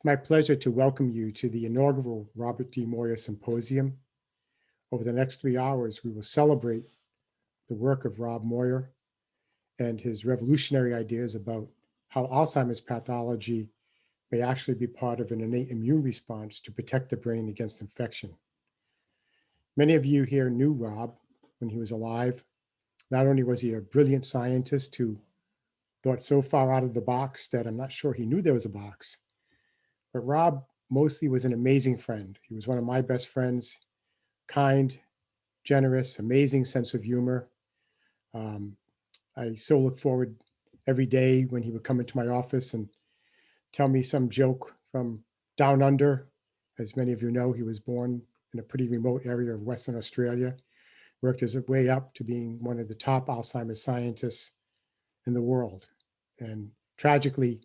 It's my pleasure to welcome you to the inaugural Robert D. Moir Symposium. Over the next 3 hours, we will celebrate the work of Rob Moir and his revolutionary ideas about how Alzheimer's pathology may actually be part of an innate immune response to protect the brain against infection. Many of you here knew Rob when he was alive. Not only was he a brilliant scientist who thought so far out of the box that I'm not sure he knew there was a box, but Rob mostly was an amazing friend. He was one of my best friends, kind, generous, amazing sense of humor. I so look forward every day when he would come into my office and tell me some joke from down under. As many of you know, he was born in a pretty remote area of Western Australia, worked his way up to being one of the top Alzheimer's scientists in the world. And tragically,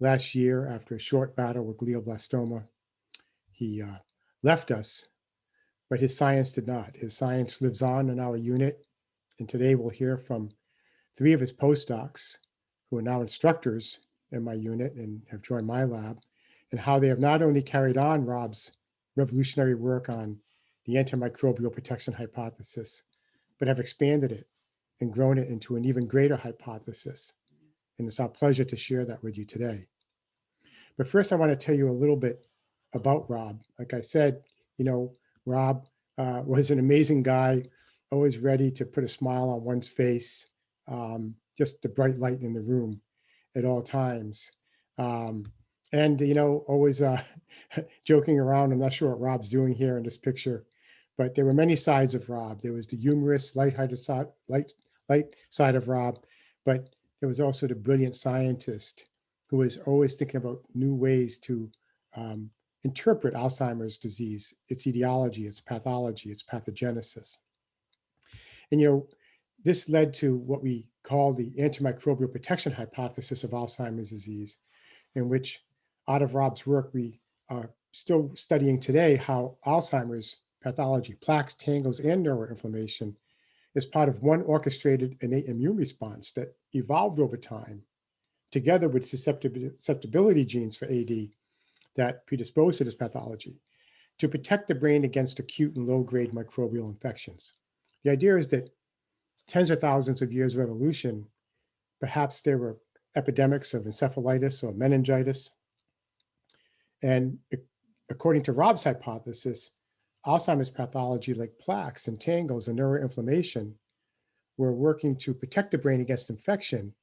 last year, after a short battle with glioblastoma, he left us, but his science did not. His science lives on in our unit. And today we'll hear from 3 of his postdocs who are now instructors in my unit and have joined my lab, and how they have not only carried on Rob's revolutionary work on the antimicrobial protection hypothesis, but have expanded it and grown it into an even greater hypothesis. And it's our pleasure to share that with you today. But first, I want to tell you a little bit about Rob. Like I said, Rob was an amazing guy, always ready to put a smile on one's face, just the bright light in the room at all times. Always joking around. I'm not sure what Rob's doing here in this picture, but there were many sides of Rob. There was the humorous, light side of Rob, but there was also the brilliant scientist who was always thinking about new ways to interpret Alzheimer's disease, its etiology, its pathology, its pathogenesis. And this led to what we call the antimicrobial protection hypothesis of Alzheimer's disease, in which, out of Rob's work, we are still studying today how Alzheimer's pathology, plaques, tangles, and neuroinflammation, is part of one orchestrated innate immune response that evolved over time, together with susceptibility genes for AD that predispose to this pathology, to protect the brain against acute and low-grade microbial infections. The idea is that tens of thousands of years of evolution, perhaps there were epidemics of encephalitis or meningitis. And according to Rob's hypothesis, Alzheimer's pathology, like plaques and tangles and neuroinflammation, were working to protect the brain against infection,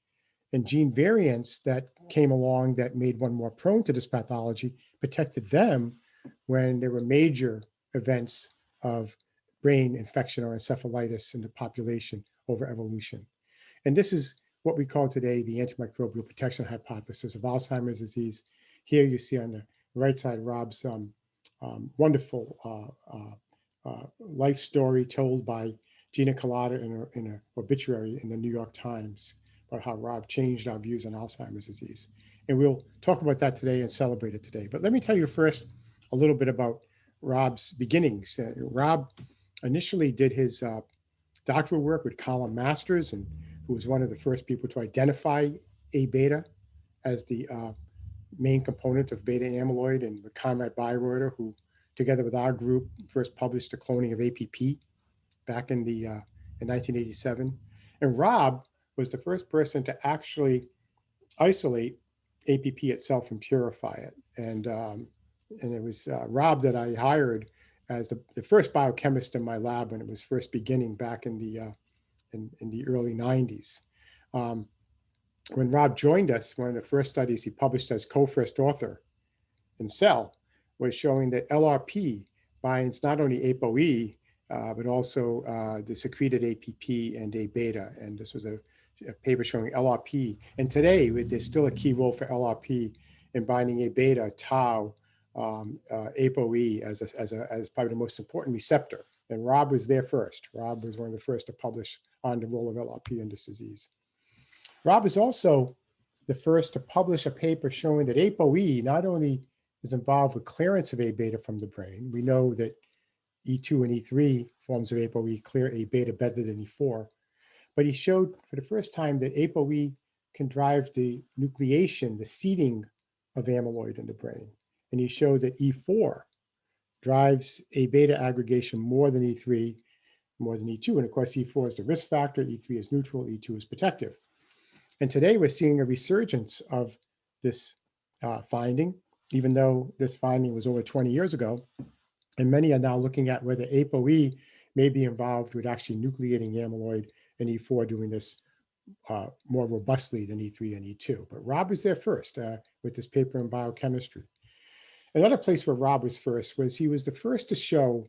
and gene variants that came along that made one more prone to this pathology protected them when there were major events of brain infection or encephalitis in the population over evolution. And this is what we call today the antimicrobial protection hypothesis of Alzheimer's disease. Here you see on the right side Rob's wonderful life story told by Gina Colada in an obituary in the New York Times about how Rob changed our views on Alzheimer's disease. And we'll talk about that today and celebrate it today. But let me tell you first a little bit about Rob's beginnings. Rob initially did his doctoral work with Colin Masters, and who was one of the first people to identify A-beta as the main component of beta amyloid, and with Conrad Bayreuther, who together with our group first published the cloning of APP back in 1987. And Rob was the first person to actually isolate APP itself and purify it. And it was Rob that I hired as the first biochemist in my lab when it was first beginning back in the early 90s. When Rob joined us, one of the first studies he published as co-first author in Cell was showing that LRP binds not only ApoE, but also the secreted APP and A-beta. And this was a paper showing LRP. And today, there's still a key role for LRP in binding A-beta, tau, ApoE as probably the most important receptor. And Rob was there first. Rob was one of the first to publish on the role of LRP in this disease. Rob is also the first to publish a paper showing that ApoE not only is involved with clearance of A-beta from the brain. We know that E2 and E3 forms of ApoE clear A-beta better than E4, but he showed for the first time that ApoE can drive the nucleation, the seeding of amyloid in the brain. And he showed that E4 drives A beta aggregation more than E3, more than E2. And of course, E4 is the risk factor, E3 is neutral, E2 is protective. And today we're seeing a resurgence of this finding, even though this finding was over 20 years ago. And many are now looking at whether ApoE may be involved with actually nucleating amyloid and E4 doing this more robustly than E3 and E2. But Rob was there first with this paper in biochemistry. Another place where Rob was first was he was the first to show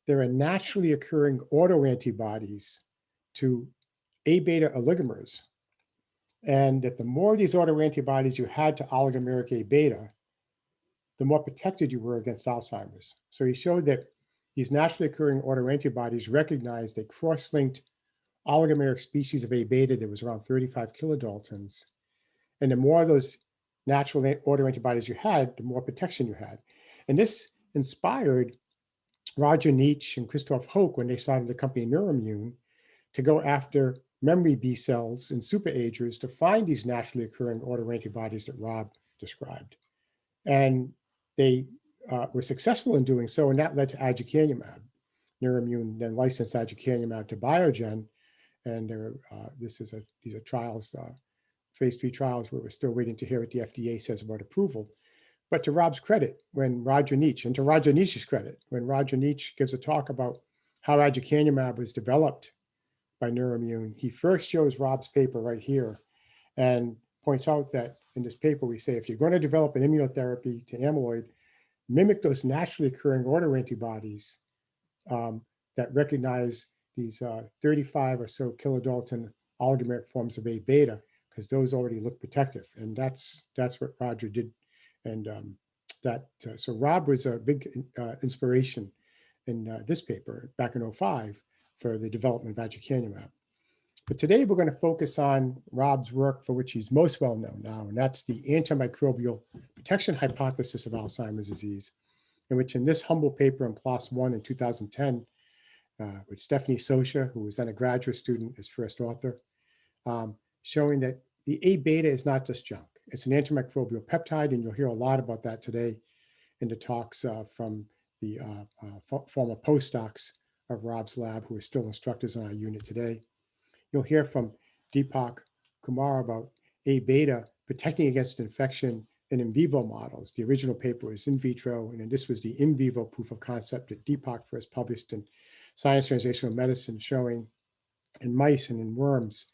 there are naturally occurring autoantibodies to A beta oligomers, and that the more of these autoantibodies you had to oligomeric A beta, the more protected you were against Alzheimer's. So he showed that these naturally occurring autoantibodies recognized a cross-linked oligomeric species of A beta that was around 35 kilodaltons. And the more of those natural autoantibodies you had, the more protection you had. And this inspired Roger Neech and Christoph Hoch, when they started the company Neurimmune, to go after memory B cells in superagers to find these naturally occurring autoantibodies that Rob described. And they were successful in doing so, and that led to aducanumab. Neurimmune then licensed aducanumab to Biogen, and these are trials, phase 3 trials, where we're still waiting to hear what the FDA says about approval. But to Rob's credit, when Roger Neech, and to Roger Neech's credit, when Roger Neech gives a talk about how aducanumab was developed by Neurimmune, he first shows Rob's paper right here and points out that in this paper, we say, if you're going to develop an immunotherapy to amyloid, mimic those naturally occurring autoantibodies that recognize these 35 or so kilodalton oligomeric forms of A beta, because those already look protective. And that's what Roger did. And so Rob was a big inspiration in this paper back in 2005 for the development of aducanumab. But today we're going to focus on Rob's work for which he's most well known now, and that's the antimicrobial protection hypothesis of Alzheimer's disease, in which in this humble paper in PLOS One in 2010, with Stephanie Sosha, who was then a graduate student as first author, showing that the A beta is not just junk. It's an antimicrobial peptide, and you'll hear a lot about that today in the talks from the former postdocs of Rob's lab, who are still instructors in our unit today. You'll hear from Deepak Kumar about A beta protecting against infection in vivo models. The original paper was in vitro, and then this was the in vivo proof of concept that Deepak first published in Science Translational Medicine, showing in mice and in worms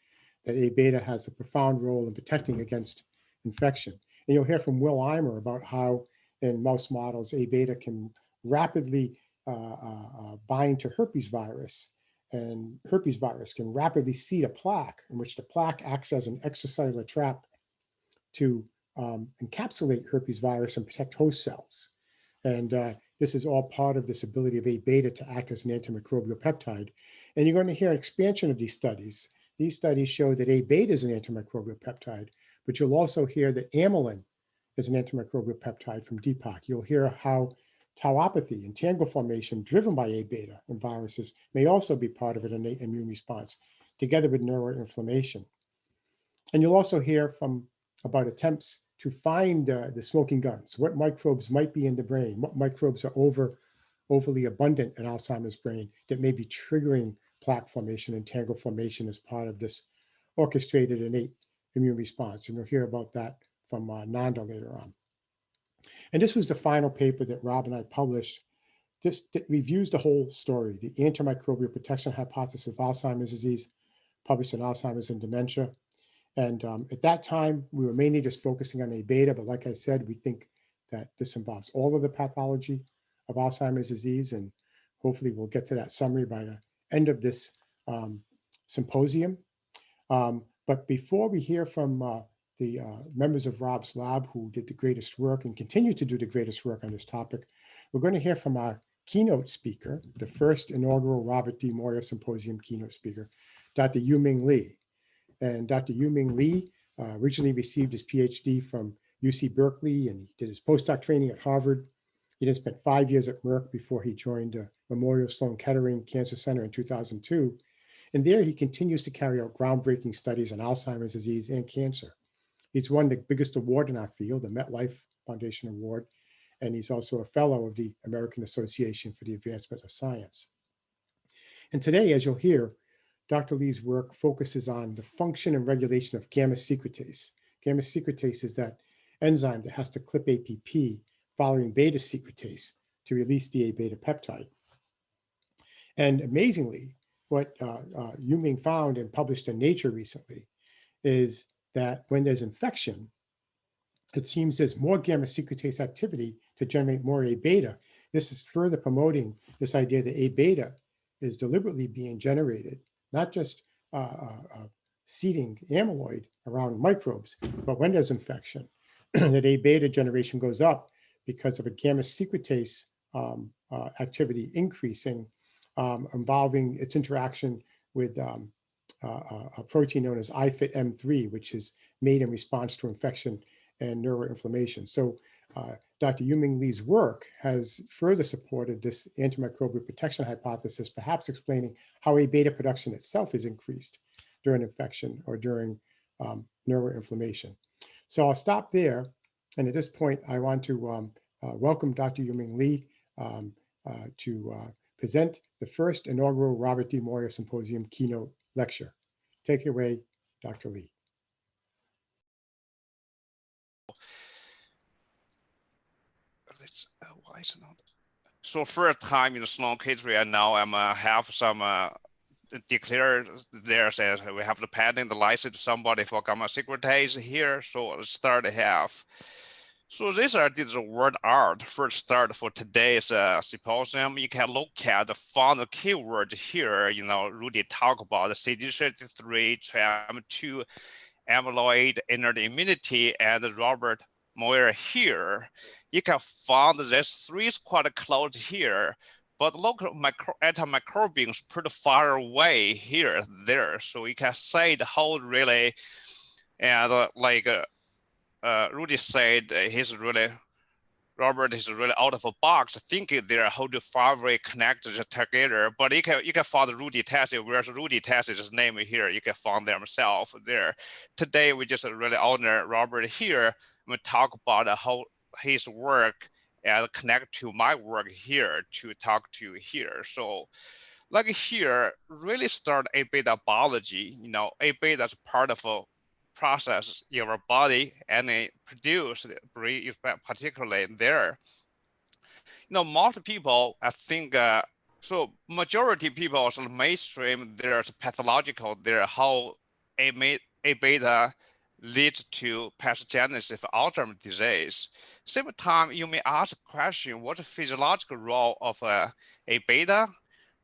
that A beta has a profound role in protecting against infection. And you'll hear from Will Eimer about how in mouse models, A beta can rapidly bind to herpes virus, and herpes virus can rapidly seed a plaque, in which the plaque acts as an extracellular trap to encapsulate herpes virus and protect host cells. And this is all part of this ability of A beta to act as an antimicrobial peptide. And you're going to hear an expansion of these studies. These studies show that A beta is an antimicrobial peptide, but you'll also hear that amylin is an antimicrobial peptide from Deepak. You'll hear how tauopathy and tangle formation driven by A beta in viruses may also be part of an innate immune response, together with neuroinflammation. And you'll also hear about attempts to find the smoking guns, what microbes might be in the brain, what microbes are overly abundant in Alzheimer's brain that may be triggering plaque formation and tangle formation as part of this orchestrated innate immune response. And you'll hear about that from Nanda later on. And this was the final paper that Rob and I published. This reviews the whole story, the antimicrobial protection hypothesis of Alzheimer's disease, published in Alzheimer's and Dementia. And at that time, we were mainly just focusing on A beta, but like I said, we think that this involves all of the pathology of Alzheimer's disease, and hopefully we'll get to that summary by the end of this symposium. But before we hear from the members of Rob's lab who did the greatest work and continue to do the greatest work on this topic, we're going to hear from our keynote speaker, the first inaugural Robert D. Moir Symposium keynote speaker, Dr. Yueming Li. And Dr. Yueming Li originally received his PhD from UC Berkeley, and he did his postdoc training at Harvard. He then spent 5 years at Merck before he joined Memorial Sloan Kettering Cancer Center in 2002. And there he continues to carry out groundbreaking studies on Alzheimer's disease and cancer. He's won the biggest award in our field, the MetLife Foundation Award, and he's also a fellow of the American Association for the Advancement of Science. And today, as you'll hear, Dr. Li's work focuses on the function and regulation of gamma secretase. Gamma secretase is that enzyme that has to clip APP following beta secretase to release the A beta peptide. And amazingly, what Yueming found and published in Nature recently is that when there's infection, it seems there's more gamma secretase activity to generate more A beta. This is further promoting this idea that A beta is deliberately being generated, not just seeding amyloid around microbes, but when there's infection, that A beta generation goes up because of a gamma secretase activity increasing, involving its interaction with a protein known as IFIT-M3, which is made in response to infection and neuroinflammation. So Dr. Yueming Li's work has further supported this antimicrobial protection hypothesis, perhaps explaining how A beta production itself is increased during infection or during neuroinflammation. So I'll stop there. And at this point, I want to welcome Dr. Yueming Li to present the first inaugural Robert D. Moir Symposium keynote lecture. Take it away, Dr. Li. Why is it not? So first time in the Sloan history, and now I'm have some declared there says we have the patent the license to somebody for gamma secretase here. So let's start half. So these are the word art first start for today's symposium. You can look at the font keyword here. You know, Rudy talk about the CD33, TREM2, amyloid, innate immunity, and Robert Moir here. You can find these three is quite close here, but local antimicrobials pretty far away here, there. So you can say the whole really, and like Rudy said, Robert is really out of a box thinking they're how to finally connect together. But you can find Rudy Tanzi. Where's Rudy Tanzi's name here? You can find themselves there. Today we just really honor Robert here. We talk about how his work and connect to my work here to talk to here. So like here, really start A beta biology. You know, A beta is part of a process in our body and it produce particularly there. You know, most people, I think, so majority people, so mainstream, there's pathological, there how A beta leads to pathogenesis of Alzheimer's disease. Same time, you may ask a question, what's the physiological role of A beta?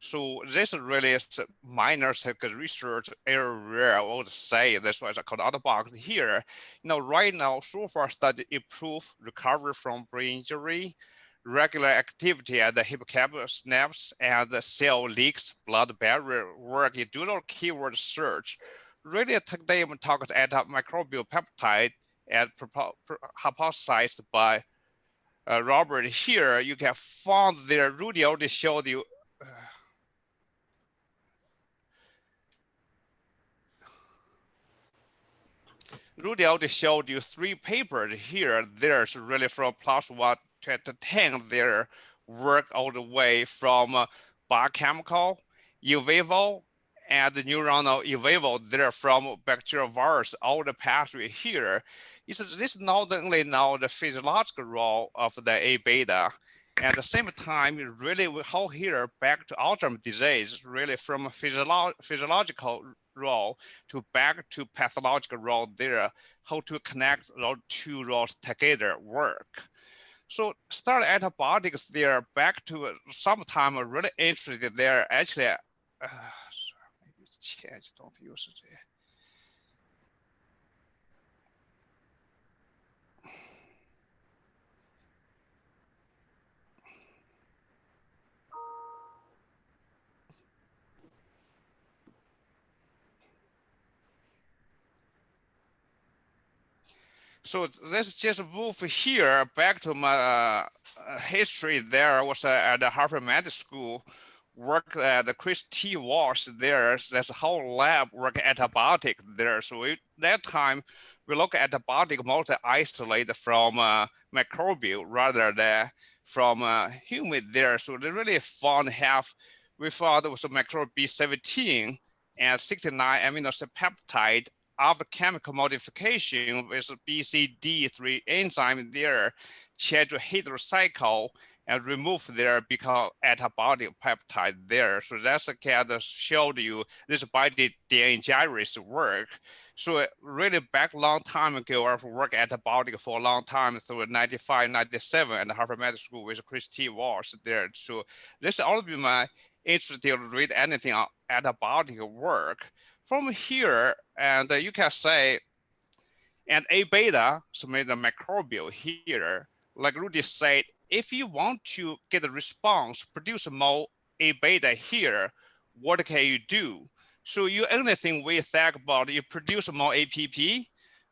So this really is minor research area, I would say. That's why it's called out of box here. You know, right now, so far study improve recovery from brain injury, regular activity at the hippocampus synapse, and the cell leaks, blood barrier work. You do not keyword search. Really, today we talk about antimicrobial peptide and hypothesized by Robert here. You can find there, Rudy already showed you. Rudy already showed you three papers here. There's really from +1 to 10, their work all the way from biochemical, in vivo, and neuronal in vivo. They're from bacterial virus, all the pathway here. This not only now the physiological role of the A beta, at the same time, really we how here back to Alzheimer's disease, really from a physiological role to back to pathological role there, how to connect those two roles together work. So start antibiotics there back to sometime really interested there actually, maybe change, don't use it. So let's just move here back to my history there. I was at the Harvard Medical School, worked at the Chris T. Walsh there. That's a whole lab work antibiotic there. So that time we look at the body mostly isolated from microbial rather than from human there. So they really found we found it was a microbe B17 and 69 amino acid peptide after chemical modification with BCD3 enzyme there, change to heterocycle and remove their because antibody peptide there. So that's a kind of showed you this body DNA gyrase work. So really back long time ago, I've worked antibiotic for a long time through 95, 97 at Harvard Medical School with Christine Walsh there. So this all be my interest to read anything on antibiotic work. From here, and you can say, and A beta, so made the microbial here, like Rudy said, if you want to get a response, produce more A beta here, what can you do? So you only thing we think about, you produce more APP,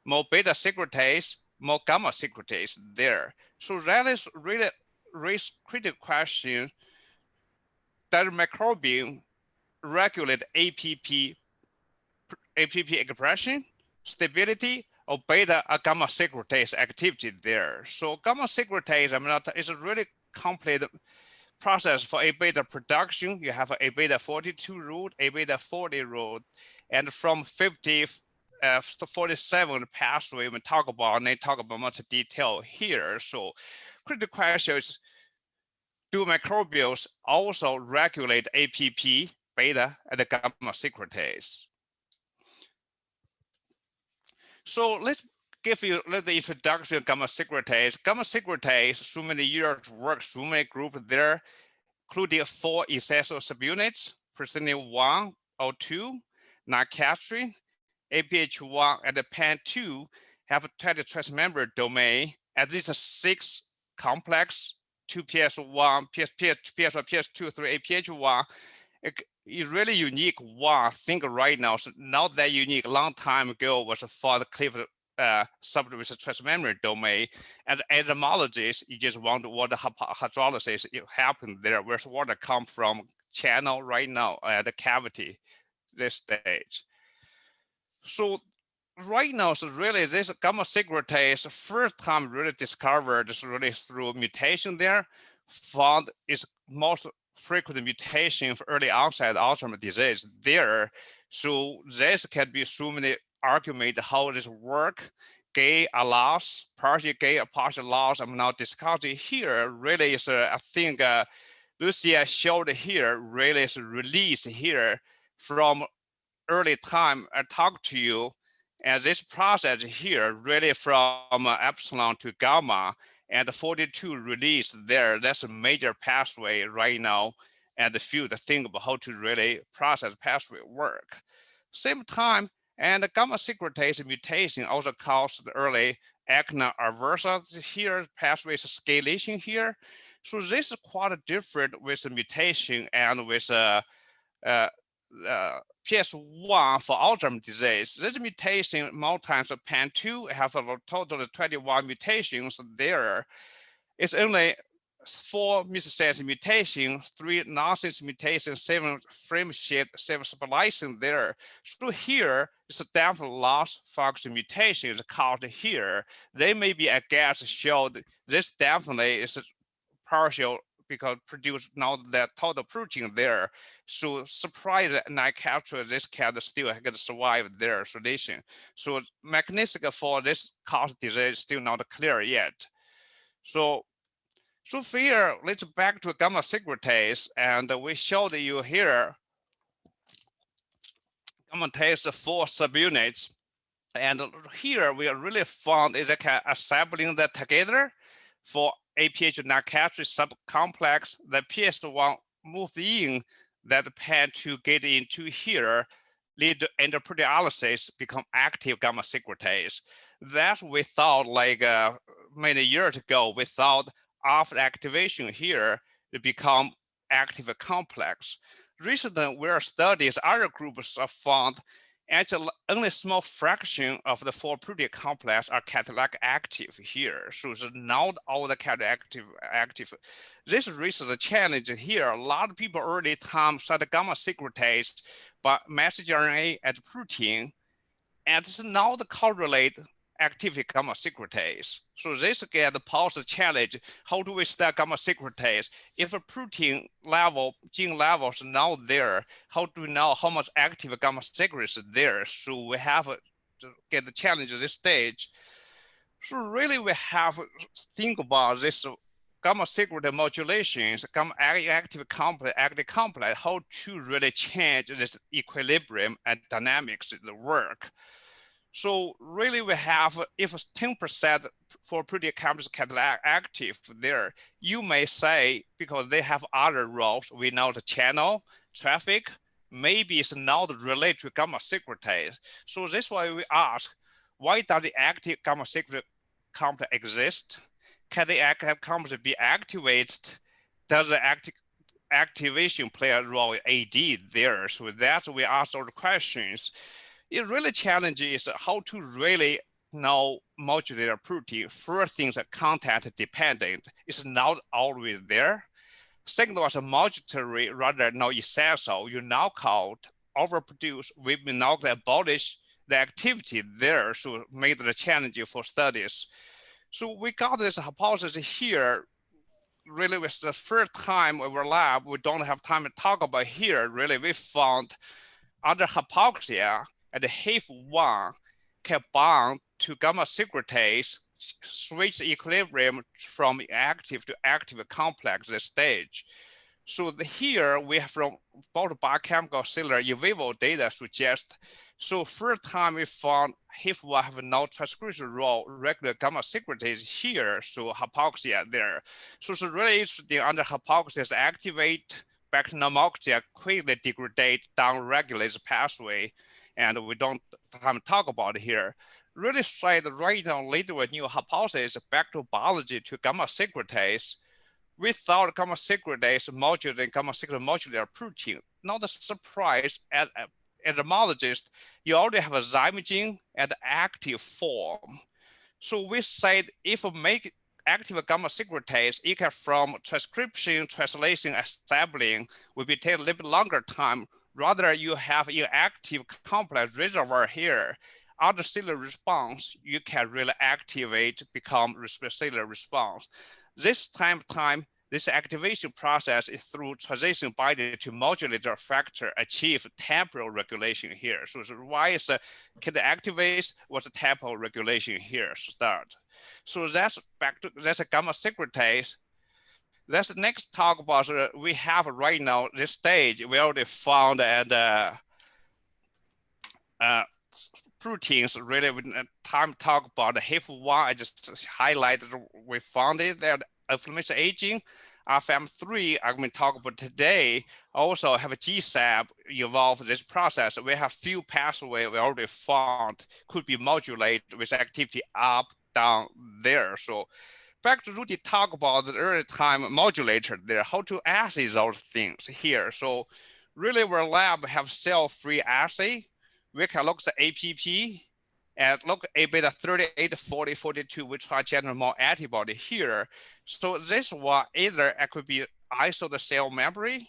more beta secretase, more gamma secretase there. So that is really raise critical question. Does microbiome regulate APP expression, stability, or beta or gamma secretase activity there? So gamma secretase, is a really complex process for A beta production. You have A beta 42 root, A beta 40 root, and from 50 to 47 pathway we talk about, and they talk about much detail here. So critical question is, do microbials also regulate APP, beta, and the gamma secretase? So let's give you the introduction of gamma secretase. Gamma secretase, so many years of work, so many groups there, including 4 essential subunits, presenting 1 or 2, non-capturing, APH1 and the PAN2 have a transmembrane domain, at least 6 complex, 2 PS1, PS1, PS2, 3 APH1. It's really unique one thing right now. So not that unique. Long time ago was for the Clifford subject with a transmembrane domain, and etymologies, you just want water hydrolysis happen there, where's water come from channel right now at the cavity, this stage. So right now, so really this gamma secretase first time really discovered is really through mutation there, found is most frequent mutation for early onset Alzheimer's disease there. So this can be so many argument how this work, gain a loss, partial gain, a partial loss. I'm not discussing here. Really is I think Lucia showed here really is released here from early time. I talked to you, and this process here really from epsilon to gamma, and the 42 release there. That's a major pathway right now, and the field to think about how to really process pathway work. Same time, and the gamma secretase mutation also caused the early acna aversa here, pathways scalation here. So this is quite different with the mutation and with PS1 for Alzheimer's disease. This mutation, more times of PAN2 have a total of 21 mutations there. It's only 4 missense mutations, 3 nonsense mutations, 7 frame shift, 7 splicing there. So here is a definite loss function mutation is caused here. They may be a guess showed this definitely is a partial because produce now that total protein there. So surprise that not capture this can still can survive their isolation. So mechanistic for this cause disease is still not clear yet. So here, let's back to gamma secretase, and we showed you here gamma secretase 4 subunits, and here we really found is that assembling that together for APH non-capture subcomplex. The PS1 moved in that PAN2 get into here, lead to endoproteolysis, become active gamma secretase. That we thought like many years ago, we thought after activation here, it become active complex. Recently, where studies, other groups have found actually only a small fraction of the 4 protein complex are catalytic active here. So it's not all the catalytic active. This raises a challenge here. A lot of people early time started gamma secretase, but messenger RNA at protein, and it's not correlate activity gamma secretase. So this again pose the challenge, how do we study gamma secretase? If a protein level, gene level is now there, how do we know how much active gamma secretase is there? So we have to get the challenge at this stage. So really we have to think about this gamma secretase modulations, gamma active complex, how to really change this equilibrium and dynamics in the work. So really we have, if 10% for protein complex catalytic active there, you may say, because they have other roles, we know the channel, traffic, maybe it's not related to gamma secretase. So that's why we ask, why does the active gamma secretase complex exist? Can the active complex be activated? Does the activation play a role in AD there? So that's we ask all the questions. It really challenges how to really now modulate a protein. First things are content dependent. It's not always there. Second was a modulatory rather now essential. You now called overproduce. We will now abolish the activity there, so made the challenge for studies. So we got this hypothesis here. Really, was the first time in our lab. We don't have time to talk about here. Really, we found under hypoxia and the HIF1 can bond to gamma secretase, switch the equilibrium from active to active complex this stage. So here we have from both biochemical cellular in vivo data suggest. So first time we found HIF1 have no transcription role, regular gamma secretase here, so hypoxia there. So it's really interesting under hypoxia activate bacteriomoxia quickly degrade, down-regulate the pathway, and we don't have to talk about it here. Really straight right now later with new hypothesis back to biology to gamma secretase. We thought gamma secretase modulating gamma secretase modulator protein. Not a surprise as entomologist, you already have a zymogen at active form. So we said if we make active gamma secretase, it can from transcription, translation, assembling will be take a little bit longer time. Rather, you have inactive complex reservoir here. Other cellular response, you can really activate, become cellular response. This time, this activation process is through transition binding to modulator factor achieve temporal regulation here. So why is can the activate what the temporal regulation here start? So that's back to that's a gamma secretase. Let's next talk about we have right now this stage we already found and proteins really with time talk about the HIF1. I just highlighted we found it that inflammation aging. FM3 I'm going to talk about today also have a GSAP involved in this process. We have few pathways we already found could be modulated with activity up, down there. So back to Rudy talk about the early time modulator there, how to assay those things here. So really our lab have cell-free assay. We can look at APP and look at beta 38, 40, 42, we try to generate more antibody here. So this one either it could be iso the cell memory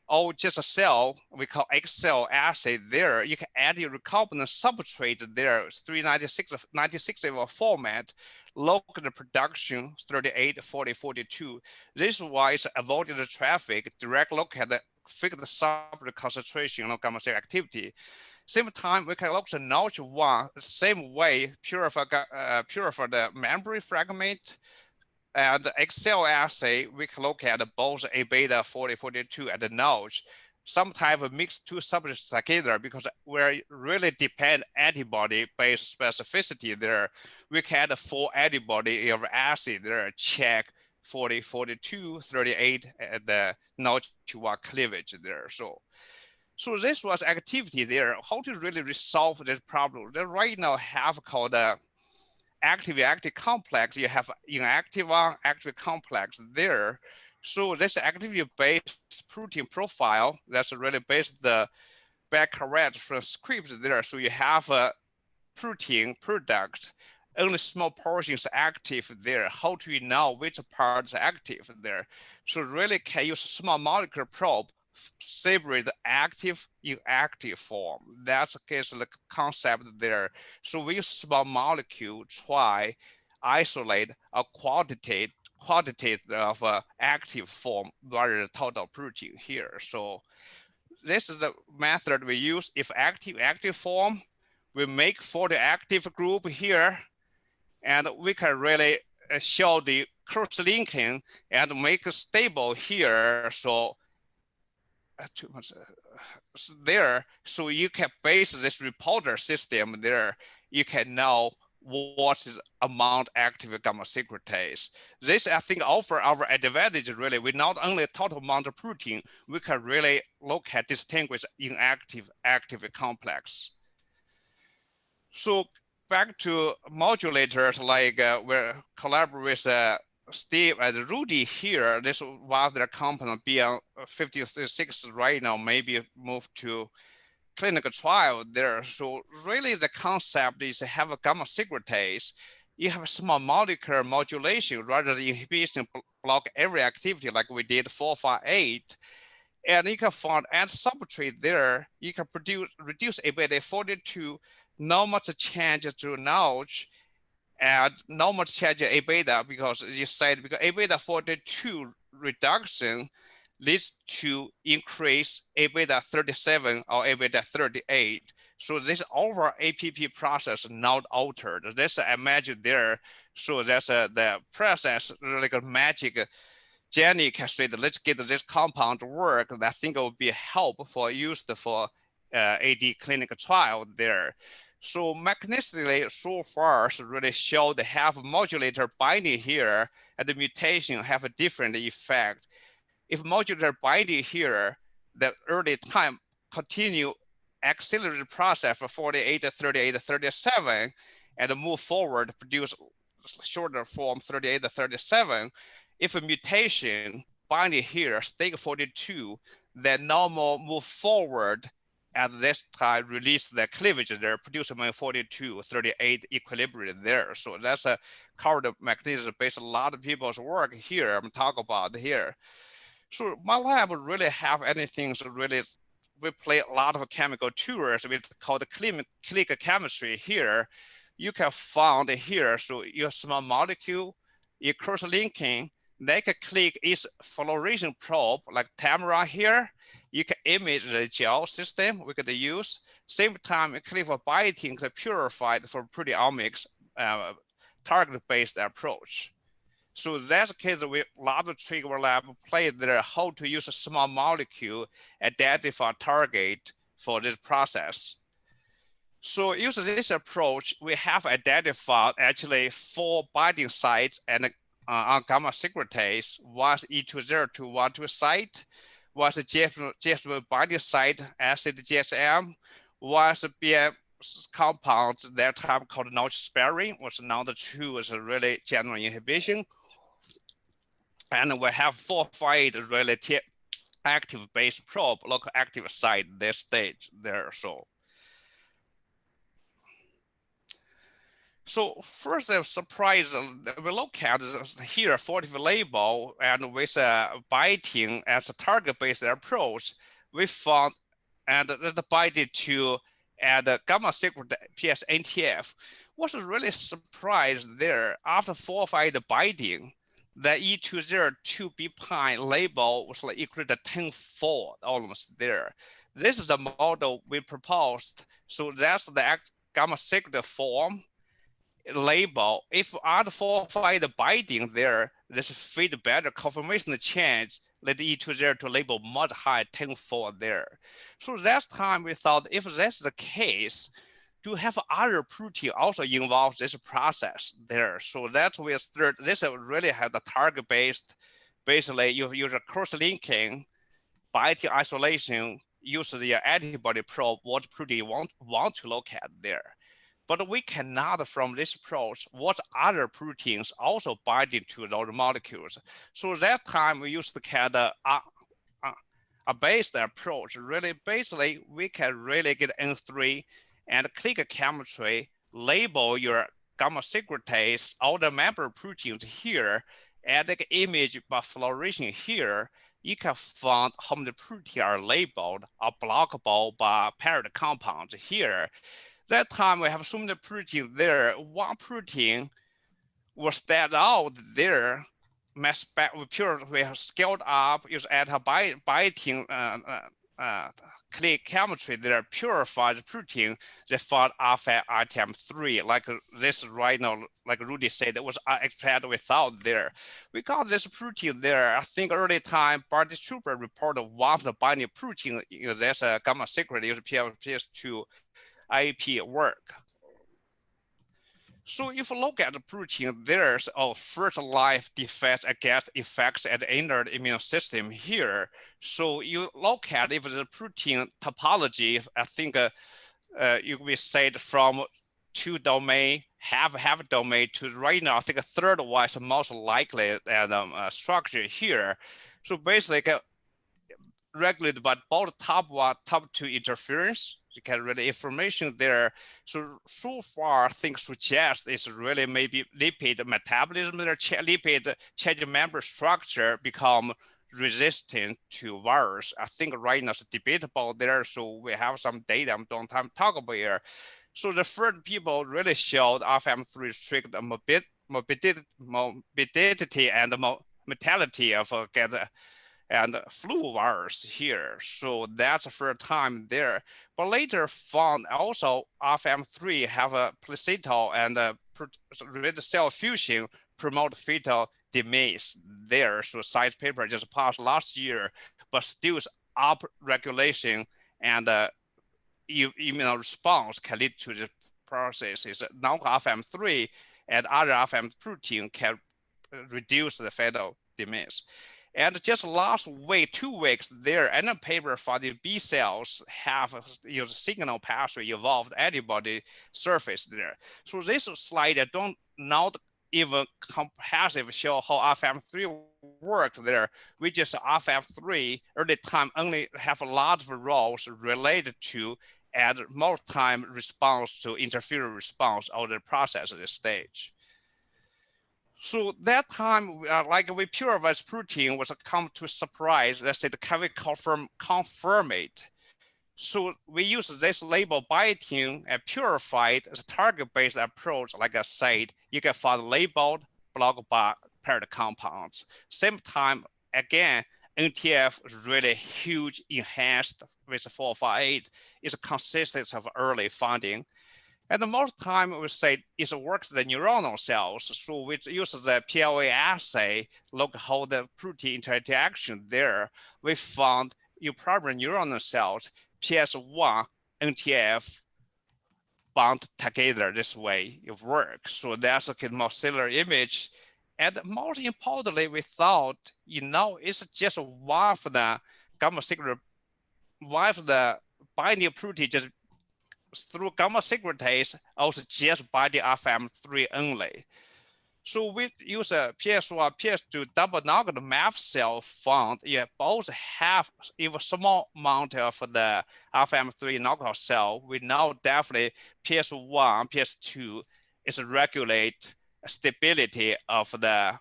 or just a cell, we call X cell assay there. You can add your recombinant substrate there, 396 format, look at the production, 38, 40, 42. This is why it's avoiding the traffic, direct look at the figure the substrate concentration of gamma cell activity. Same time, we can look at the notch one, same way, purify the membrane fragment. And the Excel assay, we can look at both A beta 40, 42 and the notch. Sometimes we mix two subjects together because we really depend antibody-based specificity there. We can add a full antibody in our assay there, check 40, 42, 38, and the notch one cleavage there. So this was activity there. How to really resolve this problem? They right now have called active complex. You have inactive one, active complex there. So this activity-based protein profile that's really based the Bacterial transcript there. So you have a protein product, only small portions active there. How do you know which part is active there? So really can use a small molecular probe separate the active inactive form. That's the case of the concept there. So we use small molecule try isolate a quantity of active form rather than total protein here. So this is the method we use. If active form, we make for the active group here, and we can really show the cross-linking and make it stable here. So too much there. So you can base this reporter system there. You can know what is amount active gamma secretase. This, I think, offer our advantage really. We not only total amount of protein, we can really look at distinguish inactive active complex. So back to modulators, like we collaborate with Steve and Rudy here. This was their compound BL56 right now, maybe move to clinical trial there. So really the concept is to have a gamma secretase. You have a small molecular modulation rather than inhibition block every activity like we did 458. And you can find at substrate there, you can reduce A-beta 42, not much change to knowledge, and not much change in A-beta because you said because A-beta 42 reduction leads to increase A-beta 37 or A-beta 38. So this overall APP process not altered. This I imagine there. So that's the process like a magic. Jenny can say that let's get this compound to work. I think it will be helpful for used for AD clinical trial there. So mechanistically, so far, really show they have modulator binding here and the mutation have a different effect. If modulator binding here, the early time continue accelerated process for 48, 38, 37, and move forward, produce shorter form 38, 37. If a mutation binding here, stake 42, then normal move forward at this time release the cleavage there, produce 42, 38 equilibrium there. So that's a covered mechanism based on a lot of people's work here I'm talking about here. So my lab really have anything so really we play a lot of chemical tours with called click chemistry here. You can find here, so your small molecule, your cross-linking, they can click its fluorescent probe like Tamara here. You can image the gel system we could use. Same time, click for binding the purified for proteomics target-based approach. So that's the case with a lot of trigger lab play there how to use a small molecule identify target for this process. So using this approach, we have identified actually 4 binding sites and on gamma secretase was E2021 site, was a GSM binding site, acid GSM, was a BM compound that time called notch sparing, was another 2 is a really general inhibition. And we have 458 relative active base probe, local active site this stage there. So first surprise, we look at here 40 label and with binding as a target-based approach, we found and the binding to add gamma secret PS NTF was really surprised there after 458 binding. The E202B pine label was like equal to 10-fold almost there. This is the model we proposed. So that's the gamma secret form label. If add 458 binding there, this fit better conformation change. Let the E20 label much higher 10-fold there. So that time we thought if that's the case, to have other protein also involve this process there. So that's we start, this really have the target-based, basically you use a cross-linking, binding isolation, use the antibody probe, what protein you want to look at there. But we cannot from this approach, what other proteins also binding to those molecules. So that time we used the kind of a based approach, really basically we can really get N3 and click chemistry, label your gamma secretase, all the member proteins here, and the image by fluorescence here, you can find how many proteins are labeled or blockable by paired compounds here. That time we have so many proteins there. One protein was stand out there. Mass spec we have scaled up, use antibiotic click chemistry there, purified protein. They found alpha ITM3, like this right now, like Rudy said, it was extracted without there. We got this protein there. I think early time, Barty Trooper reported one of the binding protein. There's a gamma secret, use PS2 IP work. So if you look at the protein, there's a first life defense against effects at the inner immune system here. So you look at if the protein topology, I think you will say from 2 domain, half domain to right now, I think a third one is most likely structure here. So basically regulated by both top 1, top 2 interference. You can read the information there. So far, things suggest it's really maybe lipid metabolism or lipid change member structure become resistant to virus. I think right now it's debatable there. So we have some data I don't have to talk about here. So the first people really showed FM3 restrict the morbidity and mortality of and flu virus here. So that's the first time there. But later found also FM3 have a placental and red cell fusion promote fetal demise there. So science paper just passed last year, but still up regulation and immune response can lead to the process. Is now FM3 and other FM protein can reduce the fetal demise. And just last week, 2 weeks, there in a paper for the B cells have used signal pathway evolved antibody surface there. So this slide I don't not even comprehensive show how FM3 works there. We just FM3 early time only have a lot of roles related to and most time response to interference response of the process at this stage. So that time, like we purify protein was come to surprise. Let's say, can we confirm it? So we use this label biotin and purified as a target-based approach. Like I said, you can find labeled block by paired compounds. Same time, again, NTF is really huge, enhanced with 458. It's consistent of early finding. And the most time we say it works the neuronal cells. So we use the PLA assay, look how the protein interaction there. We found primary neuronal cells, PS1, NTF bound together this way, it works. So that's a molecular image. And most importantly, we thought, it's just one of the gamma signal, one of the binding protein just through gamma secretase, also just by the FM3 only. So we use a PS1, PS2 double knockout mast cell found, both have even small amount of the FM3 knockout cell. We know definitely PS1, PS2 is regulate stability of the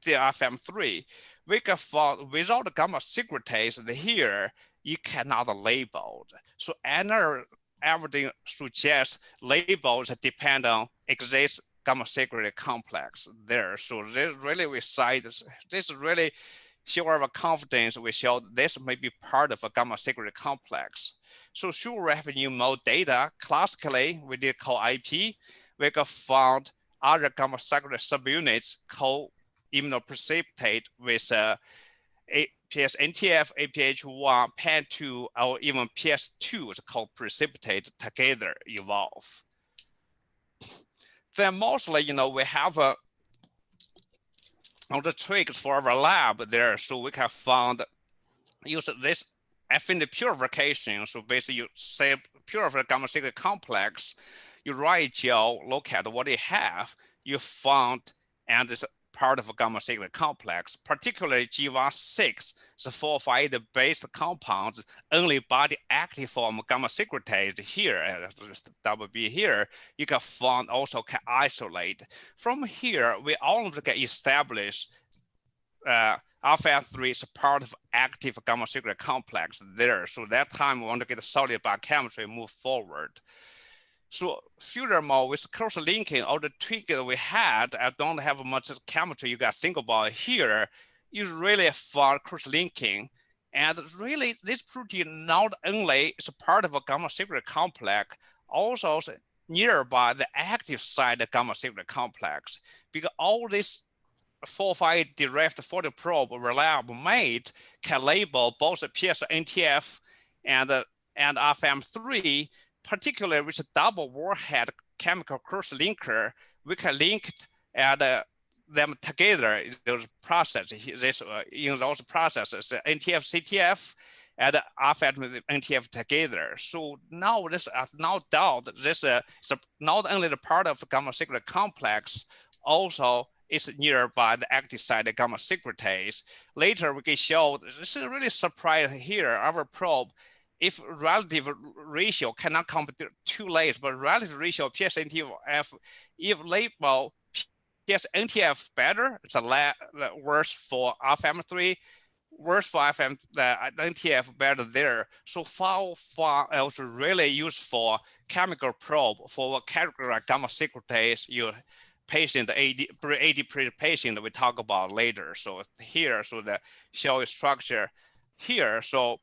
FM3. We can find without the gamma secretase here, you cannot label. So everything suggests labels depend on exists gamma secretase complex there. So this really we cite this really show our confidence. We show this may be part of a gamma secretase complex. So sure we have new mode data. Classically, we did call IP. We got found other gamma secretase subunits called immunoprecipitate with PS NTF, APH1, PAN2, or even PS2 is called precipitate together evolve. Then mostly, we have all the tricks for our lab there, so we can find use this affinity purification. So basically, you say purify gamma secretase complex, you write gel, look at what they have, you found, and this part of a gamma secretase complex, particularly G16, the 458 based compounds, only body active form gamma secretase here, double B here, you can find also can isolate. From here, we almost can establish alpha-3 is part of active gamma secret complex there. So that time we want to get a solid biochemistry move forward. So furthermore, with cross linking, all the tweaks we had, I don't have much chemistry you got to think about here, is really for cross linking. And really, this protein not only is part of a gamma secret complex, also nearby the active side of gamma secret complex, because all these 4-5 derived photo probe reliable made can label both PSNTF and FM3, particularly with a double warhead chemical cross linker. We can link them together in those processes. In those processes, NTF, CTF, and FM NTF together. So now there's no doubt this is not only the part of gamma secret complex, also is nearby the active site gamma secretase. Later we can show this is really surprising here. Our probe, if relative ratio cannot come too late, but relative ratio PSNTF, if label PSNTF better, it's worse for FM3, worse for FM, the NTF better there. So far else really useful chemical probe for categorize gamma secretase, you patient, AD patient we talk about later. So here, so the show structure here. So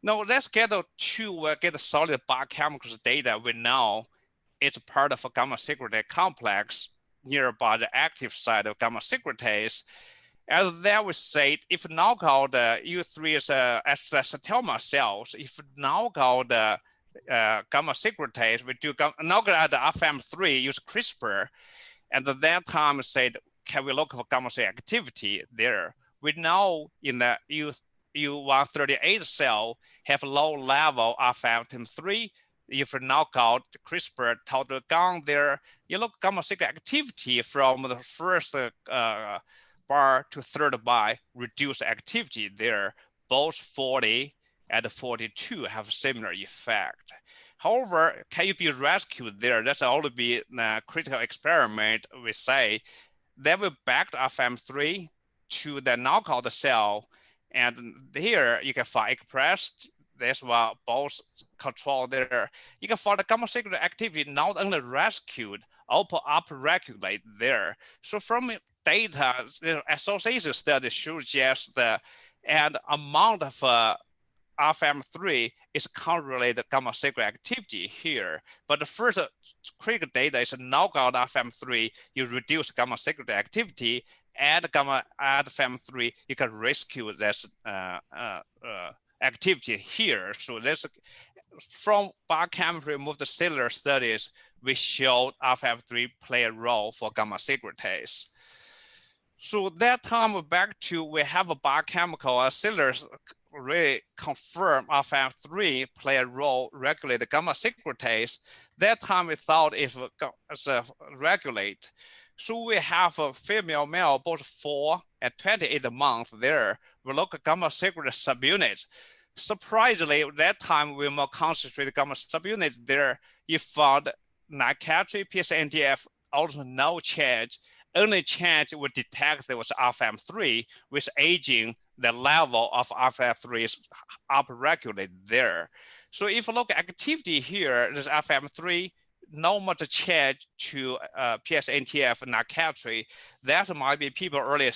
now let's get get the solid biochemical data we know it's part of a gamma secretase complex nearby the active side of gamma secretase. And then we say if knockout U3 is acetylma cells, if knockout gamma secretase, we do knockout the FM3, use CRISPR. And at that time said, can we look for gamma cell activity there? We know in the U138 cell have low level of FM3. If you knock out CRISPR total gun there, you look gamma cell activity from the first bar to third bar, reduced activity there. Both 40 and 42 have similar effect. However, can you be rescued there? That's all to be a critical experiment. We say that will back FM3 to the knockout cell. And here you can find expressed. That's why both control there. You can find the gamma secret activity not only rescued, also upregulate there. So from data, the association study suggests the amount of FM3 is correlated gamma secret activity here. But the first critical data is knockout FM3, you reduce gamma secret activity, and gamma add FM3, you can rescue this activity here. So this from biochemistry moved cellular studies, we showed FM3 play a role for gamma secretase. So that time back to we have a biochemical cellular really confirm FM3 play a role regulate the gamma secretase. That time we thought if it's regulate. So we have a female male both 4 and 28 months there. We look at gamma secretase subunit. Surprisingly, at that time we more concentrated gamma subunit there. You found Nicatri, PSNTF, also no change. Only change we detected was FM3 with aging. The level of FM3 is upregulated there. So if you look at activity here, there's FM3, no much change to PSNTF and Nicatri. That might be people early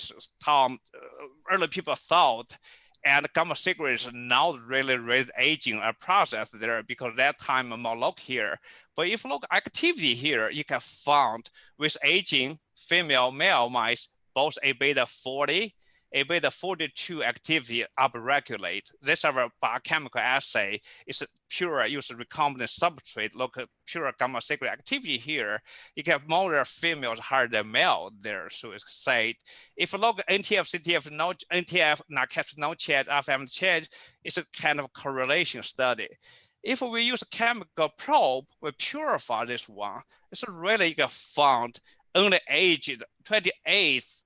people thought, and gamma secret is not really aging process there because that time more look here. But if you look at activity here, you can find with aging female male mice, both A beta 40, A beta 42 activity upregulate. This is our biochemical assay. It's a pure use recombinant substrate, look at pure gamma secret activity here. You get more females higher than male there. So it's said, if you look at NTF, CTF, no NTF, not capture no change, FM change, it's a kind of correlation study. If we use a chemical probe, we purify this one. It's really found only aged 28th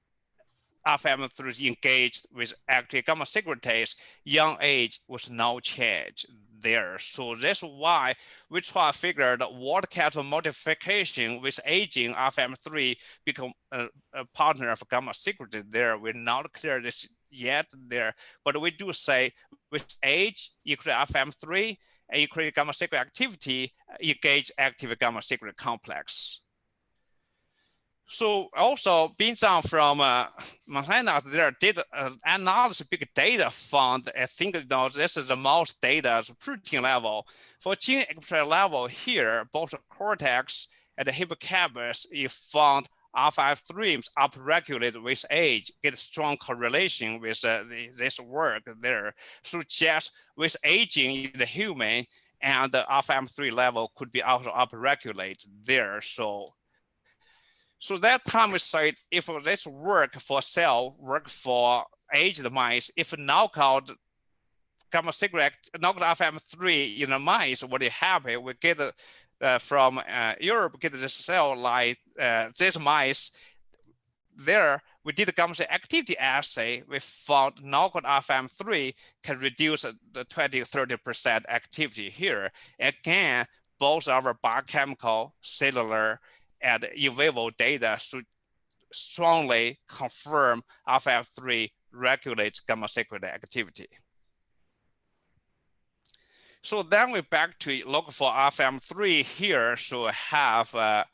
FM3 engaged with active gamma secretase, young age was no change there. So that's why we try to figure out what kind of modification with aging FM3 become a partner of gamma secretase there. We're not clear this yet there, but we do say with age, increase FM3, and increase gamma secret activity, engage active gamma secret complex. So also, Binzhang from Montana, there did analysis big data found, I think this is the most data at protein level. For gene expression level here, both the cortex and the hippocampus, you found alpha-F3 upregulated with age, get strong correlation with this work there. So just with aging in the human, and the alpha-M3 level could be also upregulated there. So that time we said, if this work for cell, work for aged mice, if knockout gamma secret, knockout alpha-M3 in the mice, what happen? We get from Europe, get this cell like this mice. There, we did a gamma secret activity assay. We found knockout alpha-M3 can reduce the 20-30% activity here. Again, both our biochemical, cellular, and in vivo data should strongly confirm alpha-F3 regulates gamma secret activity. So then we're back to look for alpha-M3 here. So have AD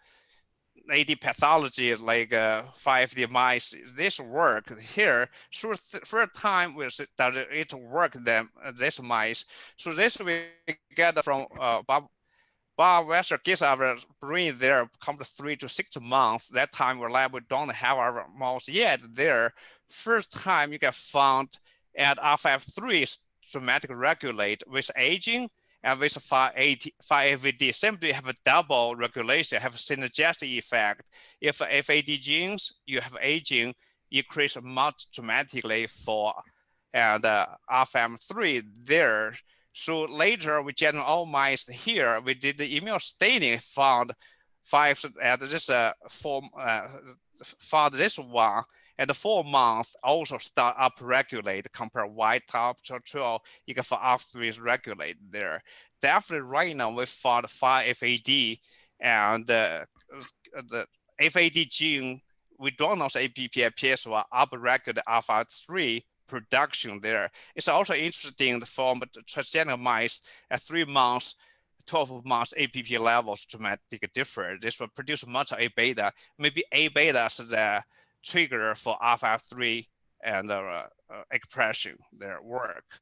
pathology like 5D mice. This work here. So first time we that it worked them this mice. So this we get from Bob Wester gives our brain there come to 3 to 6 months. That time our lab we don't have our mouse yet there. First time you get found at alpha-F3 dramatically regulate with aging and with 5-FAD simply have a double regulation, have a synergistic effect. If FAD genes, you have aging increase much dramatically for and alpha-M3 there. So later we generate all mice here. We did the immune staining, found found this one, and the 4 months also start upregulate compare white top control. You can for alpha-3 regulate there. Definitely right now we found 5-FAD and the FAD gene. We don't know the APPS will upregulate alpha-3 production there. It's also interesting from transgenic mice at 3 months, 12 months APP levels dramatically different. This will produce much A beta. Maybe A beta is the trigger for alpha-3 and expression their work.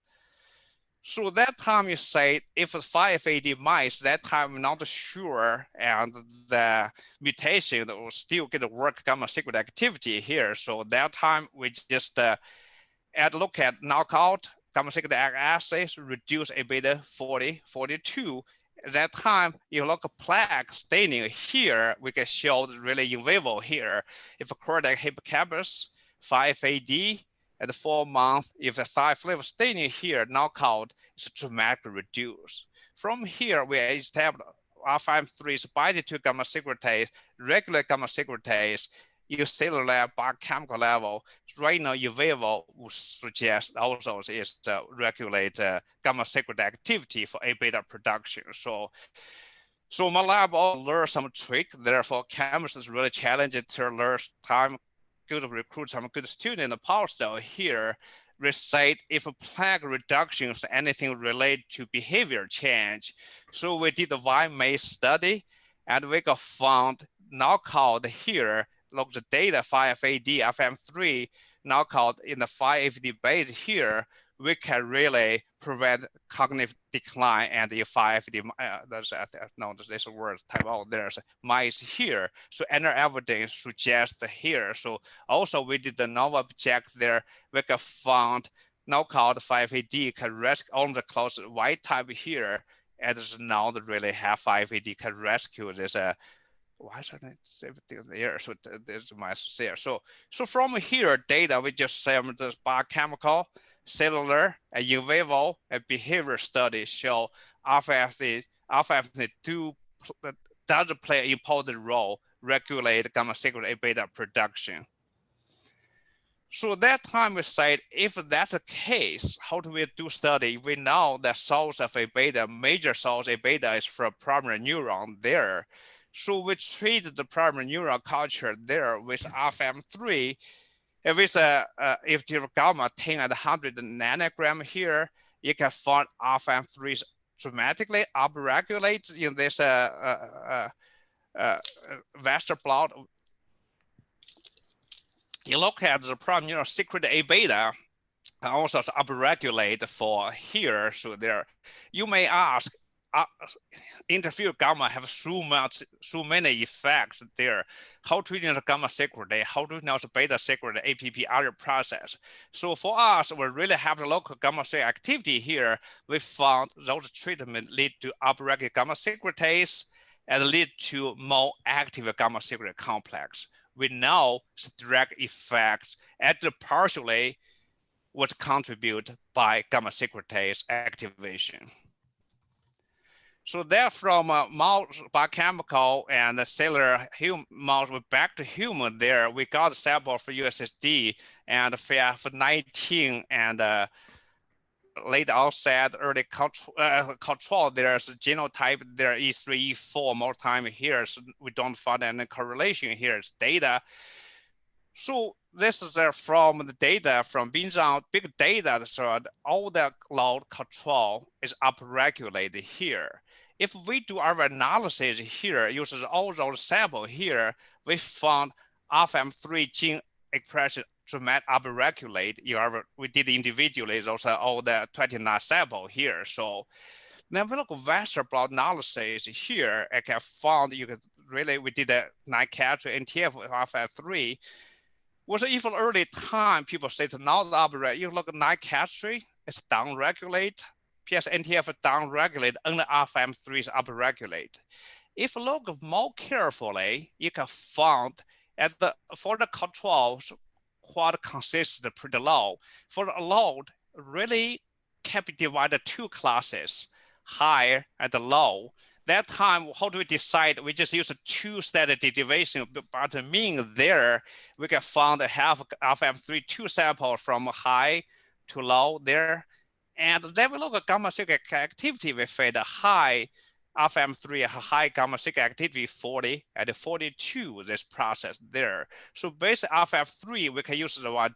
So that time you say if 5-FAD mice, that time I'm not sure, and the mutation will still get work gamma secret activity here. So that time we just look at knockout gamma secret assays, reduce A beta 40, 42. At that time, you look at plaque staining here, we can show really in vivo here. If a cortex hippocampus, 5-FAD, at 4 months, if the thigh-flavor staining here, knockout, is dramatically reduced. From here, we established alpha-M3 is binding to gamma secretase, regular gamma secretase, in cellular biochemical level. Right now, in vivo would suggest also is to regulate gamma secret activity for A beta production. So my lab all learned some trick. Therefore, chemists is really challenging to learn time, good recruit some good student in the postdoc here. Recite if a plaque reduction is anything related to behavior change. So we did the Y-maze study, and we got found knockout here. Look the data 5-FAD, FM3 knockout in the 5-FAD base here, we can really prevent cognitive decline. And if 5-FAD, there's a word type out there's mice here. So any evidence suggests here. So also we did the novel object there, we can found knockout 5-FAD can rescue only the close white type here, and it's now really have 5-FAD can rescue this why should I save it there? So there's my there. So from here data, we just say the biochemical, cellular, and in vivo and behavior studies show alpha-FAD does play an important role regulate gamma secret A beta production. So that time we said, if that's the case, how do we do study? We know that source of A beta, major source A beta is from primary neuron there. So we treat the primary neural culture there with alpha-M3. If it's if the gamma 10 at 100 nanogram here, you can find FM3 dramatically upregulate in this Vester plot. You look at the prime secret A beta, also upregulate for here. So there, you may ask, interfere gamma have so many effects there. How to know the gamma secret? How to know the beta secret? APP other process. So for us, we really have the local gamma secret activity here. We found those treatments lead to upregulated gamma secretase and lead to more active gamma secret complex. We know the direct effects at the partially was contributed by gamma secretase activation. So there from mouse biochemical and cellular mouse back to human there, we got a sample for USSD and FF19 and late onset early control. There's a genotype there E3, E4 more time here. So we don't find any correlation here. It's data. So this is from the data from Binzhang big data. So all the load control is upregulated here. If we do our analysis here, uses all those samples here, we found FM3 gene expression dramatic upregulate. We did individually those are all the 29 sample here. So then we look at Vester plot analysis here. I can found you could really we did a 9 capture NTF with FM3. Was even early time people say it's not upregulate. You look at 9 capture, it's downregulate. PS NTF downregulate, only FM3 is upregulate. If you look more carefully, you can find for the controls, quite consistent pretty low. For the load, really can be divided two classes, high and low. That time, how do we decide? We just use a two-standard deviation, but the mean there, we can find half FM3 two sample from high to low there. And then we look at gamma secret activity. We find a high FM3, high gamma secret activity 40 and 42, this process there. So based on FM3, we can use the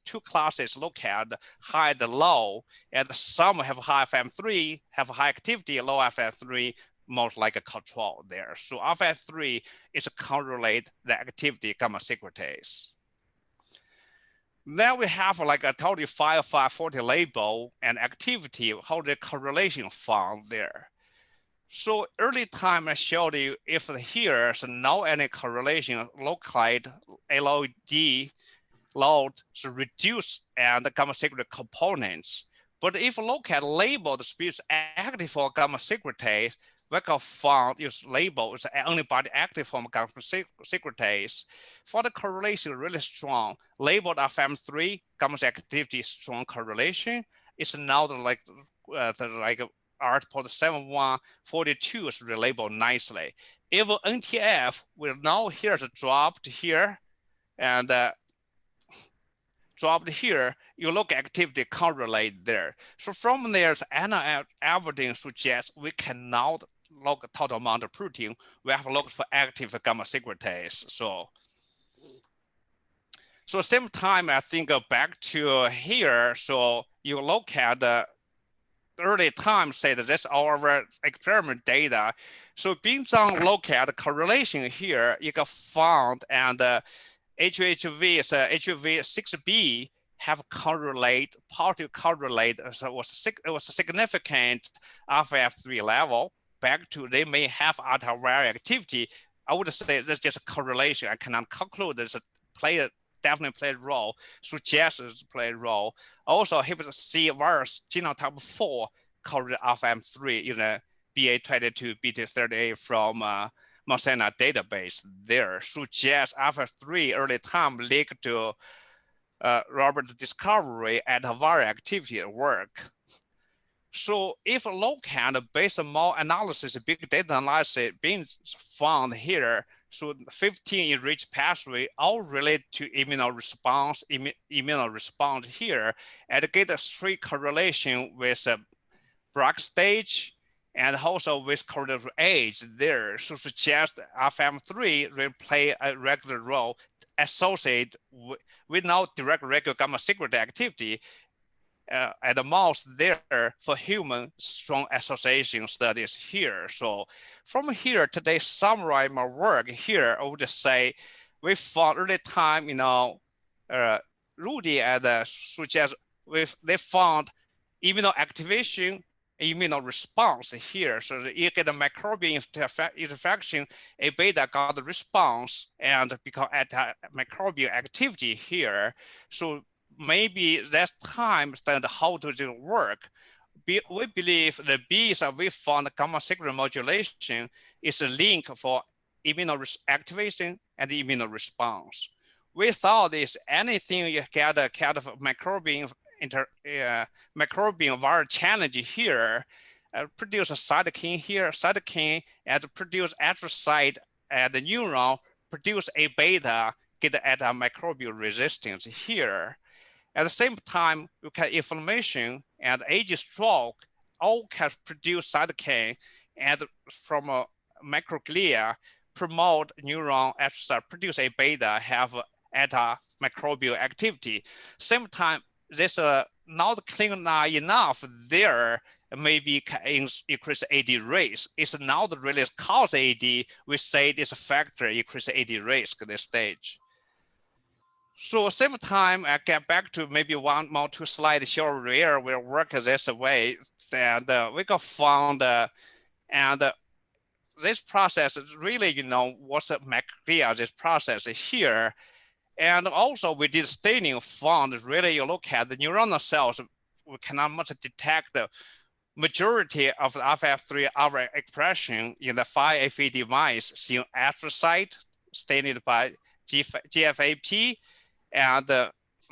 two classes look at high and low, and some have high FM3, have high activity, low FM3, most like a control there. So FM3 is correlate the activity gamma secretase. Then we have like I told you 5540 label and activity, how the correlation found there. So early time I showed you if here is no any correlation, locate LOD load is reduced and the gamma secret components. But if you look at label, the species active for gamma secretase, we can find use label is antibody active from gamma secretase. For the correlation really strong, labeled FM3 gamma activity strong correlation. It's now like article 7142 is relabeled nicely. If NTF will now here to dropped here and dropped here, you look activity correlate there. So from there's any evidence suggests we cannot log total amount of protein. We have looked for active gamma secretase. So same time, I think back to here. So you look at the early time, say that this our experiment data. So Binzhang look at the correlation here, you can find and HHV is HV6B have correlate, partially correlate. So it was a significant FF3 level. Back to they may have antiviral activity. I would say that's just a correlation. I cannot conclude this definitely played a role, suggests play a role. Also, hepatitis C virus genotype 4 correlated FM3 in the BA22, BT38 from Mosena database there. Suggests FM3 early time linked to Robert's discovery antiviral activity at work. So if look at based on more analysis, big data analysis being found here, so 15 enriched pathway all relate to immunoresponse here, and get a straight correlation with Bragg stage And also with coronary age there, so suggest FM3 will play a regular role associated with no direct regular gamma secret activity at the mouse there for human strong association studies here. So from here, today summarize my work here, I would say we found early time, Rudy suggest they found immunoactivation, immunoresponse here. So you get a microbial infection, A beta got the response and become antimicrobial activity here. So maybe that's time that how to do work. We believe the B's we found gamma signal modulation is a link for immunoactivation and immunoresponse. We thought this anything you get a kind of microbial microbial viral challenge here, produce a cytokine here, cytokine, and produce astrocyte at the neuron, produce A beta, get antimicrobial resistance here. At the same time, you can inflammation and age stroke all can produce cytokine and from a microglia promote neuron astrocyte, produce A beta, have antimicrobial activity. Same time, this not clean enough there, maybe can increase AD risk. It's not really cause AD. We say this factor increase AD risk at this stage. So same time, I get back to maybe one more two slides show where we work this way. And we got found, and this process is really, what's a Micrograph, this process here. And also we did staining found really you look at the neuronal cells, we cannot much detect the majority of the FF3 our expression in the 5FAD mice seeing astrocyte stained by GFAP and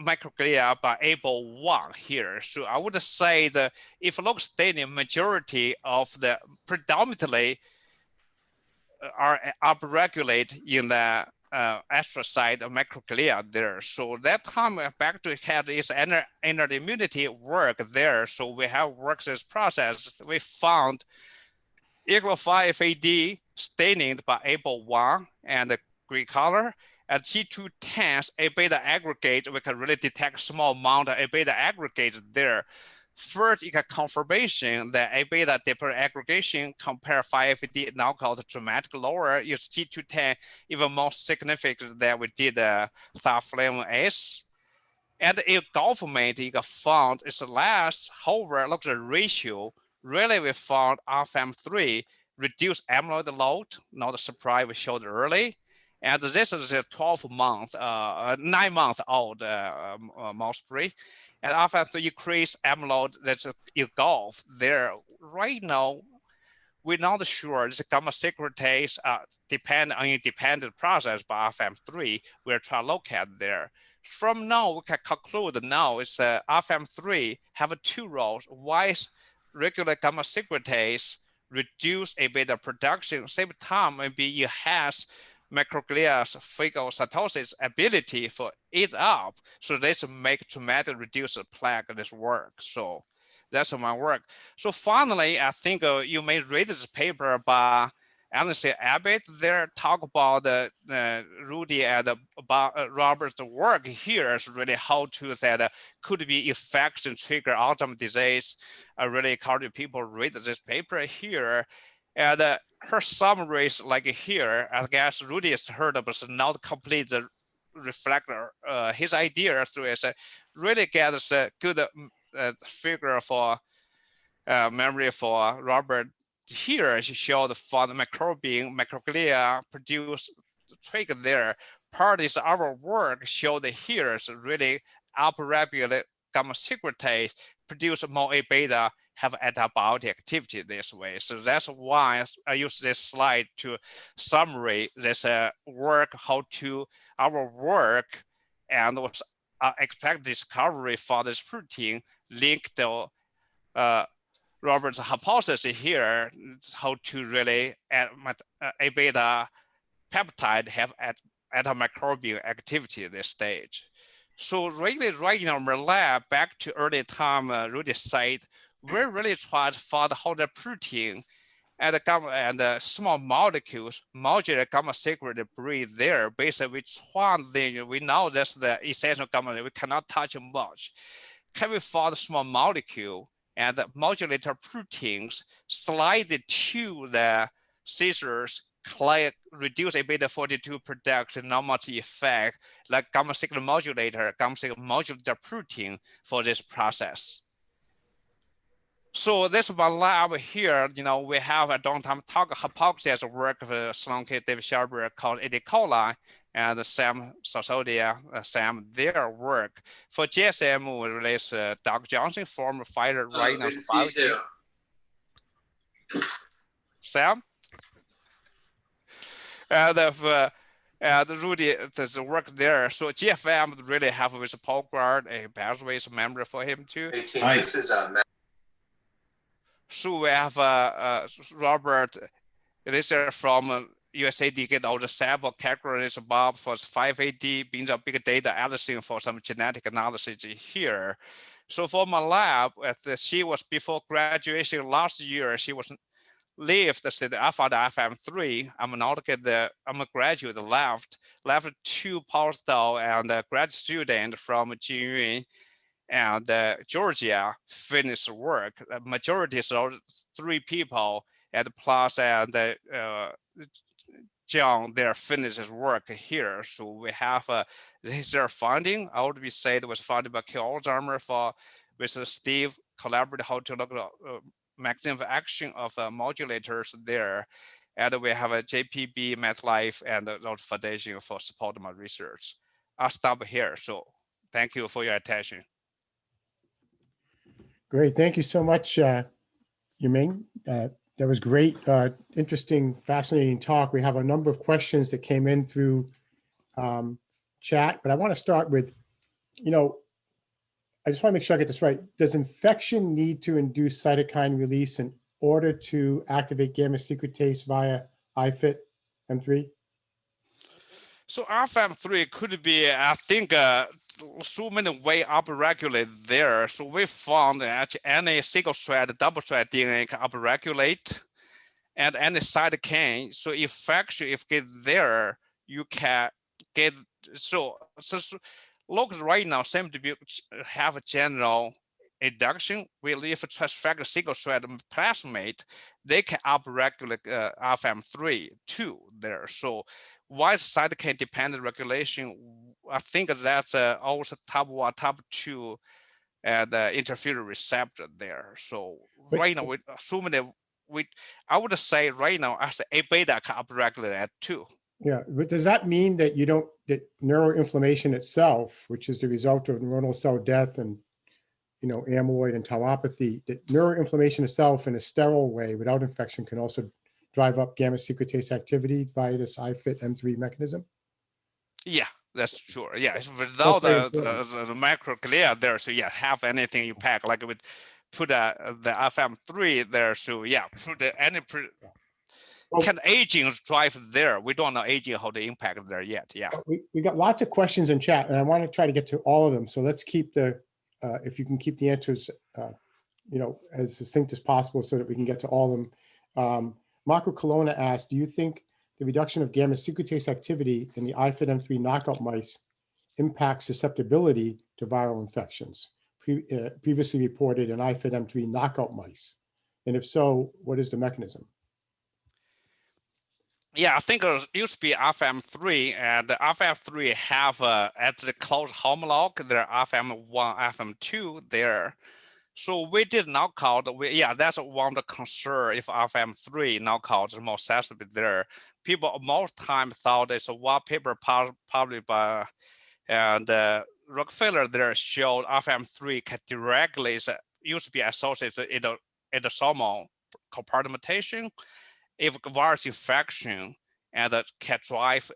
microglia by ABL1 here. So I would say that if you look staining majority of the predominantly are upregulated in the astrocyte microglia there. So that time back to head is inner immunity work there. So we have worked this process. We found equal 5FAD staining by ABL1 and the green color. At G210, A beta aggregate, we can really detect small amount of A beta aggregate there. First, you get confirmation that A beta dipper aggregation compare 5FAD now called dramatic lower. Use G210 even more significant than we did thioflavin S. And engulfment you got found is less. However, look at the ratio. Really, we found FM3 reduce amyloid load. Not a surprise we showed early. And this is a 12-month, 9-month old mouse breed. And after increase amyloid that's engulfed there, right now, we're not sure this gamma secretase depend on independent process by FM3. We're trying to look at there. From now, we can conclude now it's FM3 have two roles. Why is regular gamma secretase reduce A beta production? Same time, maybe it has microglia's phagocytosis ability for it up. So this make dramatic reduce the plaque of this work. So that's my work. So finally, I think you may read this paper by Alice Abbott there, talk about Rudy and Robert's work here is really how to that could be infection trigger Alzheimer's disease. I really encourage people read this paper here. And her summaries like here, I guess Rudy has heard of, but not complete reflect his idea through it. Really gets a good figure for memory for Robert. Here she showed for the microglia produce trigger there. Part is our work showed here is really upregulate gamma secretase, produce more A beta, have antibiotic activity this way. So that's why I use this slide to summarize this work, how to our work and what's expect discovery for this protein linked to Robert's hypothesis here, how to really A beta peptide have antimicrobial activity at this stage. So really right in our lab, back to early time, Rudy said, we really tried to find how the protein and the gamma and the small molecules modulate gamma secret breathe there. Basically, which one thing we know that's the essential gamma we cannot touch much. Can we find small molecule and the modulator proteins slide to the scissors, reduce a beta 42 production, not much effect, like gamma signal modulator, gamma signal modulator protein for this process. So this one lab here, we have a long-time talk hypothesis work with Sloan K. David Sharber called E. coli, and Sam Sasodia, Sam, their work. For GSM, we release Doug Johnson, former fighter, right now. Sam? And Rudy, there's work there. So GFM really have with Paul Guard, a pathways member for him too. This is So we have Robert, this is from USAID, get all the sample categories Bob for 5AD, being a big data analysis for some genetic analysis here. So for my lab, she was before graduation last year, she was left the FM3. I'm a graduate left 2 postdoc and a grad student from Yueming and Georgia finished work. The majority is 3 people and plus and John there finishes work here. So we have their funding. I would be said was funded by CureAlz with Steve collaborated how to look at mechanism of action of modulators there. And we have a JPB, MetLife, and the Foundation for support my research. I'll stop here. So thank you for your attention. Great. Thank you so much, Yueming. That was great, interesting, fascinating talk. We have a number of questions that came in through chat, but I want to start with, I just want to make sure I get this right. Does infection need to induce cytokine release in order to activate gamma secretase via IFIT M3? So FM3 could be, I think, so many ways upregulate there. So we found that any single strand, double strand DNA can upregulate, and any cytokine. So infection, if get there, you can get so look right now seem to be have a general induction. If a transfected single strand plasmid, they can upregulate FM3 too there. So why cytokine dependent regulation? I think that's also type 1, type 2, and interferon receptor there. So right now, with so many, I would say right now as A beta can upregulate that too. Yeah, but does that mean that that neuroinflammation itself, which is the result of neuronal cell death and amyloid and tauopathy, that neuroinflammation itself in a sterile way without infection can also drive up gamma secretase activity via this IFIT M3 mechanism? Yeah, that's true. Yeah, without the microglia there, so yeah, have anything you pack, like with put the FM3 there, so yeah, put any can aging drive there? We don't know aging how to impact there yet. Yeah, we got lots of questions in chat, and I want to try to get to all of them. So let's keep if you can keep the answers, as succinct as possible, so that we can get to all of them. Marco Colonna asked, do you think the reduction of gamma secretase activity in the IFIT M3 knockout mice impacts susceptibility to viral infections? Previously reported in IFIT M3 knockout mice, and if so, what is the mechanism? Yeah, I think it used to be FM3, and the FM3 have at the close homolog, there FM1, FM2 there. So we did knockout. That's one of the concern if FM3 knockout is more sensitive there. People most time thought it's a one paper published by and Rockefeller there showed FM3 can directly used to be associated in the endosomal compartmentation. If virus infection and can drive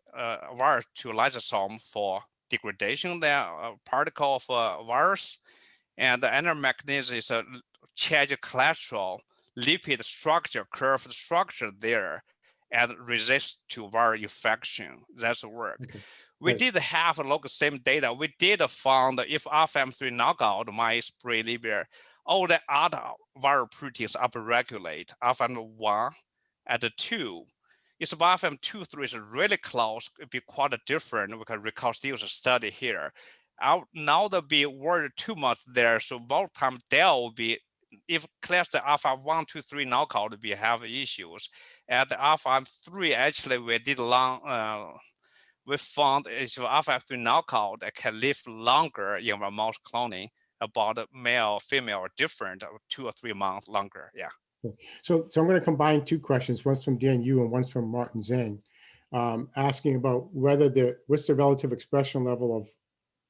virus to lysosome for degradation, the particle of virus, and the other mechanism is a change cholesterol lipid structure, curved structure there, and resist to viral infection. That's the work. Okay. We did have a look at same data. We did found if FM3 knockout mice pre-liver all the other viral proteins upregulate FM1 and 2. If FM2, 3 is really close, it'd be quite different. We can reconstruct a study here. Now there'll be worried too much there, so both time there will be, if class the alpha 1, 2, 3 knockout, we have issues. At the alpha 3, actually, we did long. We found if alpha 3 knockout can live longer in our mouse cloning. About male, female are different, 2 or 3 months longer. Yeah. So I'm going to combine two questions. One's from Dan Yu and one's from Martin Zhang, asking about what's the relative expression level of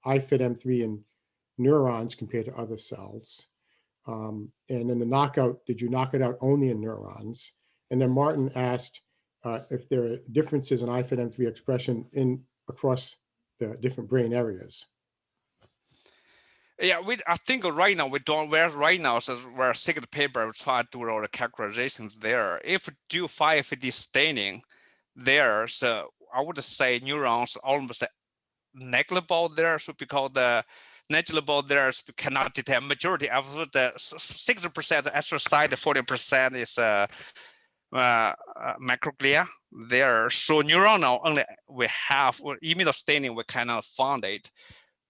IFID-M3 in neurons compared to other cells. And in the knockout, did you knock it out only in neurons? And then Martin asked if there are differences in IFID-M3 expression across the different brain areas. Yeah, I think right now we don't. Right now, so we're a second paper try to do all the characterizations there. If do 5D staining there, so I would say neurons almost negligible there. So because the negligible there cannot detect majority of the 60% astrocyte, 40% is microglia there. So neuronal only we have immunostaining, we cannot find it.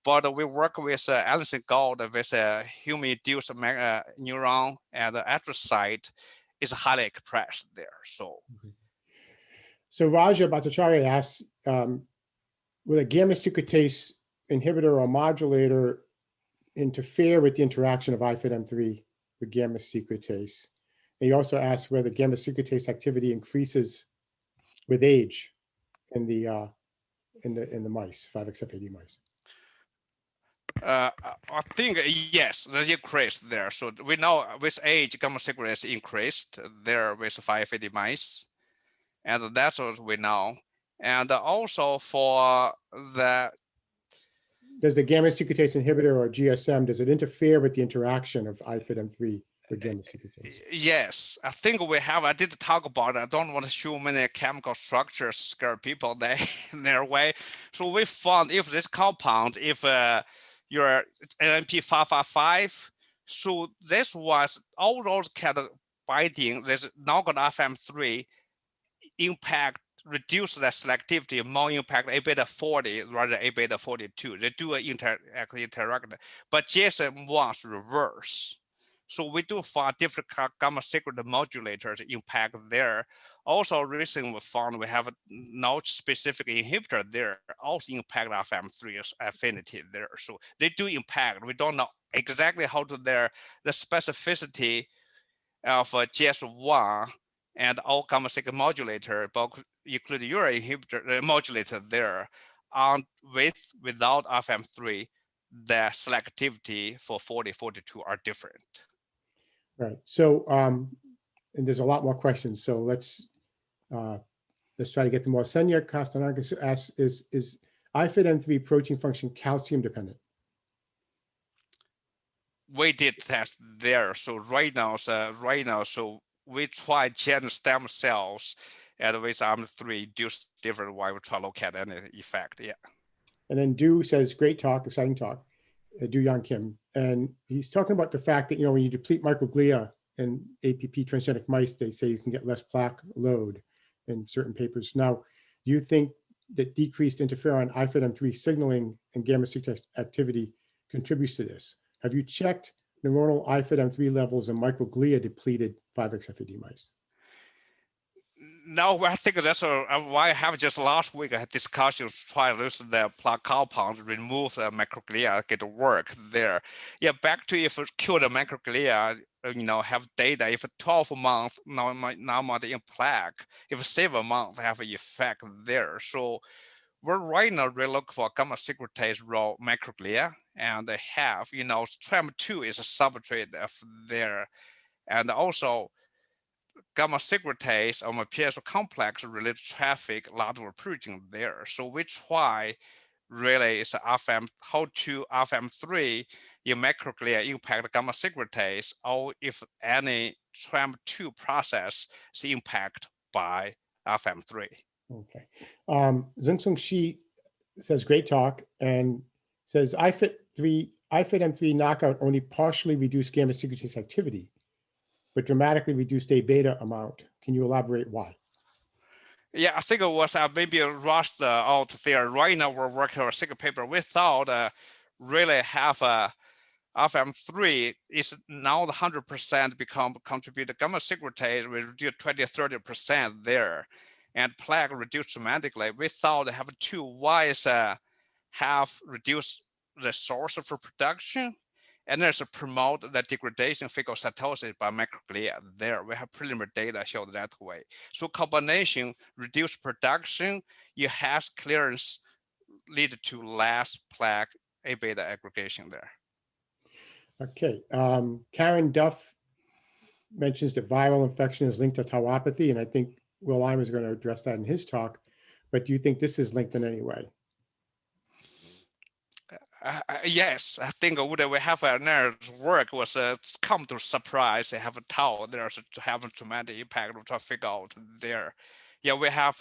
But we work with Alison Gold with a human-induced neuron, and the astrocyte is highly expressed there. So Raja Bhattacharya asks, will a gamma secretase inhibitor or modulator interfere with the interaction of IFID-M3 with gamma secretase? And he also asks whether gamma secretase activity increases with age in the mice, 5XFAD mice. I think yes, there's increase there. So we know with age, gamma secretase increased there with 580 mice, and that's what we know. And also for the does the gamma secretase inhibitor or GSM, does it interfere with the interaction of IFID-M3 with gamma secretase? Yes, I think we have. I did talk about it. I don't want to show many chemical structures scare people their way. So we found if this compound, if your LNP555, so this was all those kind of binding, this knockout FM3 impact reduce the selectivity, more impact A beta 40 rather than A beta 42. They do interact, but GSM was reverse. So we do find different gamma secretase modulators impact there. Also recently we found we have no specific inhibitor there, also impact FM3 affinity there. So they do impact. We don't know exactly how to the specificity of GS1 and all gamma secretase modulator, but including your inhibitor modulator there, and without FM3, the selectivity for 40, 42 are different. Right. So, and there's a lot more questions. So let's try to get them all. Senya Castanakis asks, is IFID-M3 protein function calcium dependent? We did test there. So right now, so we try gene stem cells and with AM3 induce different way we try to look at any effect. Yeah. And then Du says, great talk, exciting talk. Du Yan Kim, and he's talking about the fact that, when you deplete microglia in APP transgenic mice, they say you can get less plaque load in certain papers. Now, do you think that decreased interferon IFID-M3 signaling and gamma secretase activity contributes to this? Have you checked neuronal IFID-M3 levels in microglia depleted 5XFAD mice? No, I think that's why I have just last week I had discussion to try to lose the plaque compound, remove the microglia, get work there. Yeah, back to if kill the microglia, have data. If 12 months now in plaque, if 7 months have an effect there. So we're right now really looking for gamma secretase raw microglia, and they have TREM2 is a substrate of there, and also gamma secretase or PSO complex related traffic lateral protein there. So we try really is FM how to FM3 in microglia impact gamma secretase, or if any TREM2 process is impacted by FM3. Okay. Zheng Shi says, great talk, and says IFID-M3 IFID-M3 knockout only partially reduced gamma secretase activity, but dramatically reduced A beta amount. Can you elaborate why? Yeah, I think it was maybe rushed out there. Right now, we're working on a single paper without really have a FM3 is now the 100% become contributed gamma secretase will reduce 20-30% there, and plaque reduced dramatically without having to wise have reduced the source for production. And there's a promote the degradation phagocytosis by microglia there. We have preliminary data show that way. So combination reduced production, you have clearance lead to less plaque A beta aggregation there. Okay, Karen Duff mentions that viral infection is linked to tauopathy, and I think Will Eimer is going to address that in his talk. But do you think this is linked in any way? Yes, I think we have another work was come to surprise. They have a tau there's to have a dramatic impact to figure out there. Yeah, we have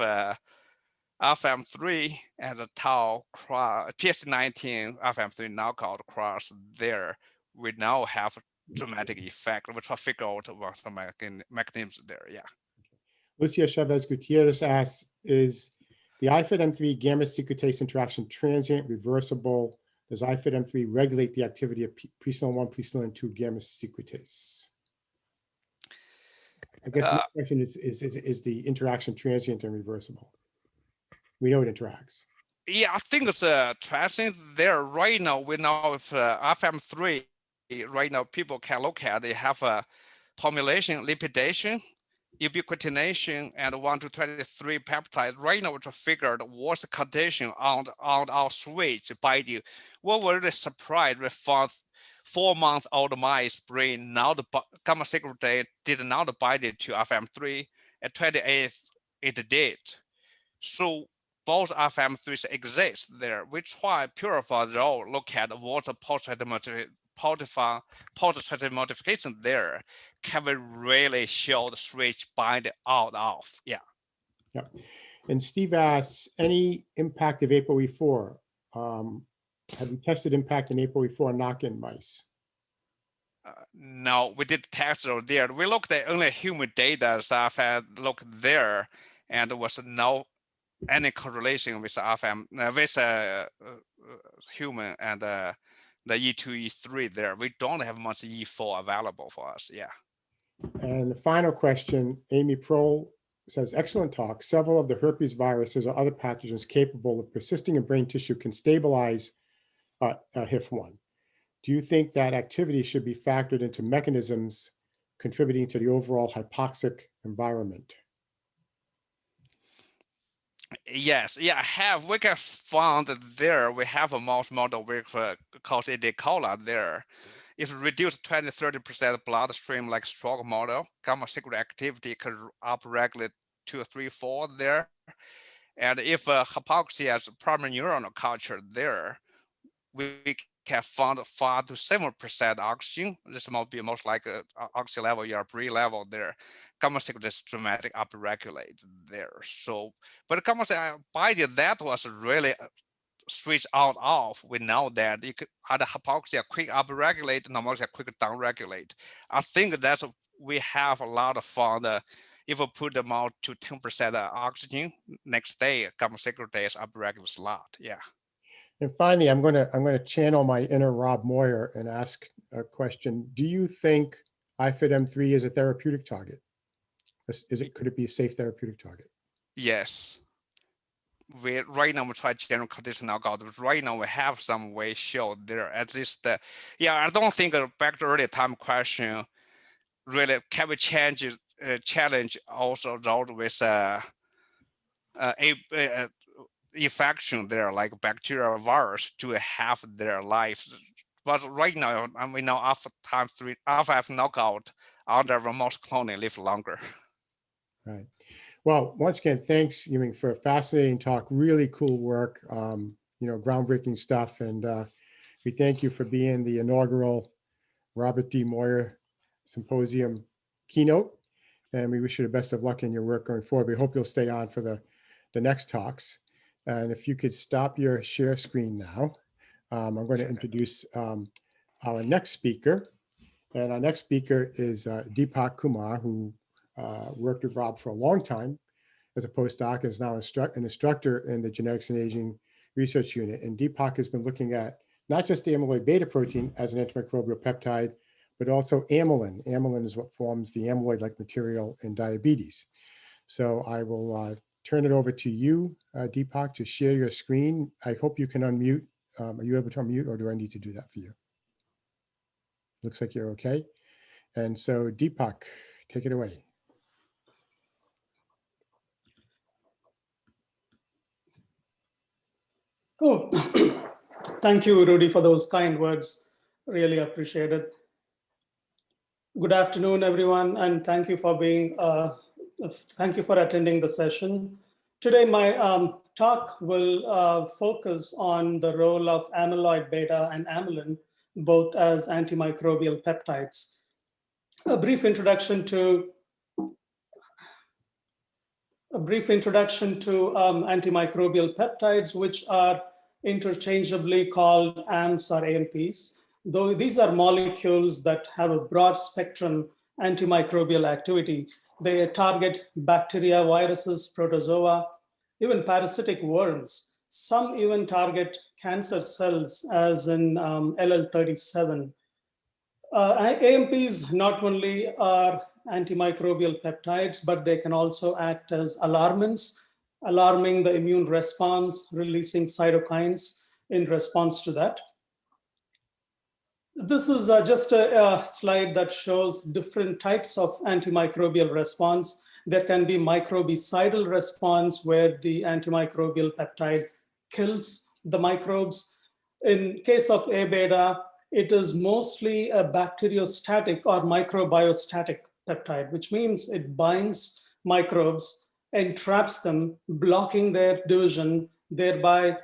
FM3 and a tau cross PS19 FM3 knockout cross there. We now have dramatic effect. We try to figure out what the mechanisms there. Yeah. Lucia Chavez Gutierrez asks, is the IFID-M3 gamma secretase interaction transient, reversible? Does IFID-M3 regulate the activity of presenilin-1, presenilin-2 gamma secretase? I guess the question is the interaction transient and reversible? We know it interacts. Yeah, I think it's transient there right now. We know if FM3 right now people can look at. They have a formulation, lipidation, ubiquitination, and 1 to 23 peptide. Right now, we just figured what's the condition on our switch binding. We were really surprised. We found 4-month-old mice brain now the gamma secretase did not bind it to FM3. At 28th, it did. So both FM3s exist there. We try purify the role, look at what the post-treatment modification there. Can we really show the switch bind out of? Yeah. Yeah. And Steve asks, any impact of ApoE4? Have you tested impact in ApoE4 knock-in mice? No, we did test it there. We looked at only human data, so I looked there, and there was no any correlation with FM with human and the E2, E3 there. We don't have much E4 available for us. Yeah. And the final question, Amy Prohl says, excellent talk. Several of the herpes viruses or other pathogens capable of persisting in brain tissue can stabilize HIF1. Do you think that activity should be factored into mechanisms contributing to the overall hypoxic environment? Yes, yeah, we can found there. We have a mouse model with called E. coli there. If it reduced 20-30% bloodstream like stroke model, gamma secret activity could upregulate 2, 3, 4 there. And if hypoxia is primary neuronal culture there, we can find 5 to 7% oxygen. This might be most like oxygen level, your breathing level there. Gamma secret is dramatic upregulate there. So, but gamma secret by that was really switch out off. We know that you could have hypoxia quick upregulate, normalcy quick downregulate. I think that's we have a lot of fun. If we put them out to 10% oxygen, next day gamma secretase upregulates a lot. Yeah. And finally, I'm going to channel my inner Rob Moir and ask a question. Do you think IFID-M3 is a therapeutic target? Could it be a safe therapeutic target? Yes. Right now we try general conditional algorithm. Right now we have some way show there at least. Yeah, I don't think back to earlier time question. Really, can we challenge also road with infection there like bacterial virus to have their life. But right now, we know after time 3, after F knockout, other most cloning live longer. Right. Well, once again, thanks, Yueming, for a fascinating talk. Really cool work, groundbreaking stuff. And we thank you for being the inaugural Robert D. Moir Symposium keynote. And we wish you the best of luck in your work going forward. We hope you'll stay on for the next talks. And if you could stop your share screen now, I'm going to introduce our next speaker. And our next speaker is Deepak Kumar, who worked with Rob for a long time as a postdoc, is now an instructor in the Genetics and Aging Research Unit. And Deepak has been looking at not just the amyloid beta protein as an antimicrobial peptide, but also amylin. Amylin is what forms the amyloid-like material in diabetes. So I will turn it over to you, Deepak, to share your screen. I hope you can unmute. Are you able to unmute, or do I need to do that for you? Looks like you're okay. And so Deepak, take it away. Oh, thank you, Rudy, for those kind words. Really appreciate it. Good afternoon, everyone, and thank you for attending the session. Today, my talk will focus on the role of amyloid beta and amylin, both as antimicrobial peptides. A brief introduction to antimicrobial peptides, which are interchangeably called AMPs or AMPs. Though these are molecules that have a broad spectrum antimicrobial activity. They target bacteria, viruses, protozoa, even parasitic worms. Some even target cancer cells, as in LL37. AMPs not only are antimicrobial peptides, but they can also act as alarmins, alarming the immune response, releasing cytokines in response to that. This is just a slide that shows different types of antimicrobial response. There can be microbicidal response, where the antimicrobial peptide kills the microbes. In case of A beta, it is mostly a bacteriostatic or microbiostatic peptide, which means it binds microbes and traps them, blocking their division, thereby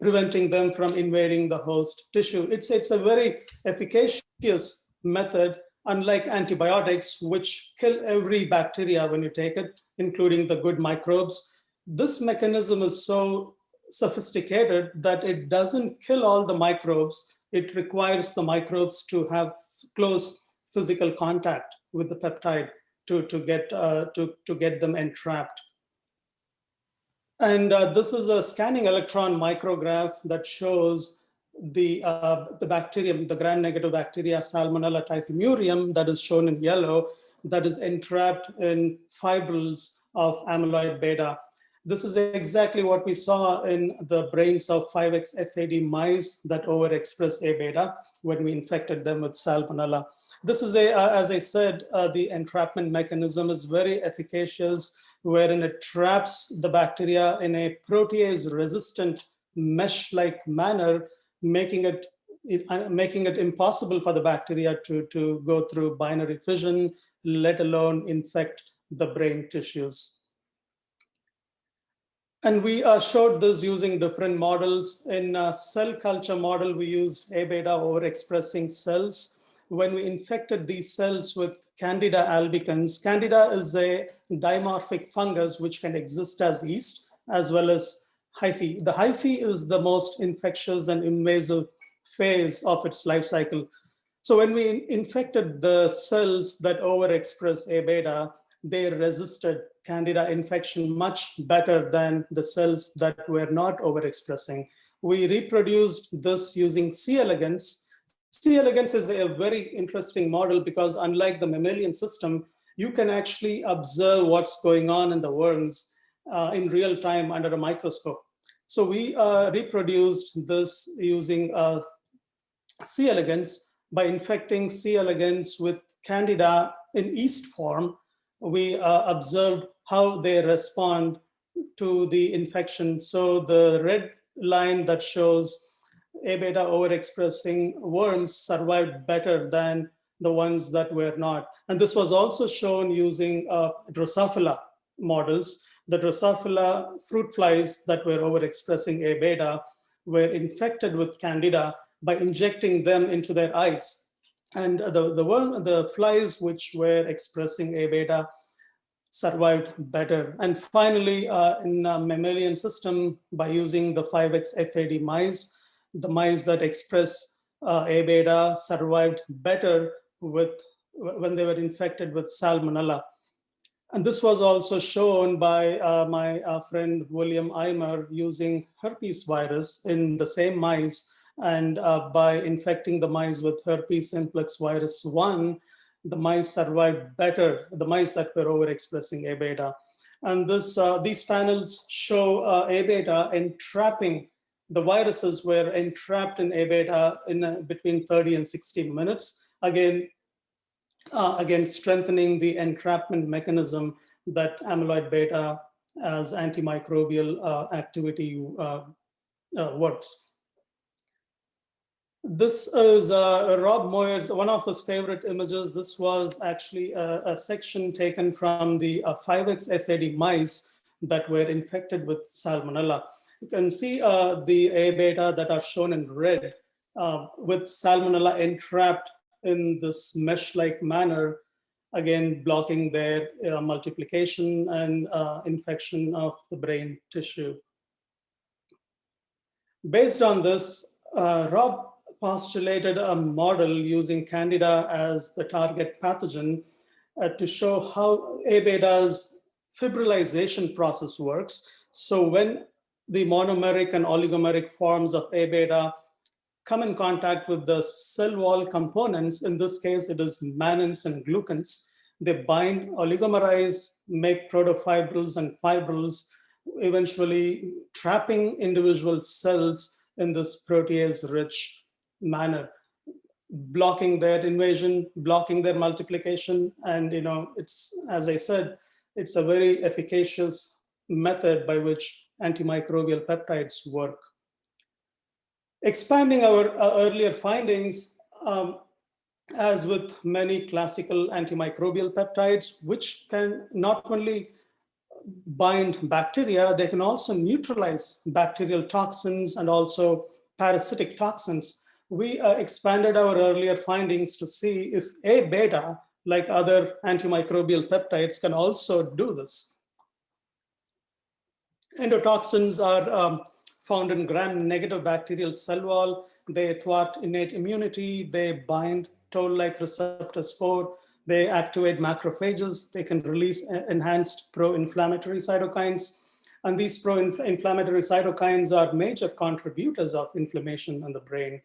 preventing them from invading the host tissue. It's a very efficacious method, unlike antibiotics, which kill every bacteria when you take it, including the good microbes. This mechanism is so sophisticated that it doesn't kill all the microbes. It requires the microbes to have close physical contact with the peptide to get them entrapped. And this is a scanning electron micrograph that shows the bacterium, the gram-negative bacteria Salmonella typhimurium, that is shown in yellow, that is entrapped in fibrils of amyloid beta. This is exactly what we saw in the brains of 5X FAD mice that overexpress A beta when we infected them with Salmonella. This is as I said, the entrapment mechanism is very efficacious, wherein it traps the bacteria in a protease-resistant mesh-like manner, making it impossible for the bacteria to go through binary fission, let alone infect the brain tissues. And we showed this using different models. In a cell culture model, we used A beta overexpressing cells. When we infected these cells with Candida albicans, Candida is a dimorphic fungus which can exist as yeast as well as hyphae. The hyphae is the most infectious and invasive phase of its life cycle. So when we infected the cells that overexpress A beta, they resisted Candida infection much better than the cells that were not overexpressing. We reproduced this using C. elegans. C. elegans is a very interesting model because, unlike the mammalian system, you can actually observe what's going on in the worms in real time under a microscope. So we reproduced this using C. elegans by infecting C. elegans with Candida in yeast form. We observed how they respond to the infection. So the red line that shows A beta overexpressing worms survived better than the ones that were not. And this was also shown using Drosophila models. The Drosophila fruit flies that were overexpressing A beta were infected with Candida by injecting them into their eyes. And the flies which were expressing A beta survived better. And finally, in a mammalian system, by using the 5X FAD mice, the mice that express A beta survived better when they were infected with Salmonella. And this was also shown by my friend William Eimer using herpes virus in the same mice. And by infecting the mice with herpes simplex virus 1, the mice survived better, the mice that were overexpressing A beta. And these panels show A beta entrapping, the viruses were entrapped in A beta in between 30 and 60 minutes. Again, strengthening the entrapment mechanism that amyloid beta as antimicrobial activity works. This is Rob Moir's, one of his favorite images. This was actually a section taken from the 5X FAD mice that were infected with Salmonella. You can see the A beta that are shown in red with Salmonella entrapped in this mesh-like manner, again, blocking their multiplication and infection of the brain tissue. Based on this, Rob postulated a model using Candida as the target pathogen to show how A beta's fibrillization process works. So when the monomeric and oligomeric forms of A beta come in contact with the cell wall components, in this case, it is mannins and glucans, they bind, oligomerize, make protofibrils and fibrils, eventually trapping individual cells in this protease-rich manner, blocking their invasion, blocking their multiplication. And it's, as I said, it's a very efficacious method by which antimicrobial peptides work. Expanding our earlier findings, as with many classical antimicrobial peptides, which can not only bind bacteria, they can also neutralize bacterial toxins and also parasitic toxins. We expanded our earlier findings to see if A beta, like other antimicrobial peptides, can also do this. Endotoxins are found in gram-negative bacterial cell wall. They thwart innate immunity. They bind toll-like receptors 4. They activate macrophages. They can release enhanced pro-inflammatory cytokines. And these pro-inflammatory cytokines are major contributors of inflammation in the brain.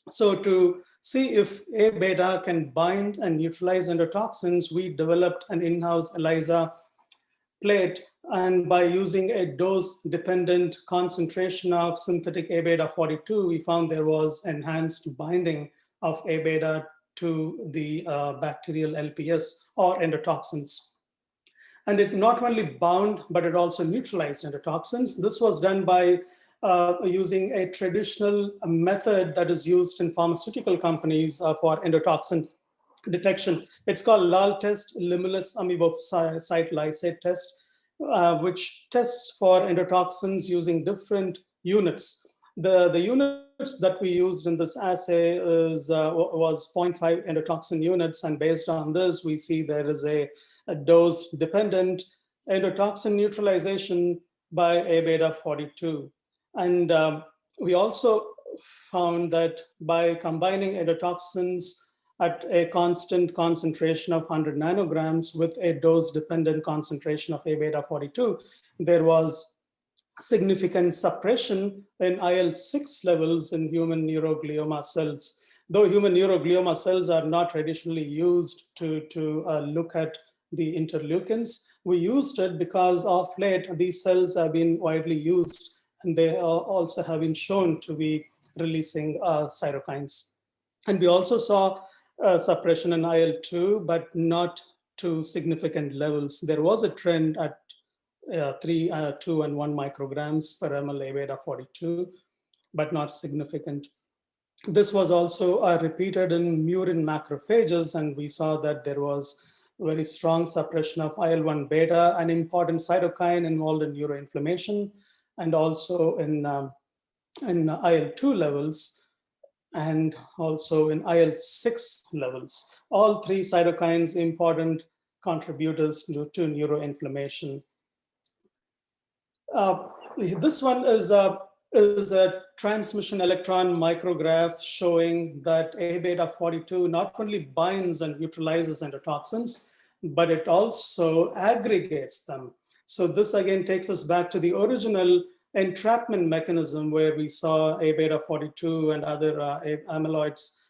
So to see if A beta can bind and neutralize endotoxins, we developed an in-house ELISA plate. And by using a dose-dependent concentration of synthetic A beta 42, we found there was enhanced binding of A beta to the bacterial LPS or endotoxins. And it not only bound, but it also neutralized endotoxins. This was done by using a traditional method that is used in pharmaceutical companies for endotoxin detection. It's called LAL test, Limulus amoebocyte lysate test, which tests for endotoxins using different units. The units that we used in this assay was 0.5 endotoxin units, and based on this, we see there is a dose-dependent endotoxin neutralization by A beta 42. And we also found that by combining endotoxins at a constant concentration of 100 nanograms with a dose-dependent concentration of A beta 42, there was significant suppression in IL-6 levels in human neuroglioma cells. Though human neuroglioma cells are not traditionally used to look at the interleukins, we used it because of late these cells have been widely used, and they also have been shown to be releasing cytokines. And we also saw suppression in IL-2, but not to significant levels. There was a trend at 3, 2, and 1 micrograms per ml A beta 42, but not significant. This was also repeated in murine macrophages, and we saw that there was very strong suppression of IL-1 beta, an important cytokine involved in neuroinflammation, and also in IL-2 levels, and also in IL-6 levels. All 3 cytokines important contributors to neuroinflammation. This one is is a transmission electron micrograph showing that A beta 42 not only binds and neutralizes endotoxins, but it also aggregates them. So this again takes us back to the original entrapment mechanism where we saw A beta 42 and other amyloids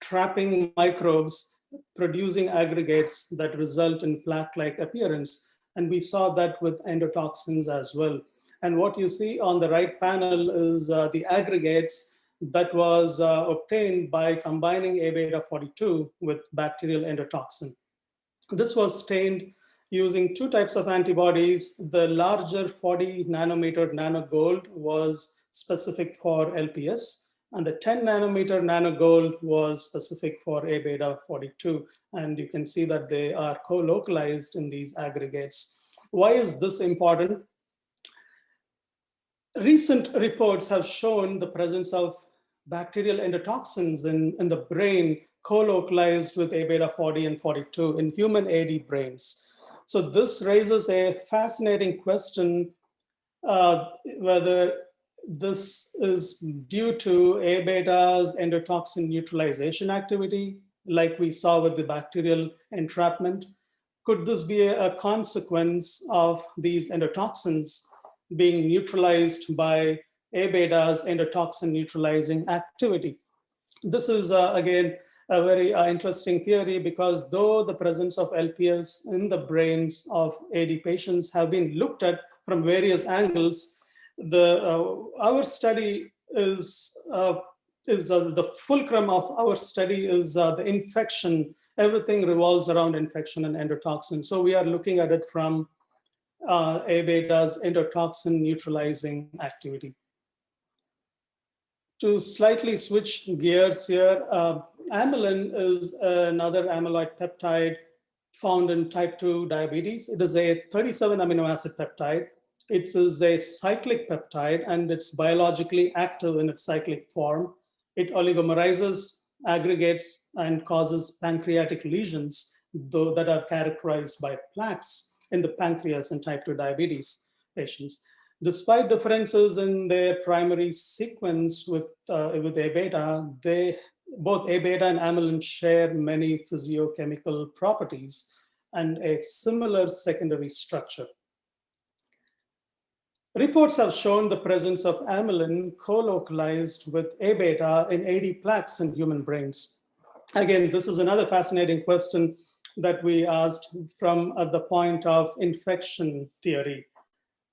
trapping microbes, producing aggregates that result in plaque-like appearance. And we saw that with endotoxins as well. And what you see on the right panel is the aggregates that was obtained by combining A beta 42 with bacterial endotoxin. This was stained using two types of antibodies. The larger 40 nanometer nanogold was specific for LPS, and the 10 nanometer nanogold was specific for A beta 42. And you can see that they are co-localized in these aggregates. Why is this important? Recent reports have shown the presence of bacterial endotoxins in the brain co-localized with A beta 40 and 42 in human AD brains. So this raises a fascinating question whether this is due to A beta's endotoxin neutralization activity, like we saw with the bacterial entrapment. Could this be a consequence of these endotoxins being neutralized by A beta's endotoxin neutralizing activity? This is, again, a very interesting theory, because though the presence of LPS in the brains of AD patients have been looked at from various angles, our study is the fulcrum of our study is the infection. Everything revolves around infection and endotoxin. So we are looking at it from A beta's endotoxin neutralizing activity. To slightly switch gears here, amylin is another amyloid peptide found in type 2 diabetes. It is a 37 amino acid peptide. It is a cyclic peptide, and it's biologically active in its cyclic form. It oligomerizes, aggregates, and causes pancreatic lesions, though that are characterized by plaques in the pancreas in type 2 diabetes patients. Despite differences in their primary sequence with A beta, both A beta and amylin share many physiochemical properties and a similar secondary structure. Reports have shown the presence of amylin co-localized with A beta in 80 plaques in human brains. Again, this is another fascinating question that we asked from the point of infection theory.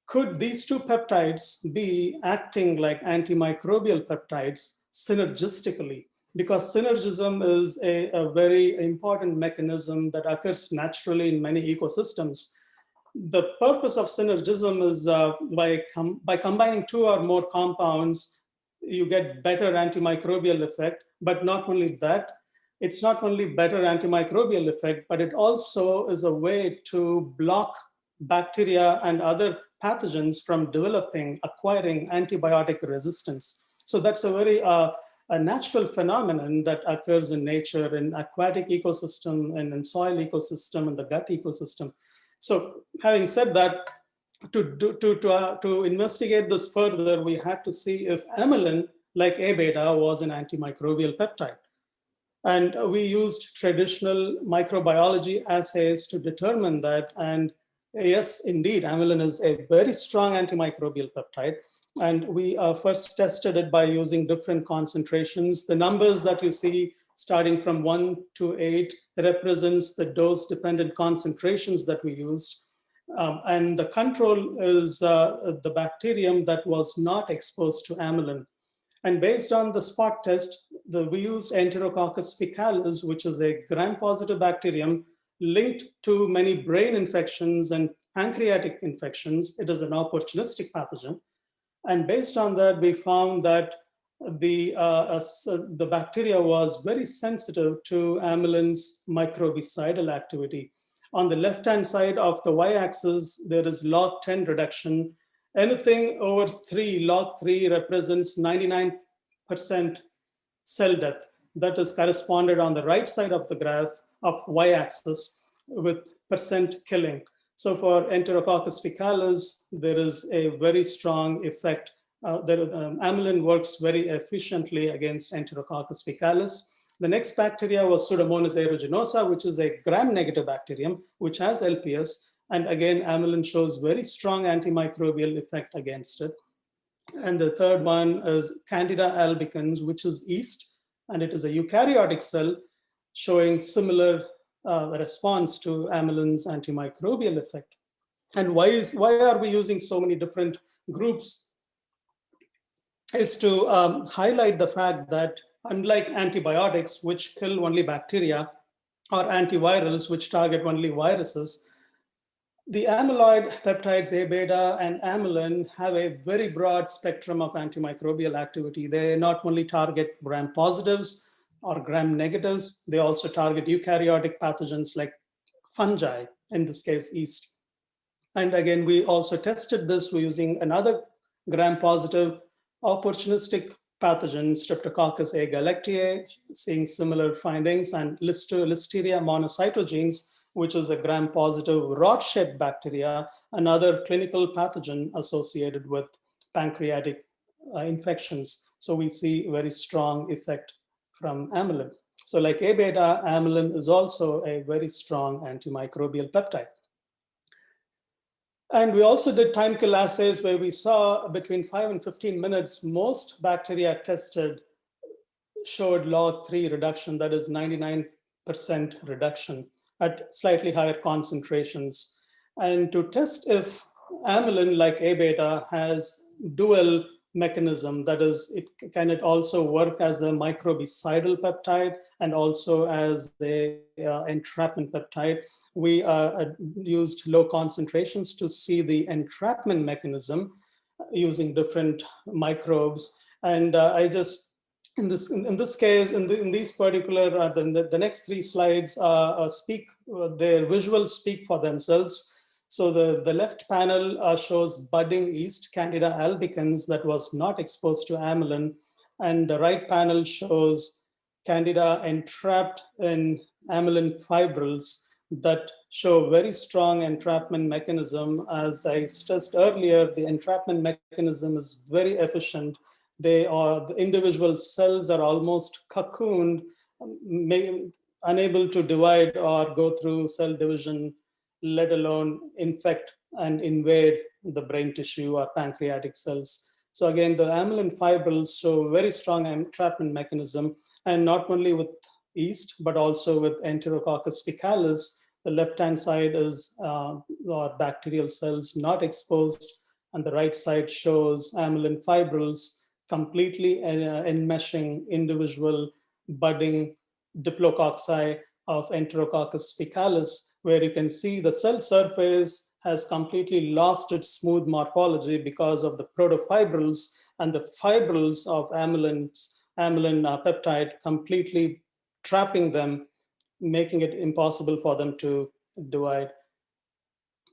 Could these two peptides be acting like antimicrobial peptides synergistically? Because synergism is a very important mechanism that occurs naturally in many ecosystems. The purpose of synergism is by combining two or more compounds, you get better antimicrobial effect. But not only that, it's not only better antimicrobial effect, but it also is a way to block bacteria and other pathogens from acquiring antibiotic resistance. So that's a very a natural phenomenon that occurs in nature, in aquatic ecosystem, and in soil ecosystem, and the gut ecosystem. So having said that, to investigate this further, we had to see if amylin, like A beta, was an antimicrobial peptide. And we used traditional microbiology assays to determine that. And yes, indeed, amylin is a very strong antimicrobial peptide. And we first tested it by using different concentrations. The numbers that you see starting from 1 to 8 represents the dose-dependent concentrations that we used. And the control is the bacterium that was not exposed to amylin. And based on the spot test, we used Enterococcus faecalis, which is a gram-positive bacterium linked to many brain infections and pancreatic infections. It is an opportunistic pathogen. And based on that, we found that the bacteria was very sensitive to amylin's microbicidal activity. On the left-hand side of the y-axis, there is log 10 reduction. Anything over 3, log 3 represents 99% cell death. That is corresponded on the right side of the graph of y-axis with percent killing. So for Enterococcus faecalis, there is a very strong effect Amylin works very efficiently against Enterococcus faecalis. The next bacteria was Pseudomonas aeruginosa, which is a gram-negative bacterium, which has LPS. And again, amylin shows very strong antimicrobial effect against it. And the third one is Candida albicans, which is yeast, and it is a eukaryotic cell showing similar response to amylin's antimicrobial effect. And why are we using so many different groups? Is to highlight the fact that unlike antibiotics, which kill only bacteria, or antivirals, which target only viruses, the amyloid peptides A beta and amylin have a very broad spectrum of antimicrobial activity. They not only target gram positives or gram negatives, they also target eukaryotic pathogens like fungi, in this case, yeast. And again, we also tested this using another gram positive opportunistic pathogen, Streptococcus agalactiae, seeing similar findings, and Listeria monocytogenes, which is a gram-positive rot-shed bacteria, another clinical pathogen associated with pancreatic infections. So we see very strong effect from amylin. So like A beta, amylin is also a very strong antimicrobial peptide. And we also did time kill assays where we saw between 5 and 15 minutes, most bacteria tested showed log 3 reduction, that is 99% reduction at slightly higher concentrations. And to test if amylin, like A beta, has dual mechanism, that is, can it also work as a microbicidal peptide and also as a entrapment peptide? We used low concentrations to see the entrapment mechanism using different microbes. And I just, in this case, in these particular, the next 3 slides their visuals speak for themselves. So the left panel shows budding yeast, Candida albicans, that was not exposed to amylin. And the right panel shows Candida entrapped in amylin fibrils that show very strong entrapment mechanism. As I stressed earlier, the entrapment mechanism is very efficient. The individual cells are almost cocooned, unable to divide or go through cell division, let alone infect and invade the brain tissue or pancreatic cells. So again, the amylin fibrils show very strong entrapment mechanism, and not only with yeast, but also with Enterococcus faecalis. The left-hand side is bacterial cells not exposed, and the right side shows amylin fibrils completely enmeshing individual budding diplococci of Enterococcus faecalis, where you can see the cell surface has completely lost its smooth morphology because of the protofibrils, and the fibrils of amylin peptide completely trapping them, making it impossible for them to divide.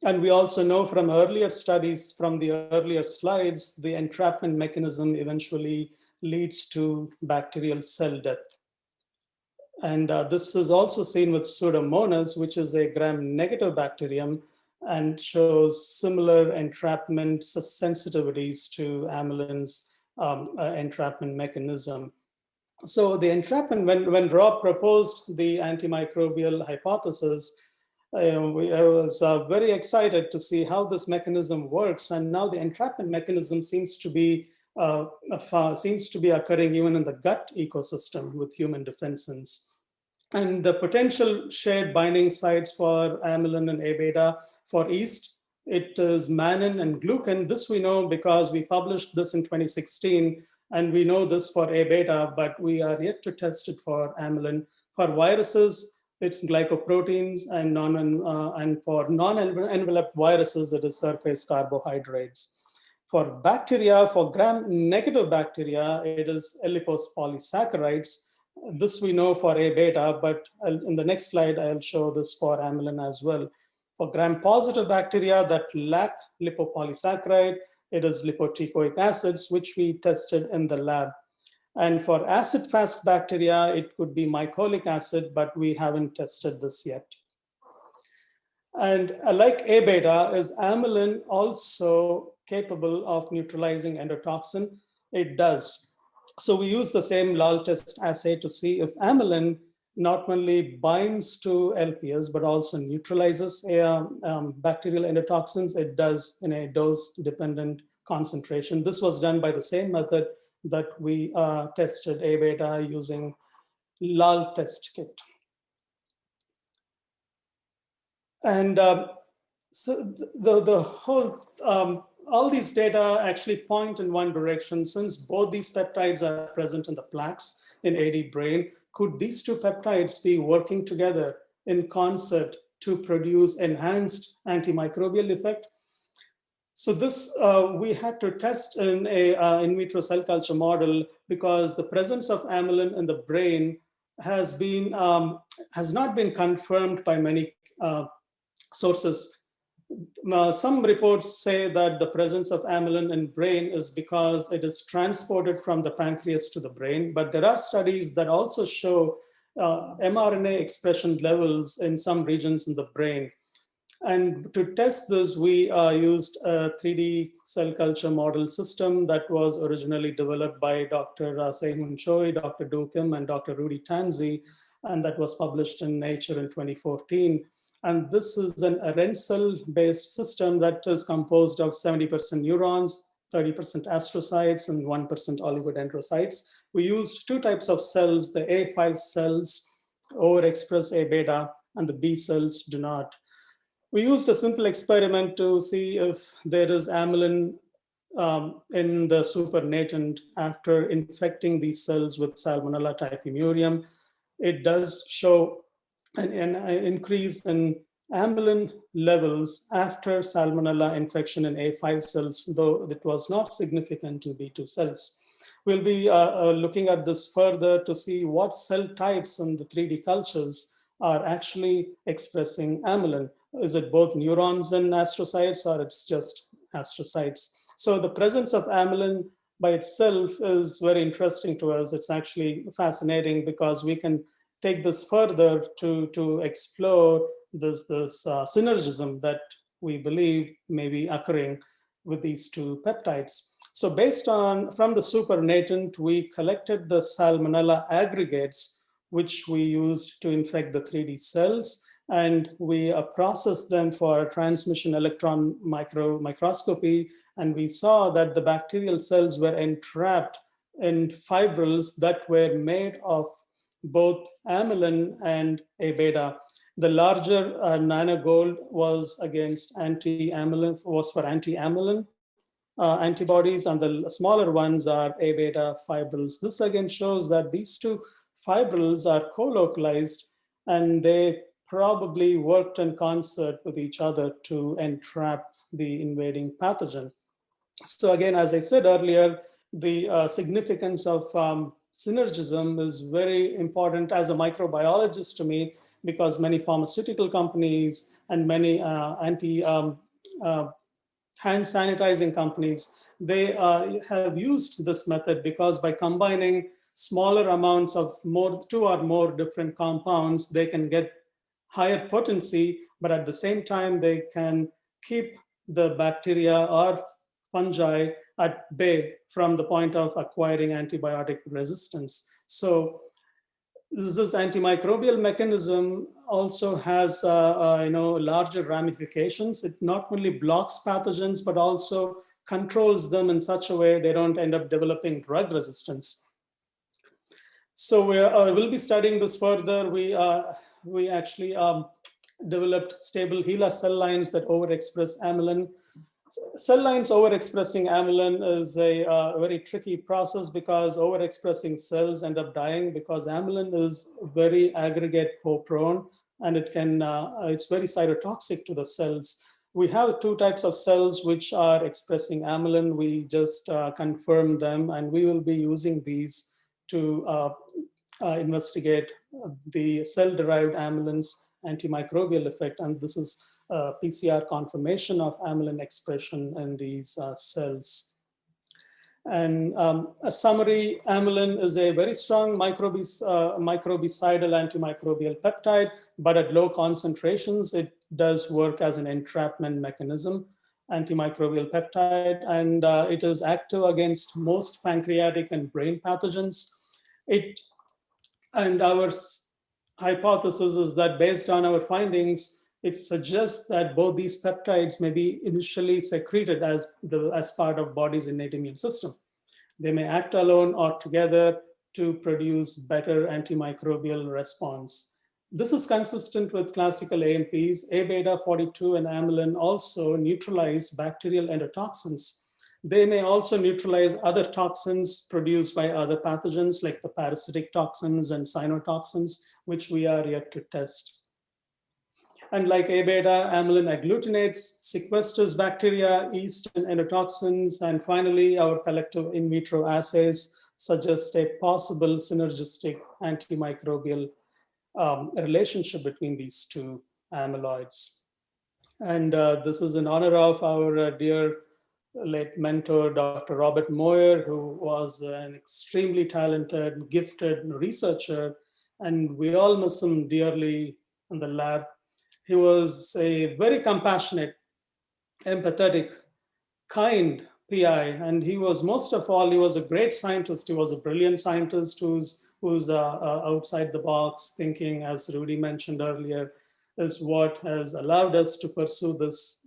And we also know from earlier studies, from the earlier slides, the entrapment mechanism eventually leads to bacterial cell death. And this is also seen with Pseudomonas, which is a gram-negative bacterium, and shows similar entrapment sensitivities to amylin's entrapment mechanism. So the entrapment, when Rob proposed the antimicrobial hypothesis, I was very excited to see how this mechanism works. And now the entrapment mechanism seems to be occurring even in the gut ecosystem with human defensins. And the potential shared binding sites for amylin and A beta for yeast, it is mannan and glucan. This we know because we published this in 2016, and we know this for A beta, but we are yet to test it for amylin. For viruses, it's glycoproteins, and for non-enveloped viruses, it is surface carbohydrates. For bacteria, for gram-negative bacteria, it is lipose polysaccharides. This we know for A beta, but in the next slide, I'll show this for amylin as well. For gram-positive bacteria that lack lipopolysaccharide, it is lipotecoic acids, which we tested in the lab. And for acid-fast bacteria, it could be mycolic acid, but we haven't tested this yet. And like A beta, is amylin also capable of neutralizing endotoxin? It does. So we use the same LAL test assay to see if amylin not only binds to LPS, but also neutralizes bacterial endotoxins. It does in a dose-dependent concentration. This was done by the same method that we tested A beta using LAL test kit. And so the whole, all these data actually point in one direction. Since both these peptides are present in the plaques in AD brain, could these two peptides be working together in concert to produce enhanced antimicrobial effect? So this we had to test in a in vitro cell culture model because the presence of amylin in the brain has not been confirmed by many sources. Some reports say that the presence of amylin in brain is because it is transported from the pancreas to the brain, but there are studies that also show mRNA expression levels in some regions in the brain. And to test this, we used a 3D cell culture model system that was originally developed by Dr. Se-Hun Choi, Dr. Do Kim, and Dr. Rudy Tanzi, and that was published in Nature in 2014. And this is an Arensel-based system that is composed of 70% neurons, 30% astrocytes, and 1% oligodendrocytes. We used two types of cells. The A5 cells overexpress A beta, and the B cells do not. We used a simple experiment to see if there is amylin in the supernatant after infecting these cells with Salmonella typhimurium. It does show an increase in amylin levels after Salmonella infection in A5 cells, though it was not significant in B2 cells. We'll be looking at this further to see what cell types in the 3D cultures are actually expressing amylin. Is it both neurons and astrocytes, or it's just astrocytes? So the presence of amylin by itself is very interesting to us. It's actually fascinating because we can take this further to explore this synergism that we believe may be occurring with these two peptides. So based on, from the supernatant, we collected the Salmonella aggregates, which we used to infect the 3D cells, and we processed them for transmission electron microscopy, and we saw that the bacterial cells were entrapped in fibrils that were made of both amylin and A beta. The larger nanogold was against anti-amylin, was for anti-amylin antibodies, and the smaller ones are A beta fibrils. This again shows that these two fibrils are co-localized, and they probably worked in concert with each other to entrap the invading pathogen. So again, as I said earlier, the significance of synergism is very important as a microbiologist to me, because many pharmaceutical companies and many hand sanitizing companies, they have used this method because by combining smaller amounts of two or more different compounds, they can get higher potency, but at the same time, they can keep the bacteria or fungi at bay from the point of acquiring antibiotic resistance. So this antimicrobial mechanism also has larger ramifications. It not only blocks pathogens, but also controls them in such a way they don't end up developing drug resistance. So we'll be studying this further. We actually developed stable HeLa cell lines that overexpress amylin. Cell lines overexpressing amylin is a very tricky process because overexpressing cells end up dying because amylin is very aggregate prone, and it can it's very cytotoxic to the cells. We have two types of cells which are expressing amylin. We just confirmed them, and we will be using these to investigate the cell-derived amylin's antimicrobial effect, and this is PCR confirmation of amylin expression in these cells. And a summary, amylin is a very strong microbicidal antimicrobial peptide, but at low concentrations, it does work as an entrapment mechanism. antimicrobial peptide, and it is active against most pancreatic and brain pathogens. And our hypothesis is that based on our findings, it suggests that both these peptides may be initially secreted as part of body's innate immune system. They may act alone or together to produce better antimicrobial response. This is consistent with classical AMPs. A-beta 42 and amylin also neutralize bacterial endotoxins. They may also neutralize other toxins produced by other pathogens like the parasitic toxins and cyanotoxins, which we are yet to test. And like A-beta, amylin agglutinates, sequesters bacteria, yeast, and endotoxins. And finally, our collective in vitro assays suggest a possible synergistic antimicrobial relationship between these two amyloids. And this is in honor of our dear late mentor, Dr. Robert Moir, who was an extremely talented, gifted researcher, and we all miss him dearly in the lab. He was a very compassionate, empathetic, kind PI, and he was, most of all, he was a great scientist. He was a brilliant scientist who's outside the box thinking, as Rudy mentioned earlier, is what has allowed us to pursue this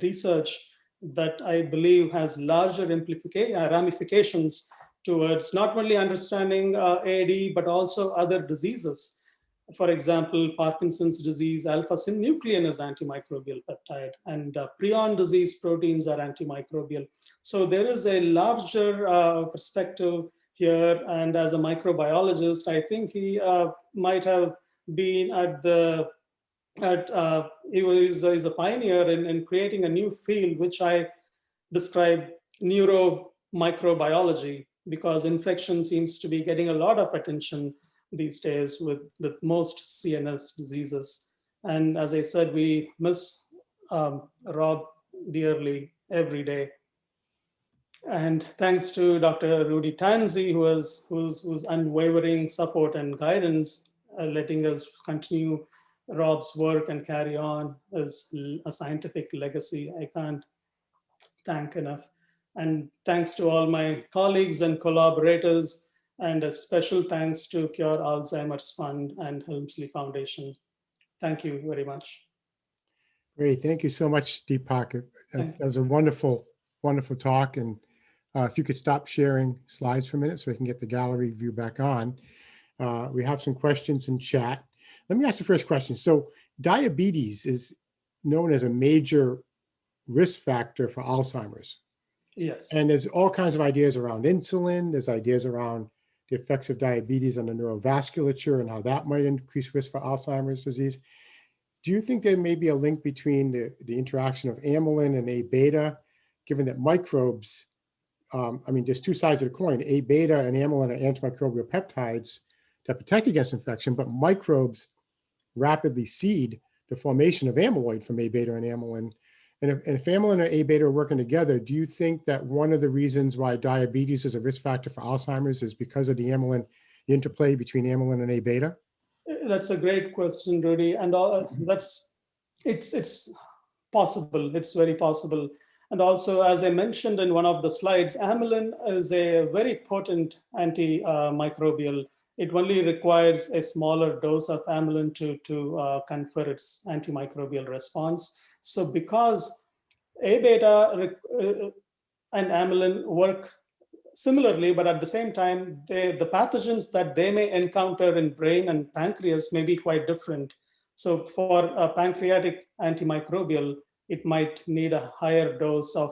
research that I believe has larger ramifications towards not only understanding AD, but also other diseases. For example, Parkinson's disease, alpha-synuclein is antimicrobial peptide, and prion disease proteins are antimicrobial. So there is a larger perspective here. And as a microbiologist, I think he might have been he is a pioneer in creating a new field, which I describe neuromicrobiology, because infection seems to be getting a lot of attention these days with most CNS diseases. And as I said, we miss Rob dearly every day. And thanks to Dr. Rudy Tanzi, whose unwavering support and guidance, letting us continue Rob's work and carry on as a scientific legacy, I can't thank enough. And thanks to all my colleagues and collaborators, and a special thanks to Cure Alzheimer's Fund and Helmsley Foundation. Thank you very much. Great, thank you so much, Deepak. That was a wonderful, wonderful talk. And if you could stop sharing slides for a minute so we can get the gallery view back on. We have some questions in chat. Let me ask the first question. So diabetes is known as a major risk factor for Alzheimer's. Yes. And there's all kinds of ideas around insulin. There's ideas around the effects of diabetes on the neurovasculature and how that might increase risk for Alzheimer's disease. Do you think there may be a link between the interaction of amylin and A-beta, given that microbes, I mean, there's two sides of the coin. A-beta and amylin are antimicrobial peptides that protect against infection, but microbes rapidly seed the formation of amyloid from A-beta and amylin. And if amylin and A-beta are working together, do you think that one of the reasons why diabetes is a risk factor for Alzheimer's is because of the interplay between amylin and A-beta? That's a great question, Rudy. And it's possible. It's very possible. And also, as I mentioned in one of the slides, amylin is a very potent antimicrobial. It only requires a smaller dose of amylin to confer its antimicrobial response. So because A-beta and amylin work similarly, but at the same time, the pathogens that they may encounter in brain and pancreas may be quite different. So for a pancreatic antimicrobial, it might need a higher dose of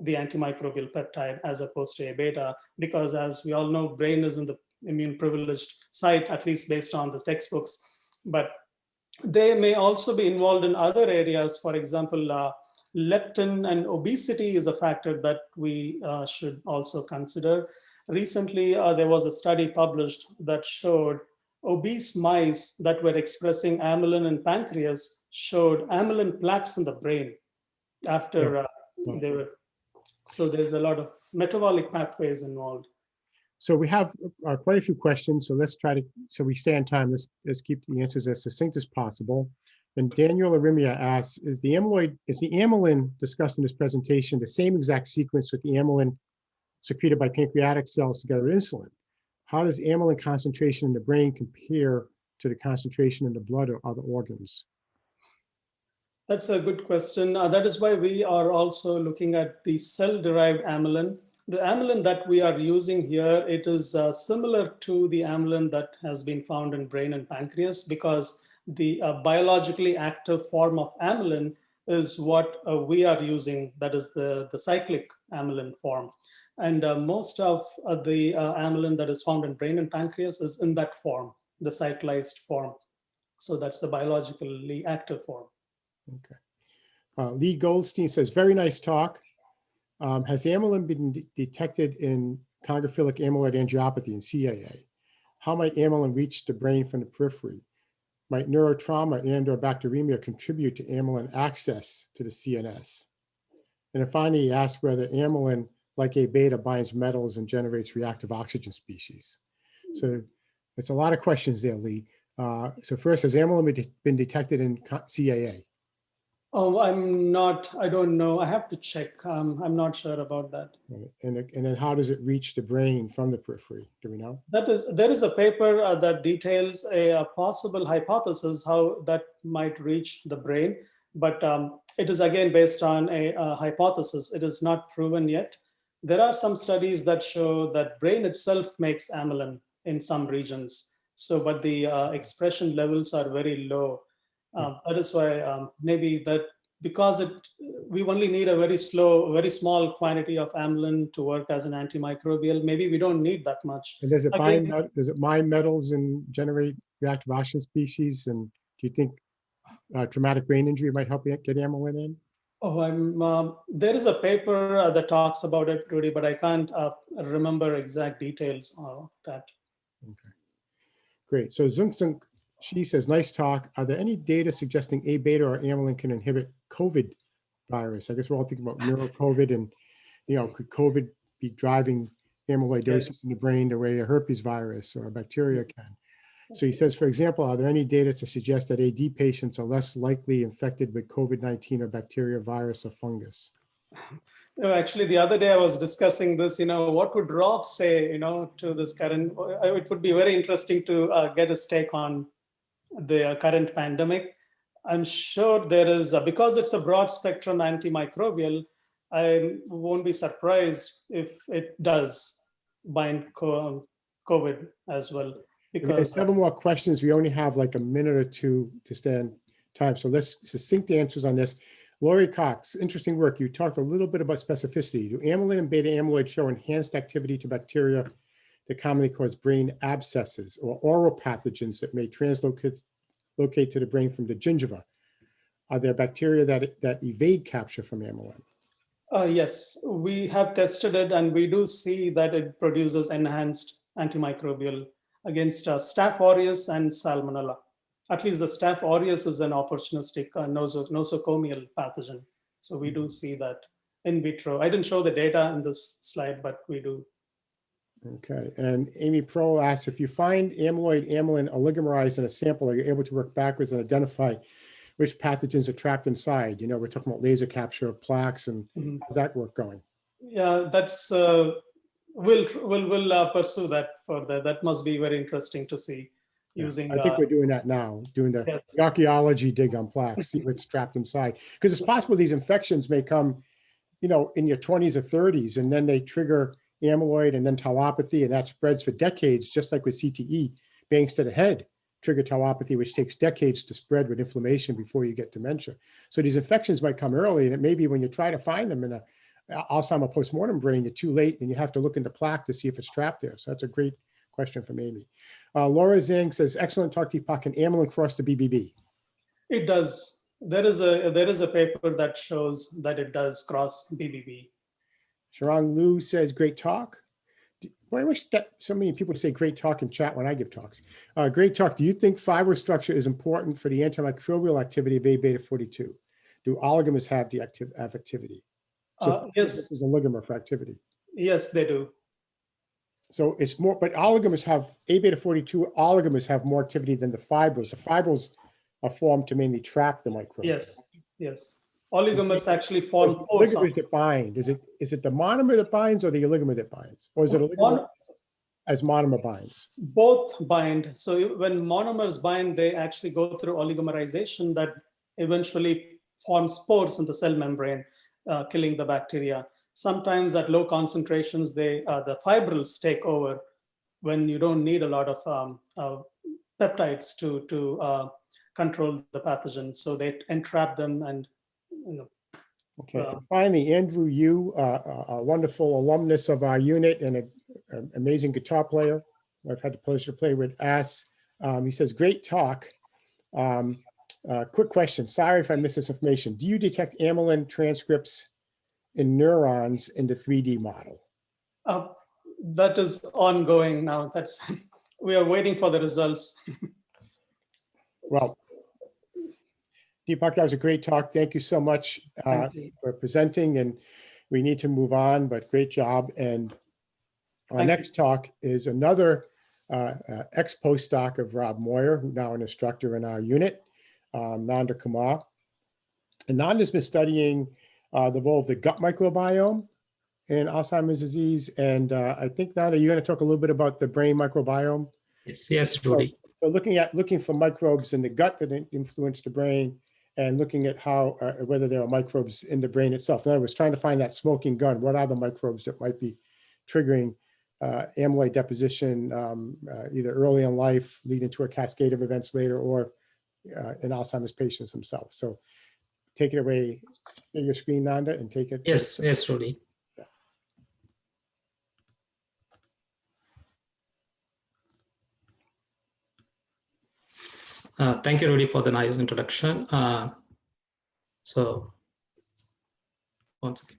the antimicrobial peptide as opposed to A-beta, because as we all know, brain is in the immune privileged site, at least based on the textbooks. But they may also be involved in other areas. For example, leptin and obesity is a factor that we should also consider. Recently, there was a study published that showed obese mice that were expressing amylin in pancreas showed amylin plaques in the brain after they were. So there's a lot of metabolic pathways involved. So we have quite a few questions. So let's try to, so we stay on time. Let's keep the answers as succinct as possible. And Daniel Arimia asks, is the amylin discussed in this presentation the same exact sequence with the amylin secreted by pancreatic cells together with insulin? How does amylin concentration in the brain compare to the concentration in the blood or other organs? That's a good question. That is why we are also looking at the cell-derived amylin. The amylin that we are using here, it is similar to the amylin that has been found in brain and pancreas, because the biologically active form of amylin is what we are using, that is the cyclic amylin form. And most of the amylin that is found in brain and pancreas is in that form, the cyclized form. So that's the biologically active form. Okay. Lee Goldstein says, very nice talk. Has amylin been detected in chondrophilic amyloid angiopathy in CAA? How might amylin reach the brain from the periphery? Might neurotrauma and or bacteremia contribute to amylin access to the CNS? And then finally, he asked whether amylin, like A beta, binds metals and generates reactive oxygen species. So it's a lot of questions there, Lee. So first, has amylin been detected in CAA? Oh, I don't know. I have to check. I'm not sure about that. And then how does it reach the brain from the periphery? Do we know? There is a paper that details a possible hypothesis how that might reach the brain, but it is again based on a hypothesis. It is not proven yet. There are some studies that show that brain itself makes amylin in some regions. So, but the expression levels are very low. That is why maybe that, because we only need a very small quantity of amylin to work as an antimicrobial. Maybe we don't need that much. And does it mine metals and generate reactive oxygen species? And do you think traumatic brain injury might help you get amylin in? Oh, there is a paper that talks about it, Rudy, but I can't remember exact details of that. Okay, great. So Zung she says, nice talk. Are there any data suggesting A beta or amylin can inhibit COVID virus? I guess we're all thinking about neuro-COVID, and could COVID be driving amyloidosis in the brain the way a herpes virus or a bacteria can? So he says, for example, are there any data to suggest that AD patients are less likely infected with COVID-19 or bacteria, virus, or fungus? No, actually, the other day I was discussing this, what would Rob say, to this current, it would be very interesting to get his take on the current pandemic. I'm sure there is, because it's a broad spectrum antimicrobial, I won't be surprised if it does bind COVID as well. Because there's several more questions. We only have like a minute or two to stand time. So let's succinct answers on this. Laurie Cox, interesting work. You talked a little bit about specificity. Do amylin and beta amyloid show enhanced activity to bacteria that commonly cause brain abscesses, or oral pathogens that may translocate to the brain from the gingiva? Are there bacteria that evade capture from amylin? Yes, we have tested it, and we do see that it produces enhanced antimicrobial against Staph aureus and Salmonella. At least the Staph aureus is an opportunistic nosocomial pathogen. So we do see that in vitro. I didn't show the data in this slide, but we do. Okay, and Amy Pro asks, if you find amyloid amylin oligomerized in a sample, are you able to work backwards and identify which pathogens are trapped inside? We're talking about laser capture of plaques, and how's that work going? Yeah, that's, we'll pursue that further. That must be very interesting to see. Using, I think we're doing that now, doing the archaeology dig on plaques, see what's trapped inside. Because it's possible these infections may come, in your 20s or 30s, and then they trigger amyloid and then tauopathy, and that spreads for decades, just like with CTE, bangs to the head, trigger tauopathy, which takes decades to spread with inflammation before you get dementia. So these infections might come early, and it may be when you try to find them in a Alzheimer postmortem brain, you're too late, and you have to look into plaque to see if it's trapped there. So that's a great question from Amy. Laura Zhang says, excellent talk, Deepak. Can amylin cross the BBB? It does. There is a paper that shows that it does cross BBB. Sharang Lu says, great talk. Boy, I wish that so many people would say great talk in chat when I give talks. Great talk. Do you think fiber structure is important for the antimicrobial activity of A beta 42? Do oligomers have the activity? So yes, this is a oligomer for activity. Yes, they do. So it's more, but oligomers have, A beta 42 oligomers have more activity than the fibrils. The fibrils are formed to mainly trap the microbe. Yes, yes. Oligomers actually form The oligomers that bind. Is it the monomer that binds or the oligomer that binds? Or is it oligomer as monomer binds? Both bind. So when monomers bind, they actually go through oligomerization that eventually forms spores in the cell membrane, killing the bacteria. Sometimes at low concentrations, the fibrils take over when you don't need a lot of peptides to control the pathogen. So they entrap them and, you know. Okay. Finally, Andrew Yu, a wonderful alumnus of our unit and an amazing guitar player. I've had the pleasure to play with us. He says, great talk. Quick question. Sorry if I missed this information. Do you detect amylin transcripts in neurons in the 3D model? That is ongoing now. We are waiting for the results. Well, Deepak, that was a great talk. Thank you so much for presenting, and we need to move on, but great job. And our next talk is another ex-postdoc of Rob Moir, who's now an instructor in our unit, Nanda Kumar. And Nanda's been studying the role of the gut microbiome in Alzheimer's disease. And I think, Nanda, you're going to talk a little bit about the brain microbiome. Yes, Rudy. So looking for microbes in the gut that influence the brain, and looking at how whether there are microbes in the brain itself. In other words, trying to find that smoking gun. What are the microbes that might be triggering amyloid deposition either early in life, leading to a cascade of events later, or in Alzheimer's patients themselves? So take it away, share your screen, Nanda, and take it. Yes, Rudy. Thank you, Rudy, for the nice introduction. So, once again.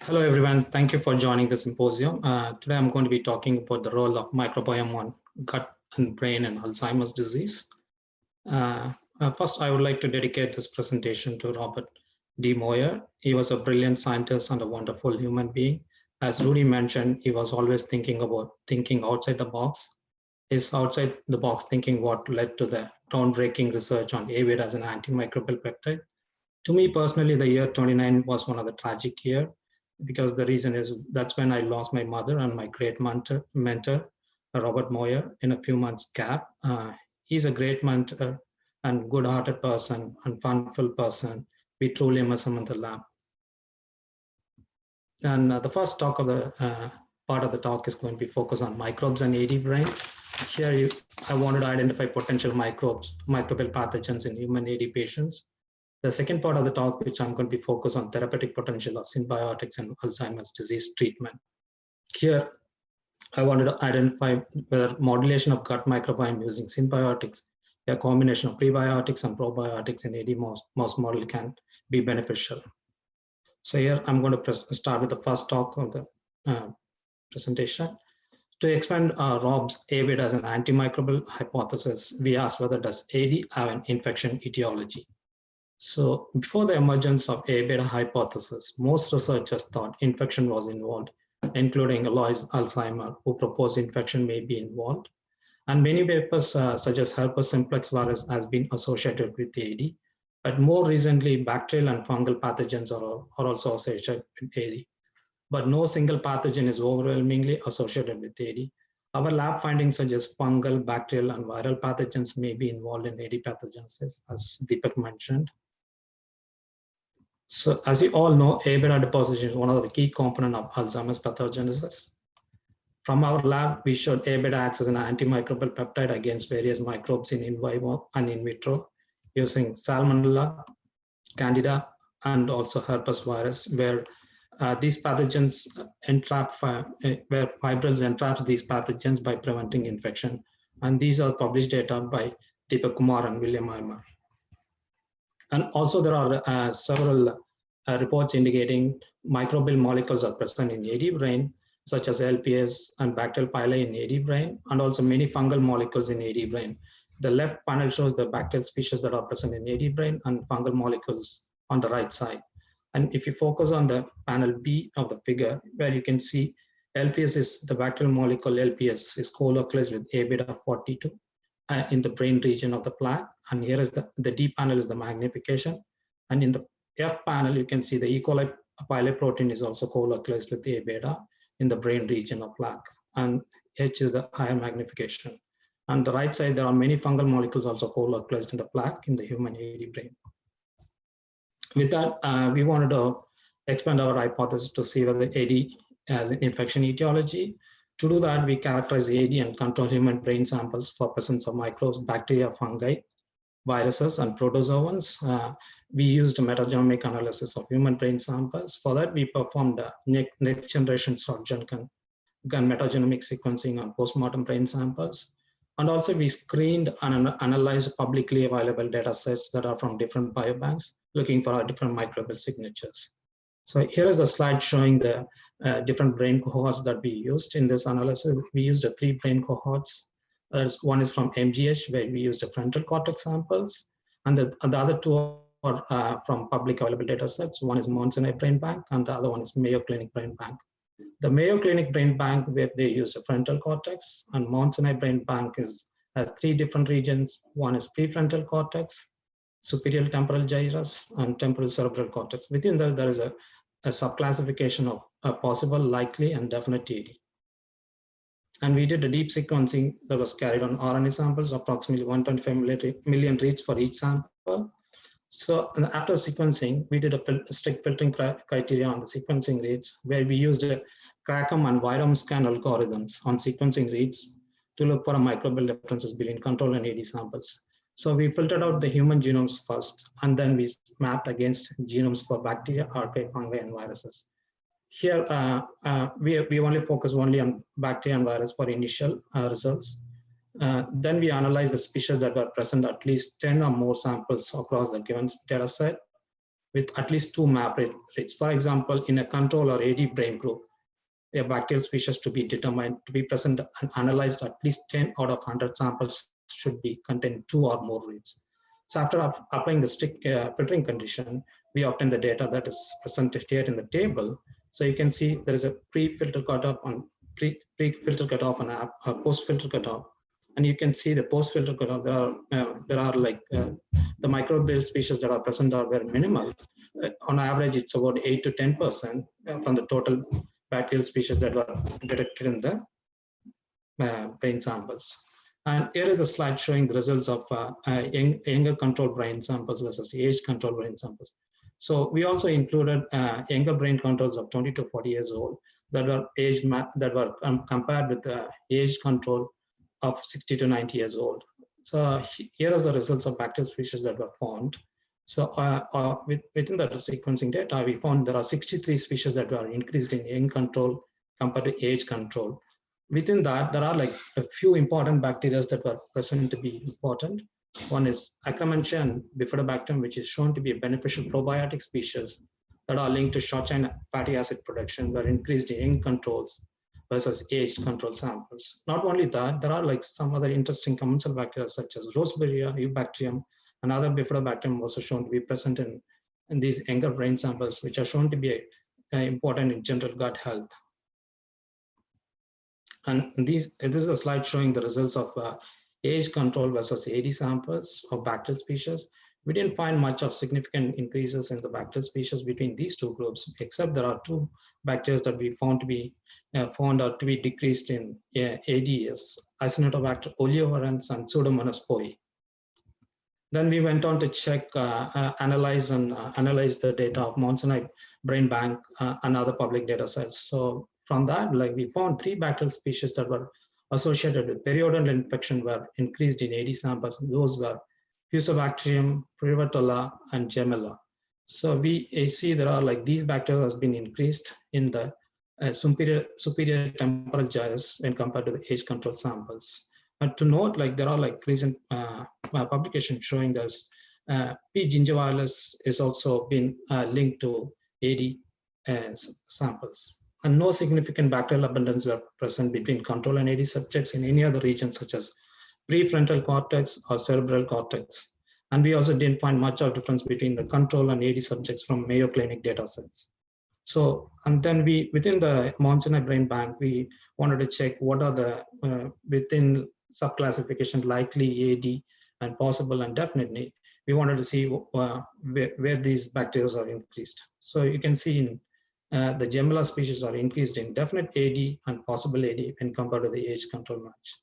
Hello, everyone. Thank you for joining the symposium. Today, I'm going to be talking about the role of microbiome on gut and brain and Alzheimer's disease. First, I would like to dedicate this presentation to Robert D. Moir. He was a brilliant scientist and a wonderful human being. As Rudy mentioned, he was always thinking outside the box. His outside the box thinking what led to the groundbreaking research on Avid as an antimicrobial peptide. To me personally, the year 29 was one of the tragic year, because the reason is that's when I lost my mother and my great mentor, Robert Moir, in a few months gap. He's a great mentor and good-hearted person and funful person. We truly miss him in the lab. And the first talk of the part of the talk is going to be focused on microbes and AD brain. Here, I wanted to identify potential microbial pathogens in human AD patients. The second part of the talk, which I'm going to be focused on therapeutic potential of symbiotics and Alzheimer's disease treatment. Here, I wanted to identify whether modulation of gut microbiome using symbiotics, a combination of prebiotics and probiotics in AD mouse model can be beneficial. So here, I'm going to start with the first talk of the presentation. To expand Rob's AVID as an antimicrobial hypothesis, we asked whether does AD have an infection etiology. So before the emergence of A-beta hypothesis, most researchers thought infection was involved, including Alois Alzheimer, who proposed infection may be involved. And many papers suggest herpes simplex virus has been associated with AD. But more recently, bacterial and fungal pathogens are also associated with AD. But no single pathogen is overwhelmingly associated with AD. Our lab findings suggest fungal, bacterial, and viral pathogens may be involved in AD pathogenesis, as Deepak mentioned. So as you all know, A-beta deposition is one of the key components of Alzheimer's pathogenesis. From our lab, we showed A-beta acts as an antimicrobial peptide against various microbes in vivo and in vitro using Salmonella, Candida, and also herpes virus, where these pathogens where fibrils entraps these pathogens by preventing infection. And these are published data by Deepak Kumar and William Eimer. And also there are several reports indicating microbial molecules are present in AD brain, such as LPS and bacterial pili in AD brain, and also many fungal molecules in AD brain. The left panel shows the bacterial species that are present in AD brain and fungal molecules on the right side. And if you focus on the panel B of the figure, where you can see LPS is the bacterial molecule. LPS is co-localized with A beta 42 in the brain region of the plaque. And here is the D panel is the magnification. And in the F panel, you can see the E. coli pilot protein is also co-localized with A beta in the brain region of plaque. And H is the higher magnification. On the right side, there are many fungal molecules also co-localized in the plaque in the human AD brain. With that, we wanted to expand our hypothesis to see whether AD has an infection etiology. To do that, we characterize AD and control human brain samples for presence of microbes, bacteria, fungi, viruses, and protozoans. We used a metagenomic analysis of human brain samples. For that, we performed a next generation shotgun metagenomic sequencing on postmortem brain samples. And also we screened and analyzed publicly available data sets that are from different biobanks, looking for different microbial signatures. So here is a slide showing the different brain cohorts that we used in this analysis. We used 3 brain cohorts. One is from MGH, where we used the frontal cortex samples, and the other 2 are from public available data sets. One is Mount Sinai Brain Bank, and the other one is Mayo Clinic Brain Bank. The Mayo Clinic Brain Bank, where they use the frontal cortex, and Mount Sinai Brain Bank has 3 different regions. One is prefrontal cortex, superior temporal gyrus, and temporal cerebral cortex. Within that, there is a subclassification of a possible, likely, and definite AD. And we did a deep sequencing that was carried on RNA samples, approximately 125 million reads for each sample. So after sequencing, we did a strict filtering criteria on the sequencing reads, where we used a CRACM and Virome scan algorithms on sequencing reads to look for microbial differences between control and AD samples. So we filtered out the human genomes first, and then we mapped against genomes for bacteria, archaea, fungi, and viruses. Here, we only focus only on bacteria and virus for initial results. Then we analyze the species that were present at least 10 or more samples across the given data set with at least 2 map rates. For example, in a control or AD brain group, a bacterial species to be determined to be present and analyzed at least 10 out of 100 samples should be contain 2 or more reads. So after applying the strict filtering condition, we obtain the data that is presented here in the table. So you can see there is a pre-filter cutoff on pre-filter cutoff and a post-filter cutoff. And you can see the post-filter cutoff, there are like the microbial species that are present are very minimal. On average, it's about 8 to 10% from the total bacterial species that were detected in the brain samples. And here is the slide showing the results of younger control brain samples versus age control brain samples. So we also included younger brain controls of 20 to 40 years old that were compared with the age control of 60 to 90 years old. So here are the results of bacterial species that were found. So within the sequencing data, we found there are 63 species that were increased in young control compared to age control. Within that, there are like a few important bacteria that were present to be important. One is Akkermansia and Bifidobacterium, which is shown to be a beneficial probiotic species that are linked to short-chain fatty acid production, were increased in young controls versus aged control samples. Not only that, there are like some other interesting commensal bacteria such as Roseberia, Eubacterium, and other Bifidobacterium also shown to be present in these younger brain samples, which are shown to be important in general gut health. And this is a slide showing the results of age control versus AD samples of bacterial species. We didn't find much of significant increases in the bacterial species between these 2 groups, except there are 2 bacteria that we found to be decreased in ADs, Acinetobacter oleovirens and Pseudomonas aeruginosa. Then we went on to check, analyze the data of Mount Sinai Brain Bank and other public data sets. So from that, like we found 3 bacterial species that were associated with periodontal infection were increased in AD samples. Those were Fusobacterium, Prevotella, and Gemella. So we see there are like these bacteria has been increased in the superior temporal gyrus when compared to the age control samples. And to note, like there are like recent publications showing this P. gingivalis is also been linked to AD samples. And no significant bacterial abundance were present between control and AD subjects in any other regions such as prefrontal cortex or cerebral cortex. And we also didn't find much of difference between the control and AD subjects from Mayo Clinic data sets. So, and then within the Mount Sinai Brain Bank, we wanted to check what are the, within subclassification, likely, AD, and possible and definitely, we wanted to see where these bacteria are increased. So you can see in the Gemella species are increased in definite AD and possible AD when compared to the age control match.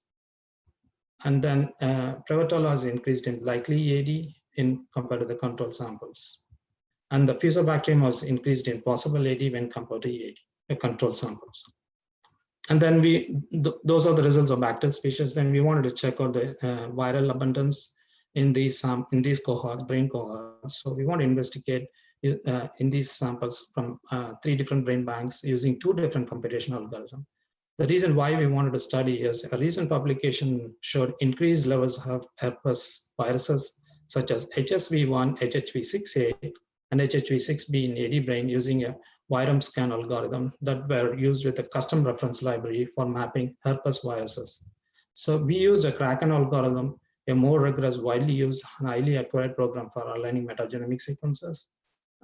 And then Prevotella is increased in likely AD in compared to the control samples. And the Fusobacterium was increased in possible AD when compared to AD, control samples. And then those are the results of bacterial species. Then we wanted to check out the viral abundance in these cohorts, brain cohorts. So we want to investigate in these samples from 3 different brain banks using 2 different computational algorithms. The reason why we wanted to study is a recent publication showed increased levels of herpes viruses such as HSV1, HHV6A, and HHV6B in AD brain using a virome scan algorithm that were used with a custom reference library for mapping herpes viruses. So we used a Kraken algorithm, a more rigorous, widely used, highly accurate program for aligning metagenomic sequences.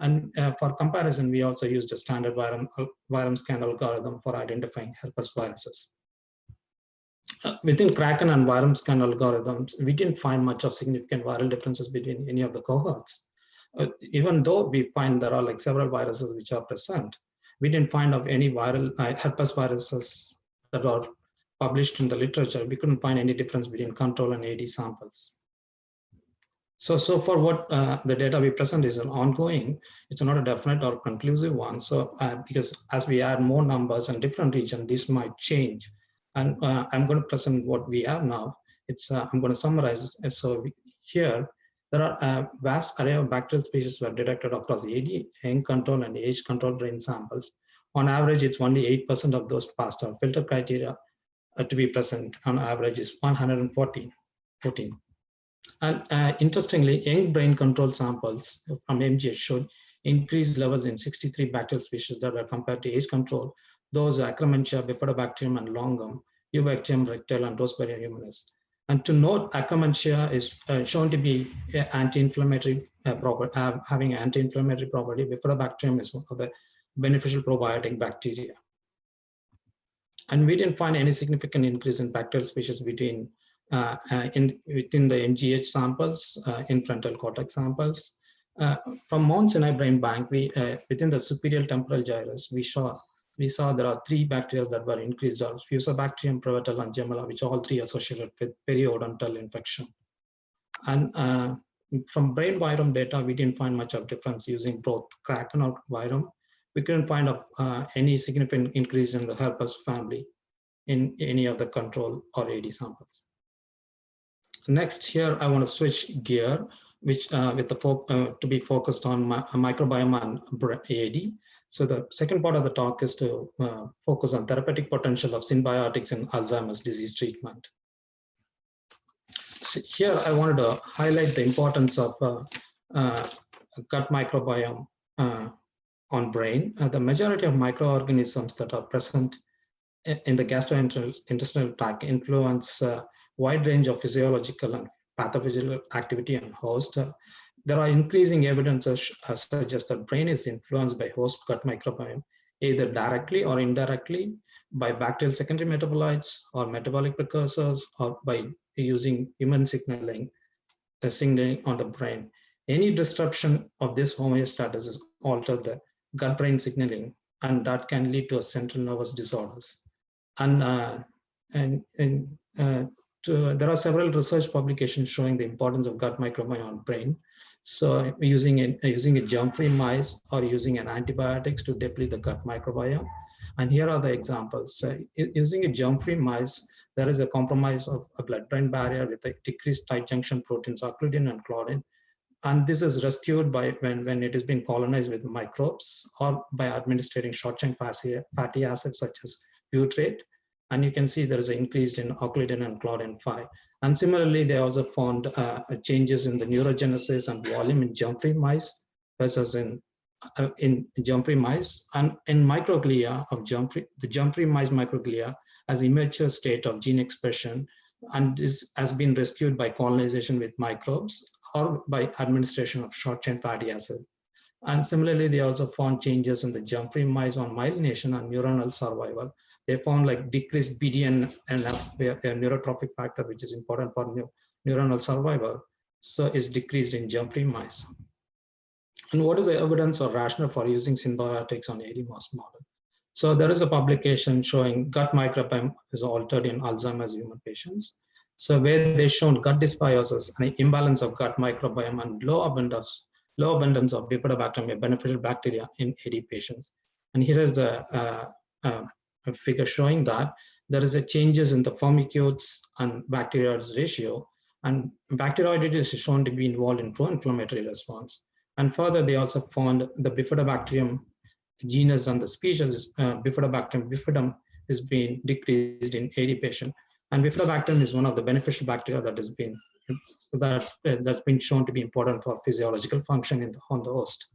And for comparison, we also used a standard virome scan algorithm for identifying herpes viruses. Within Kraken and virome scan algorithms, we didn't find much of significant viral differences between any of the cohorts. Even though we find there are like several viruses which are present, we didn't find of any viral herpes viruses that are published in the literature. We couldn't find any difference between control and AD samples. So for what the data we present is an ongoing, it's not a definite or conclusive one. So because as we add more numbers and different regions, this might change. And I'm going to present what we have now. I'm going to summarize. So here, there are a vast array of bacterial species were detected across AD, young control, and age control brain samples. On average, it's only 8% of those passed our filter criteria to be present. On average, is 114. And interestingly, young brain control samples from MGH showed increased levels in 63 bacterial species that were compared to age control. Those Akkermansia, Bifidobacterium, and Longum, Eubacterium rectal, and Rosebaria humanus. And to note, Akkermansia is shown to be anti-inflammatory having anti-inflammatory property. Bifidobacterium is one of the beneficial probiotic bacteria. And we didn't find any significant increase in bacterial species within the MGH samples, in frontal cortex samples. From Mount Sinai Brain Bank, within the superior temporal gyrus, we saw there are 3 bacteria that were increased, Fusobacterium, Prevotella, and Gemella, which all 3 associated with periodontal infection. And from brain virome data, we didn't find much of difference using both Kraken or virome. We couldn't find any significant increase in the herpes family in any of the control or AD samples. Next, here I want to switch gear, which to be focused on microbiome and AD. So the second part of the talk is to focus on therapeutic potential of symbiotics in Alzheimer's disease treatment. So here I wanted to highlight the importance of gut microbiome on brain. The majority of microorganisms that are present in the gastrointestinal tract influence a wide range of physiological and pathophysiological activity on host. There are increasing evidences suggest that brain is influenced by host gut microbiome, either directly or indirectly by bacterial secondary metabolites or metabolic precursors, or by using human signaling on the brain. Any disruption of this homeostasis is alter the gut-brain signaling, and that can lead to a central nervous disorders. And there are several research publications showing the importance of gut microbiome on brain. So using a germ-free mice or using an antibiotics to deplete the gut microbiome. And here are the examples. Using a germ-free mice, there is a compromise of a blood-brain barrier with a decreased tight junction proteins, occludin and claudin. And this is rescued by when it is being colonized with microbes or by administering short-chain fatty acids such as butyrate. And you can see there is an increase in occludin and claudin-5. And similarly, they also found changes in the neurogenesis and volume in germ-free mice versus in germ-free mice. And in microglia of the germ-free mice microglia has immature state of gene expression, and this has been rescued by colonization with microbes or by administration of short-chain fatty acid. And similarly, they also found changes in the germ-free mice on myelination and neuronal survival. They found like decreased BDNF, a neurotrophic factor, which is important for neuronal survival. So is decreased in germ-free mice. And what is the evidence or rationale for using symbiotics on AD mouse model? So there is a publication showing gut microbiome is altered in Alzheimer's human patients. So where they shown gut dysbiosis and an imbalance of gut microbiome and low abundance of bifidobacterium, a beneficial bacteria in AD patients. And here is a figure showing that there is a changes in the firmicutes and bacterioides ratio, and bacteroidetes is shown to be involved in pro-inflammatory response. And further, they also found the bifidobacterium genus and the species, Bifidobacterium bifidum, is being decreased in AD patient. And bifidobacterium is one of the beneficial bacteria that has been that's been shown to be important for physiological function on the host.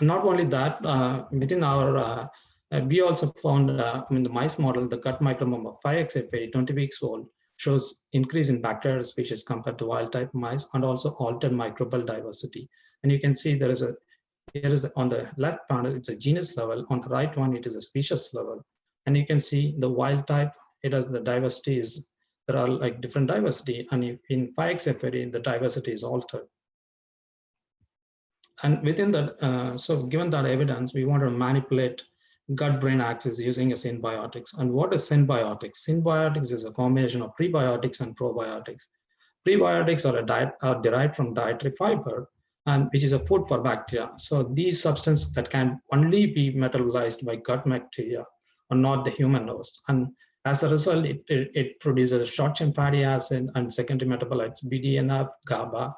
And not only that, within our we also found in the mice model, the gut microbiome of 5XFAD, 20 weeks old, shows increase in bacterial species compared to wild type mice, and also altered microbial diversity. And you can see there is here is on the left panel, it's a genus level. On the right one, it is a species level. And you can see the wild type, it has the diversity is, there are like different diversity. And if in 5XFAD, the diversity is altered. And within that, so given that evidence, we want to manipulate gut-brain axis using a symbiotics. And what is symbiotics? Symbiotics is a combination of prebiotics and probiotics. Prebiotics are derived from dietary fiber, and which is a food for bacteria. So these substances that can only be metabolized by gut bacteria or not the human host. And as a result, it produces short-chain fatty acid and secondary metabolites, BDNF, GABA,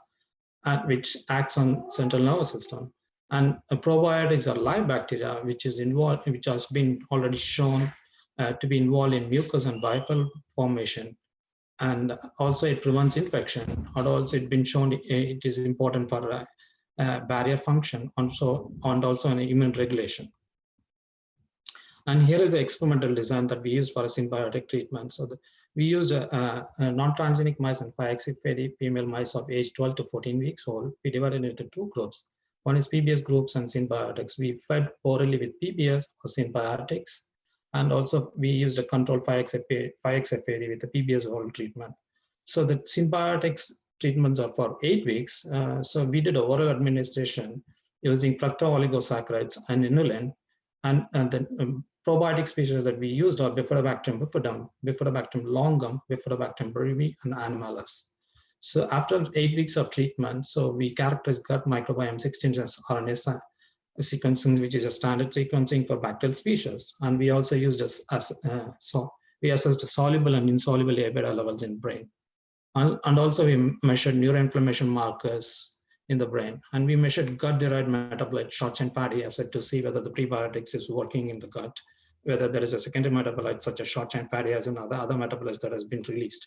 which acts on central nervous system. And probiotics are live bacteria, which is involved, which has been already shown to be involved in mucus and biofilm formation. And also it prevents infection. And also it's been shown it is important for barrier function, and also in immune regulation. And here is the experimental design that we use for a symbiotic treatment. So we used a non-transgenic mice and 5XFAD female mice of age 12 to 14 weeks old. We divided it into two groups. One is PBS groups and symbiotics. We fed orally with PBS or symbiotics. And also we used a control 5XFAD with the PBS oral treatment. So the symbiotics treatments are for 8 weeks. So we did a oral administration using fructooligosaccharides and inulin. And the probiotic species that we used are Bifidobacterium bifidum, Bifidobacterium longum, Bifidobacterium brevi, and Animalis. So after 8 weeks of treatment, so we characterized gut microbiome 16 RNA sequencing, which is a standard sequencing for bacterial species. And we also used we assessed soluble and insoluble A beta levels in brain. And also we measured neuroinflammation markers in the brain. And we measured gut-derived metabolite, short-chain fatty acid, to see whether the prebiotics is working in the gut, whether there is a secondary metabolite such as short-chain fatty acid and other metabolites that has been released.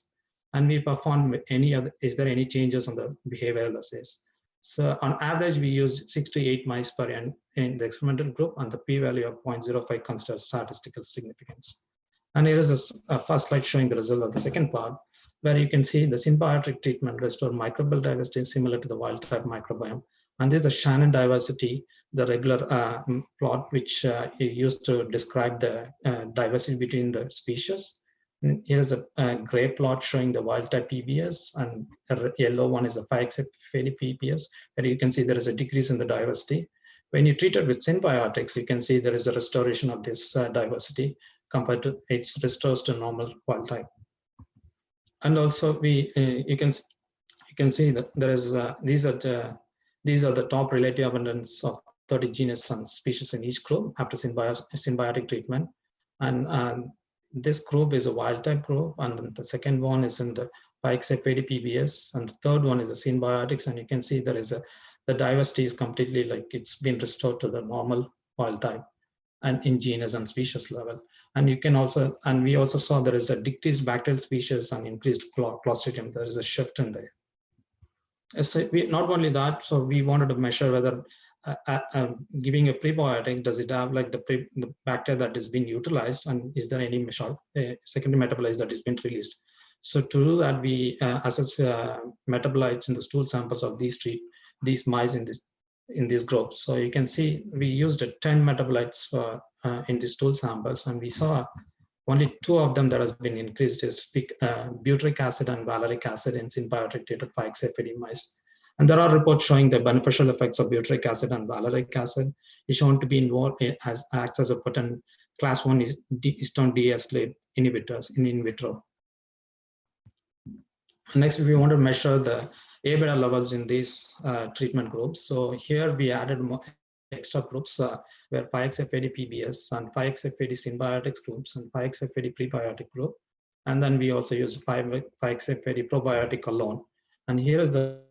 And we performed is there any changes on the behavioral assays? So on average, we used 6 to 8 mice per n in the experimental group, and the p-value of 0.05 considered statistical significance. And here is a first slide showing the result of the second part, where you can see the symbiotic treatment restored microbial diversity similar to the wild type microbiome. And this is a Shannon diversity, the regular plot, which you used to describe the diversity between the species. And here's a gray plot showing the wild type PBS, and a yellow one is the 5XFAD PBS, where you can see there is a decrease in the diversity. When you treat it with symbiotics, you can see there is a restoration of this diversity compared to it restores to normal wild type. And also you can see that there is these are the top relative abundance of 30 genus and species in each group after symbiotic treatment. And this group is a wild type group, and the second one is in the 5XFAD PBS, and the third one is a symbiotics. And you can see there is the diversity is completely like it's been restored to the normal wild type and in genus and species level. And you can also, and we also saw there is a decreased bacterial species and increased Clostridium. There is a shift in there. So not only that, so we wanted to measure whether giving a prebiotic, does it have like the bacteria that is being utilized, and is there any secondary metabolites that is being released? So to do that, we assess metabolites in the stool samples of these mice in this in these groups. So you can see we used 10 metabolites for, in these stool samples, and we saw only 2 of them that has been increased is butyric acid and valeric acid in symbiotic treated 5xFAD mice. And there are reports showing the beneficial effects of butyric acid and valeric acid is shown to be involved acts as a potent class 1 histone deacetylase inhibitors in vitro. Next, we want to measure the A beta levels in these treatment groups. So here we added more extra groups where 5xFAD PBS and 5xFAD symbiotics groups and 5xFAD prebiotic group. And then we also use 5xFAD probiotic alone. And here is the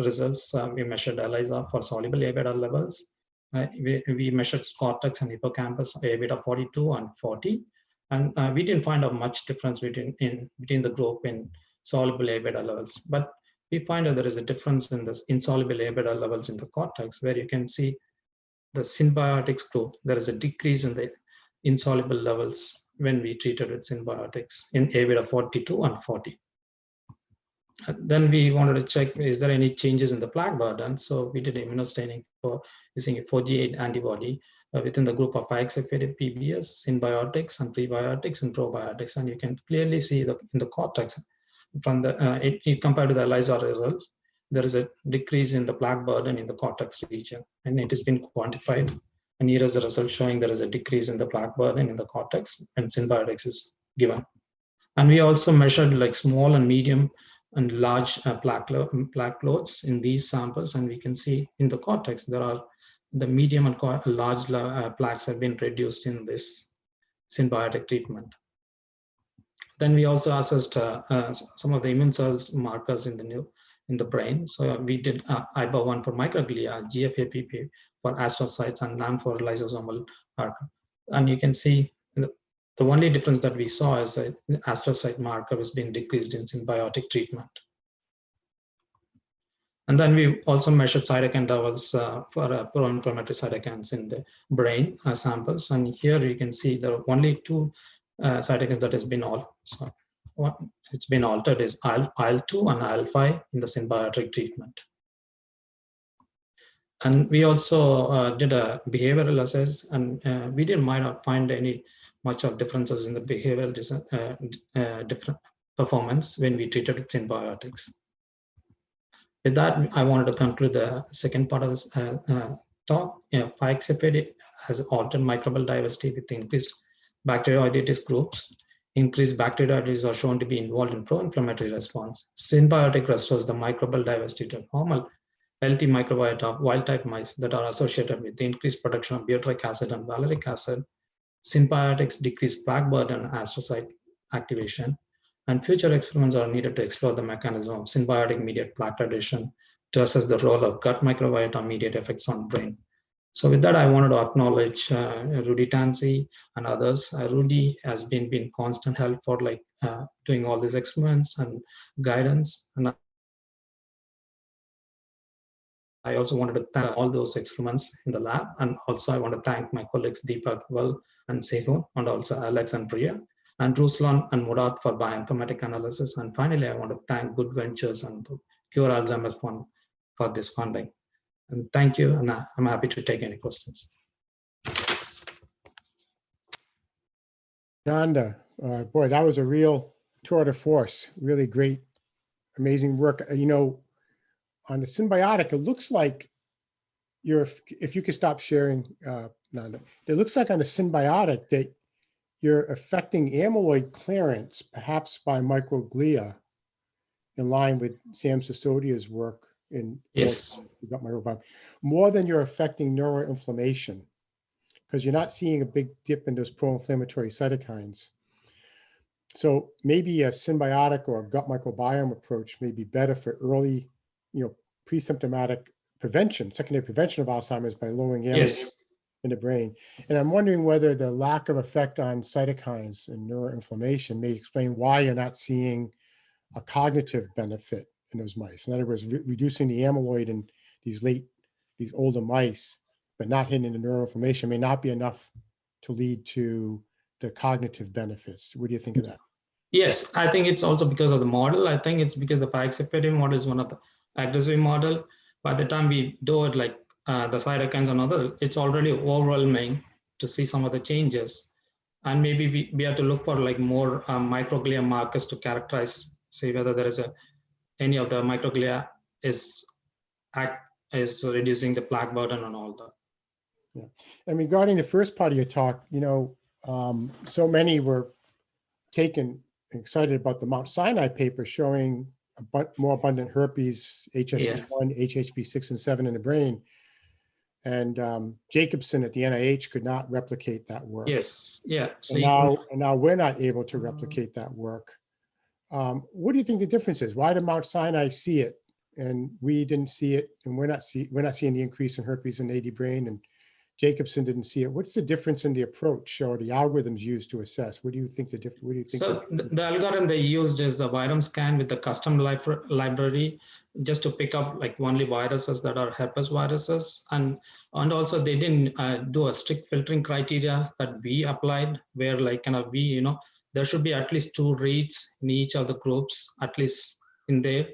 results. We measured ELISA for soluble A beta levels. We measured cortex and hippocampus A beta 42 and 40. And we didn't find out much difference between the group in soluble A beta levels. But we find that there is a difference in this insoluble A beta levels in the cortex, where you can see the symbiotics group, there is a decrease in the insoluble levels when we treated with symbiotics in A beta 42 and 40. Then we wanted to check, is there any changes in the plaque burden? So we did immunostaining for using a 4G8 antibody within the group of 5xFAD PBS, symbiotics and prebiotics and probiotics. And you can clearly see in the cortex, from the compared to the ELISA results, there is a decrease in the plaque burden in the cortex region, and it has been quantified. And here is the result showing there is a decrease in the plaque burden in the cortex, and symbiotics is given. And we also measured like small and medium and large plaque loads in these samples, and we can see in the cortex there are the medium and large plaques have been reduced in this symbiotic treatment. Then we also assessed some of the immune cells markers in the brain. So we did IBA1 for microglia, GFAPP for astrocytes, and LAM for lysosomal marker. And you can see the only difference that we saw is that the astrocyte marker has been decreased in symbiotic treatment. And then we also measured cytokine levels for pro-inflammatory cytokines in the brain samples. And here you can see there are only 2 cytokines that has been altered. So it's been altered is IL-2 and IL-5 in the symbiotic treatment. And we also did a behavioral assess, and might not find any much of differences in the behavioral different performance when we treated with symbiotics. With that, I wanted to conclude the second part of this talk. 5xFAD has altered microbial diversity with increased bacteroidetes groups. Increased bacteroidetes are shown to be involved in pro-inflammatory response. Symbiotic restores the microbial diversity to normal, healthy microbiota of wild-type mice that are associated with the increased production of butyric acid and valeric acid. Symbiotics decrease plaque burden and astrocyte activation. And future experiments are needed to explore the mechanism of symbiotic-mediated plaque addition to assess the role of gut microbiota-mediated effects on brain. So with that, I wanted to acknowledge Rudy Tanzi and others. Rudy has been constant help for doing all these experiments and guidance. And I also wanted to thank all those experiments in the lab. And also I want to thank my colleagues Deepak, Will, and Sehun, and also Alex and Priya, and Ruslan and Murad for bioinformatic analysis. And finally, I want to thank Good Ventures and CureAlz Fund for this funding. And thank you, and I'm happy to take any questions. Nanda, boy, that was a real tour de force, really great, amazing work. You know, on the symbiotic, it looks like if you could stop sharing, Nanda, it looks like on the symbiotic that you're affecting amyloid clearance, perhaps by microglia, in line with Sam Sisodia's work in gut microbiome, more than you're affecting neuroinflammation, because you're not seeing a big dip in those pro-inflammatory cytokines. So maybe a symbiotic or a gut microbiome approach may be better for early, pre-symptomatic prevention, secondary prevention of Alzheimer's by lowering amyloid in the brain. And I'm wondering whether the lack of effect on cytokines and neuroinflammation may explain why you're not seeing a cognitive benefit in those mice. In other words, reducing the amyloid in these older mice, but not hitting the neuroinflammation may not be enough to lead to the cognitive benefits. What do you think of that? Yes, I think it's also because of the model. I think it's because the 5xFAD model is one of the aggressive model. By the time we do it, like the cytokines and other, it's already overwhelming to see some of the changes. And maybe we have to look for like more microglia markers to characterize, say whether there is any of the microglia is reducing the plaque burden and all that. Yeah. And regarding the first part of your talk, so many were excited about the Mount Sinai paper showing more abundant herpes, HSV1, HHV6 and 7 in the brain. And Jacobson at the NIH could not replicate that work. Yes, yeah. So and now we're not able to replicate that work. What do you think the difference is? Why did Mount Sinai see it and we didn't see it, and we're not seeing the increase in herpes in AD brain, and Jacobson didn't see it? What's the difference in the approach or the algorithms used to assess? What do you think the difference? What do you think? So the algorithm they used is the virome scan with the custom library, just to pick up like only viruses that are herpes viruses, and also they didn't do a strict filtering criteria that we applied, where like there should be at least 2 reads in each of the groups, at least in there,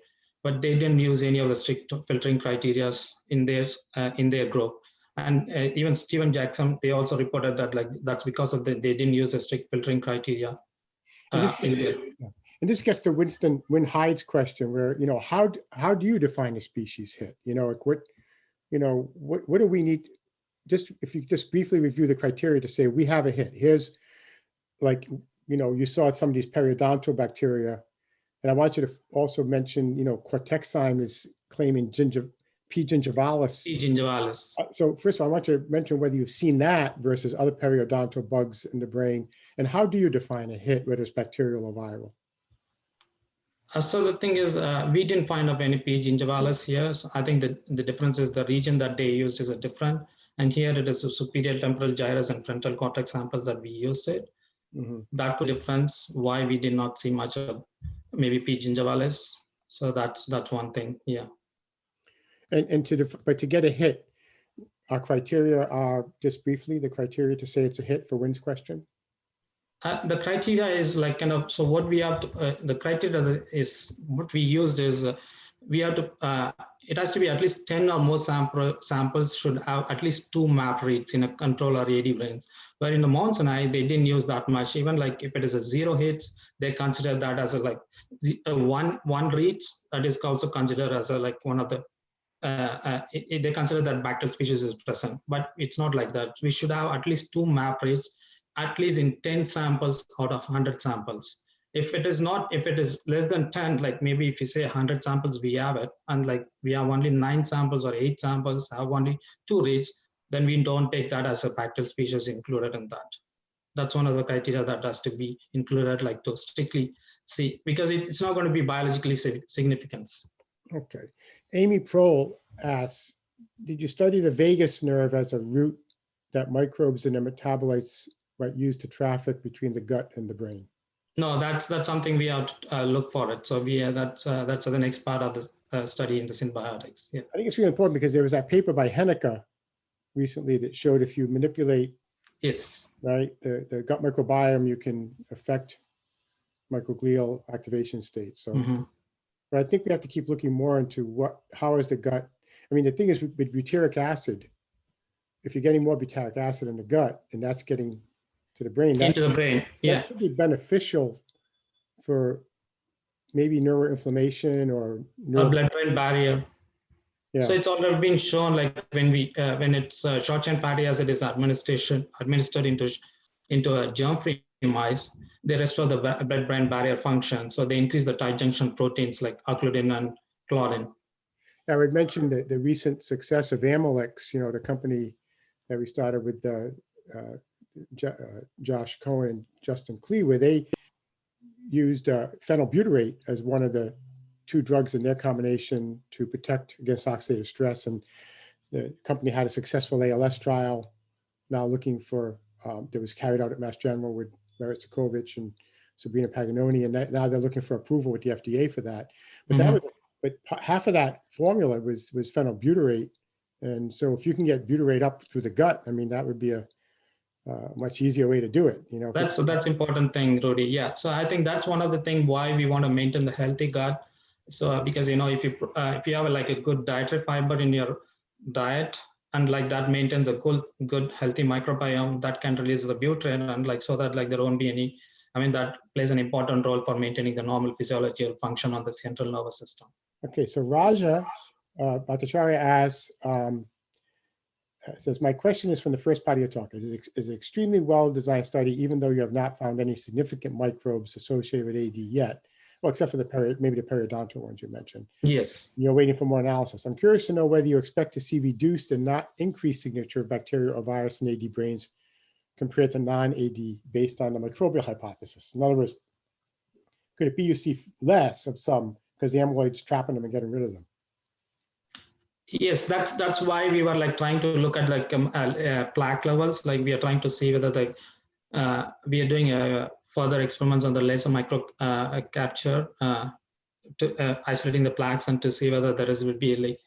but they didn't use any of the strict filtering criteria in their group. And even Stephen Jackson, they also reported that like that's because of they didn't use a strict filtering criteria in there. And this gets to Win Hyde's question, where how do you define a species hit? Like what do we need? If you just briefly review the criteria to say we have a hit. Here's like you saw some of these periodontal bacteria, and I want you to also mention Cortexime is claiming P. gingivalis. P. gingivalis. So first of all, I want you to mention whether you've seen that versus other periodontal bugs in the brain, and how do you define a hit, whether it's bacterial or viral? So the thing is, we didn't find up any P. gingivalis here. So I think that the difference is the region that they used is a different. And here it is the superior temporal gyrus and frontal cortex samples that we used it. Mm-hmm. That could difference why we did not see much of maybe P. gingivalis. So that's one thing, yeah. And to get a hit, our criteria are, just briefly, the criteria to say it's a hit for Wynn's question? The criteria is like so what we have to, the criteria is, what we used is, we have to, it has to be at least 10 or more samples should have at least 2 map reads in a control or AD brains. But in the Mount Sinai, they didn't use that much. Even like if it is a 0 hits, they consider that as a one reads, that is also considered as a one of the, they consider that bacterial species is present, but it's not like that. We should have at least 2 map reads, at least in 10 samples out of 100 samples. If it is less than 10, like maybe if you say 100 samples, we have it, and like we have only 9 samples or 8 samples, have only 2 reads, then we don't take that as a bacterial species included in that. That's one of the criteria that has to be included, like to strictly see, because it's not going to be biologically significant. Okay. Amy Prohl asks, did you study the vagus nerve as a route that microbes and their metabolites might use to traffic between the gut and the brain? No, that's something we have to look for it. So that's the next part of the study in the symbiotics. Yeah. I think it's really important because there was that paper by Henneke recently that showed if you manipulate, yes, right, the gut microbiome, you can affect microglial activation states. So, but I think we have to keep looking more into how is the gut. I mean, the thing is with butyric acid, if you're getting more butyric acid in the gut, and that's getting to the brain, into the brain, yeah, that should be beneficial for maybe neuroinflammation or blood-brain barrier. Yeah. So it's already been shown, like when it's short-chain fatty acid is administered into a germ-free mice, they restore the blood-brain barrier function. So they increase the tight junction proteins like occludin and claudin. I would mention the recent success of Amolix, the company that we started with Josh Cohen and Justin Klee, where they used phenylbutyrate as one of the 2 drugs in their combination to protect against oxidative stress. And the company had a successful ALS trial now looking for, that was carried out at Mass General with Merit Sokovich and Sabrina Paganoni, and now they're looking for approval with the FDA for that. But but half of that formula was phenylbutyrate. And so if you can get butyrate up through the gut, I mean, that would be a much easier way to do it. That's important thing, Rudy. Yeah. So I think that's one of the things why we want to maintain the healthy gut. So because if you have like a good dietary fiber in your diet, and like that maintains a good healthy microbiome that can release the butyrate, and like so that like there won't be any, I mean, that plays an important role for maintaining the normal physiological function on the central nervous system. Okay, so Raja Bhattacharya asks, says, my question is from the first part of your talk. It is an extremely well-designed study, even though you have not found any significant microbes associated with AD yet, well, except for maybe the periodontal ones you mentioned. Yes. You're waiting for more analysis. I'm curious to know whether you expect to see reduced and not increased signature of bacteria or virus in AD brains compared to non-AD based on the microbial hypothesis. In other words, could it be you see less of some because the amyloid's trapping them and getting rid of them? Yes, that's why we were like trying to look at like plaque levels. Like we are trying to see whether like we are doing further experiments on the laser micro capture to isolating the plaques and to see whether there would be like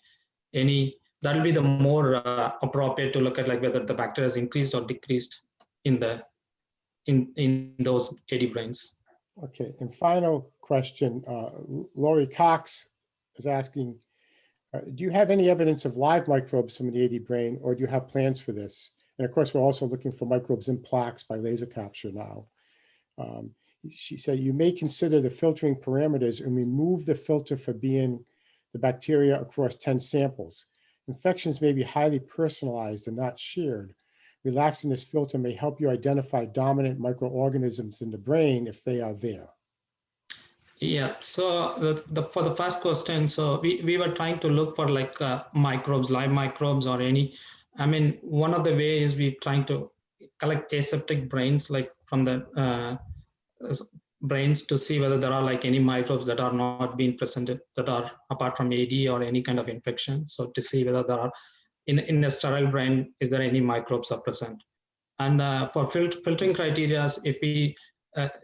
any, that will be the more appropriate to look at like whether the bacteria has increased or decreased in the in those AD brains. Okay, and final question, Laurie Cox is asking, do you have any evidence of live microbes from the AD brain, or do you have plans for this? And of course, we're also looking for microbes in plaques by laser capture now. She said, you may consider the filtering parameters and remove the filter for being the bacteria across 10 samples. Infections may be highly personalized and not shared. Relaxing this filter may help you identify dominant microorganisms in the brain if they are there. Yeah, so for the first question, so we were trying to look for like microbes, live microbes or any, I mean, one of the ways we're trying to collect aseptic brains, like from the brains to see whether there are like any microbes that are not being presented that are apart from AD or any kind of infection. So to see whether there are in a sterile brain, is there any microbes are present? And for filtering criteria, if we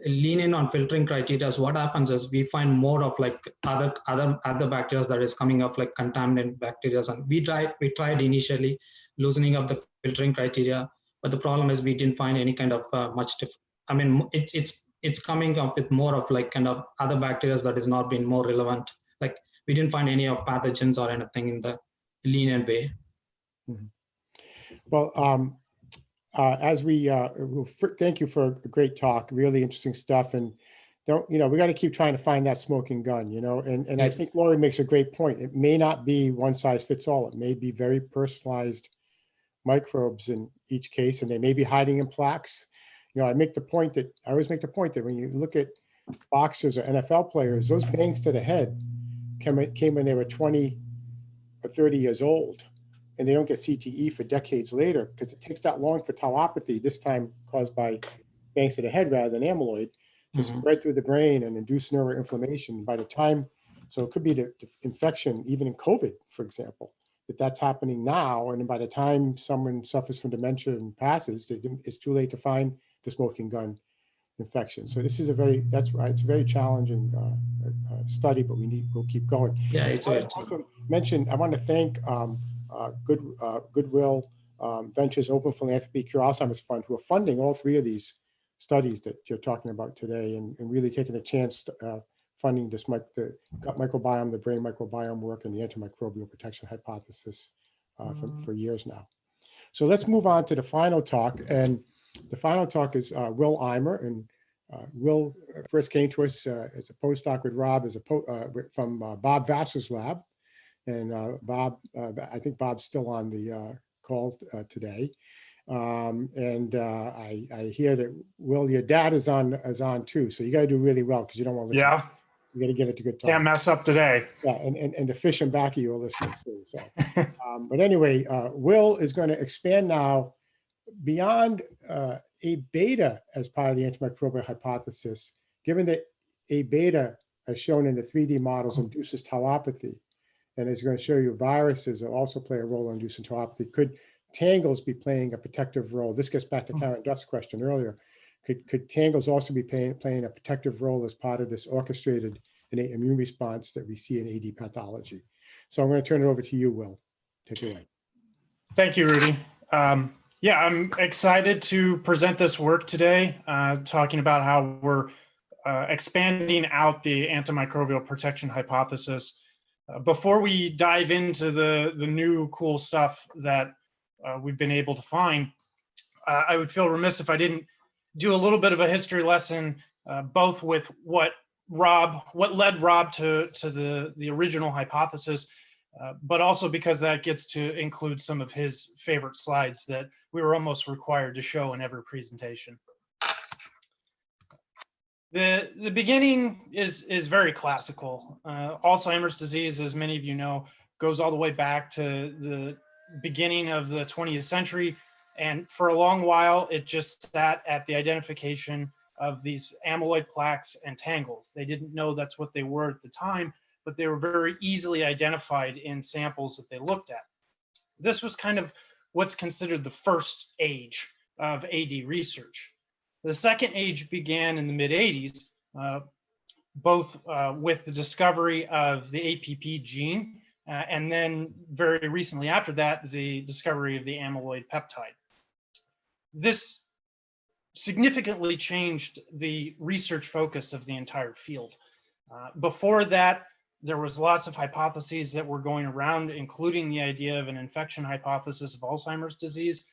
lean in on filtering criteria, what happens is we find more of like other bacteria that is coming up, like contaminant bacteria. And we tried initially loosening up the filtering criteria, but the problem is we didn't find any kind of I mean, it's coming up with more of like kind of other bacteria that is not being more relevant. Like we didn't find any of pathogens or anything in the linear way. Mm-hmm. Well, as we thank you for a great talk, really interesting stuff, and we got to keep trying to find that smoking gun, and yes. I think Laurie makes a great point. It may not be one size fits all. It may be very personalized microbes in each case, and they may be hiding in plaques. I always make the point that when you look at boxers or NFL players, those bangs to the head came when they were 20 or 30 years old. And they don't get CTE for decades later because it takes that long for tauopathy, this time caused by bangs to the head rather than amyloid, to spread through the brain and induce neuroinflammation. By the time, so it could be the infection, even in COVID, for example, that's happening now. And then by the time someone suffers from dementia and passes, it's too late to find the smoking gun infection. So this is it's a very challenging study, but we'll keep going. Yeah, it's I also mentioned, I want to thank Goodwill Ventures, Open Philanthropy, Cure Alzheimer's Fund, who are funding all three of these studies that you're talking about today, and really taking a chance funding this the gut microbiome, the brain microbiome work, and the antimicrobial protection hypothesis for years now. So let's move on to the final talk, and the final talk is Will Eimer, and Will first came to us as a postdoc with Rob from Bob Vassar's lab. And Bob, I think Bob's still on the call today. I hear that, Will, your dad is on too. So you got to do really well because you don't want to listen. Yeah. You got to give it a good time. Can't mess up today. Yeah, and the fish and back of you are listening too. So, but anyway, Will is going to expand now beyond A beta as part of the antimicrobial hypothesis, given that A beta, as shown in the 3D models, induces tauopathy. And it's going to show you viruses also play a role in inducing tauopathy. Could tangles be playing a protective role? This gets back to Karen Duff's question earlier. Could tangles also be playing a protective role as part of this orchestrated innate immune response that we see in AD pathology? So I'm going to turn it over to you, Will. Take it away. Thank you, Rudy. Yeah, I'm excited to present this work today, talking about how we're expanding out the antimicrobial protection hypothesis. Before we dive into the new cool stuff that we've been able to find. I would feel remiss if I didn't do a little bit of a history lesson, both with what led Rob to the original hypothesis, but also because that gets to include some of his favorite slides that we were almost required to show in every presentation. The beginning is very classical. Alzheimer's disease, as many of you know, goes all the way back to the beginning of the 20th century. And for a long while, it just sat at the identification of these amyloid plaques and tangles. They didn't know that's what they were at the time, but they were very easily identified in samples that they looked at. This was kind of what's considered the first age of AD research. The second age began in the mid-80s, both with the discovery of the APP gene, and then very recently after that, the discovery of the amyloid peptide. This significantly changed the research focus of the entire field. Before that, there was lots of hypotheses that were going around, including the idea of an infection hypothesis of Alzheimer's disease,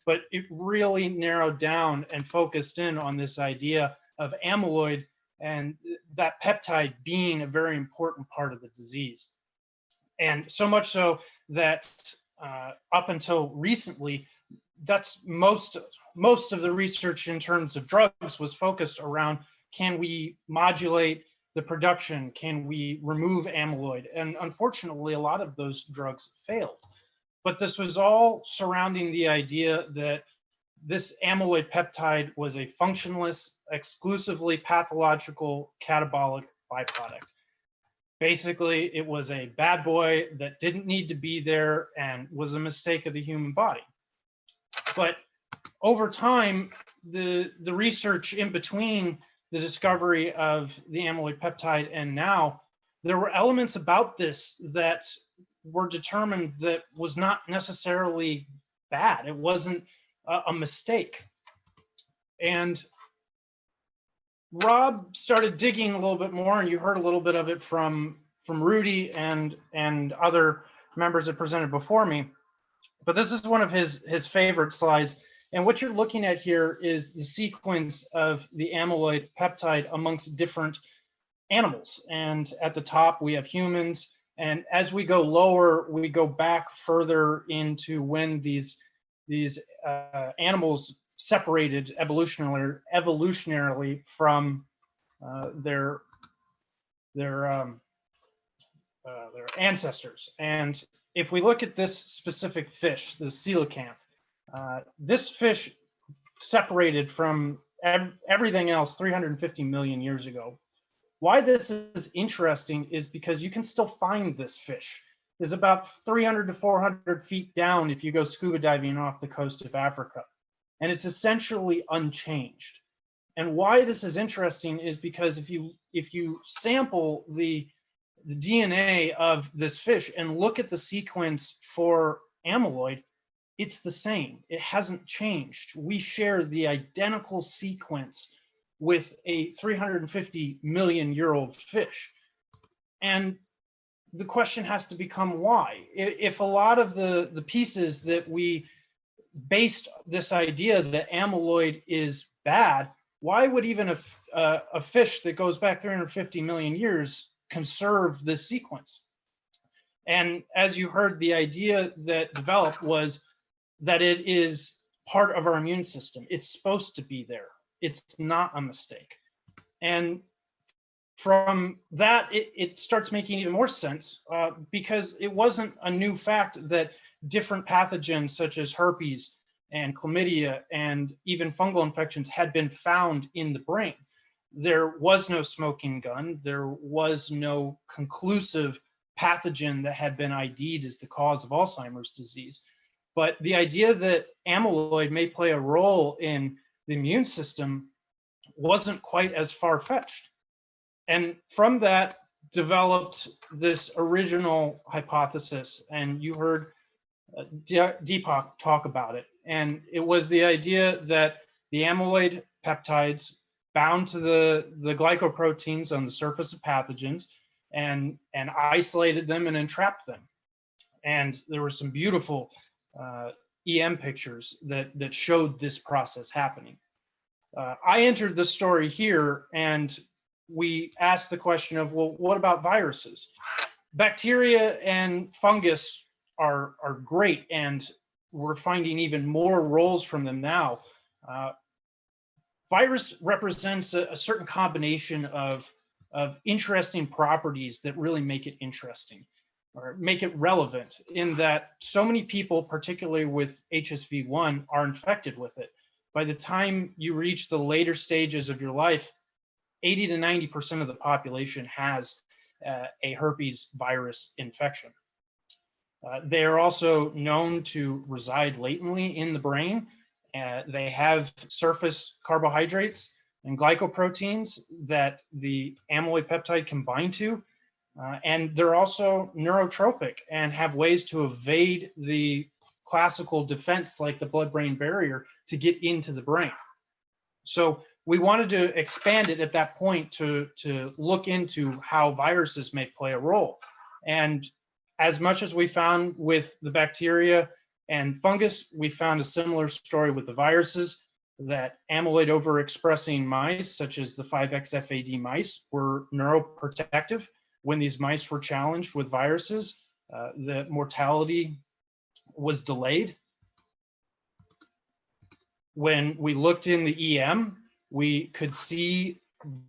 but it really narrowed down and focused in on this idea of amyloid and that peptide being a very important part of the disease. And so much so that up until recently, that's most of the research in terms of drugs was focused around, can we modulate the production? Can we remove amyloid? And unfortunately, a lot of those drugs failed. But this was all surrounding the idea that this amyloid peptide was a functionless, exclusively pathological catabolic byproduct. Basically, it was a bad boy that didn't need to be there and was a mistake of the human body. But over time, the research in between the discovery of the amyloid peptide and now, there were elements about this that were determined that was not necessarily bad. It wasn't a mistake. And Rob started digging a little bit more, and you heard a little bit of it from Rudy and other members that presented before me. But this is one of his favorite slides. And what you're looking at here is the sequence of the amyloid peptide amongst different animals. And at the top, we have humans. And as we go lower, we go back further into when these animals separated evolutionarily from their ancestors. And if we look at this specific fish, the coelacanth, this fish separated from everything else 350 million years ago. Why this is interesting is because you can still find this fish. It's about 300 to 400 feet down if you go scuba diving off the coast of Africa. And it's essentially unchanged. And why this is interesting is because if you sample the DNA of this fish and look at the sequence for amyloid, it's the same. It hasn't changed. We share the identical sequence with a 350 million year old fish. And the question has to become why. If a lot of the pieces that we based this idea that amyloid is bad, why would even a fish that goes back 350 million years conserve this sequence? And as you heard, the idea that developed was that it is part of our immune system. It's supposed to be there. It's not a mistake. And from that, it starts making even more sense because it wasn't a new fact that different pathogens such as herpes and chlamydia and even fungal infections had been found in the brain. There was no smoking gun. There was no conclusive pathogen that had been ID'd as the cause of Alzheimer's disease. But the idea that amyloid may play a role in the immune system wasn't quite as far-fetched. And from that developed this original hypothesis, and you heard Deepak talk about it. And it was the idea that the amyloid peptides bound to the glycoproteins on the surface of pathogens and isolated them and entrapped them. And there were some beautiful EM pictures that showed this process happening. I entered the story here, and we asked the question of, well, what about viruses? Bacteria and fungus are great, and we're finding even more roles from them now. Virus represents a certain combination of interesting properties that really make it interesting or make it relevant, in that so many people, particularly with HSV1, are infected with it. By the time you reach the later stages of your life, 80 to 90% of the population has a herpes virus infection. They are also known to reside latently in the brain. They have surface carbohydrates and glycoproteins that the amyloid peptide can bind to. And they're also neurotropic and have ways to evade the classical defense like the blood-brain barrier to get into the brain. So we wanted to expand it at that point to look into how viruses may play a role. And as much as we found with the bacteria and fungus, we found a similar story with the viruses, that amyloid overexpressing mice, such as the 5XFAD mice, were neuroprotective. When these mice were challenged with viruses, the mortality was delayed. When we looked in the EM, we could see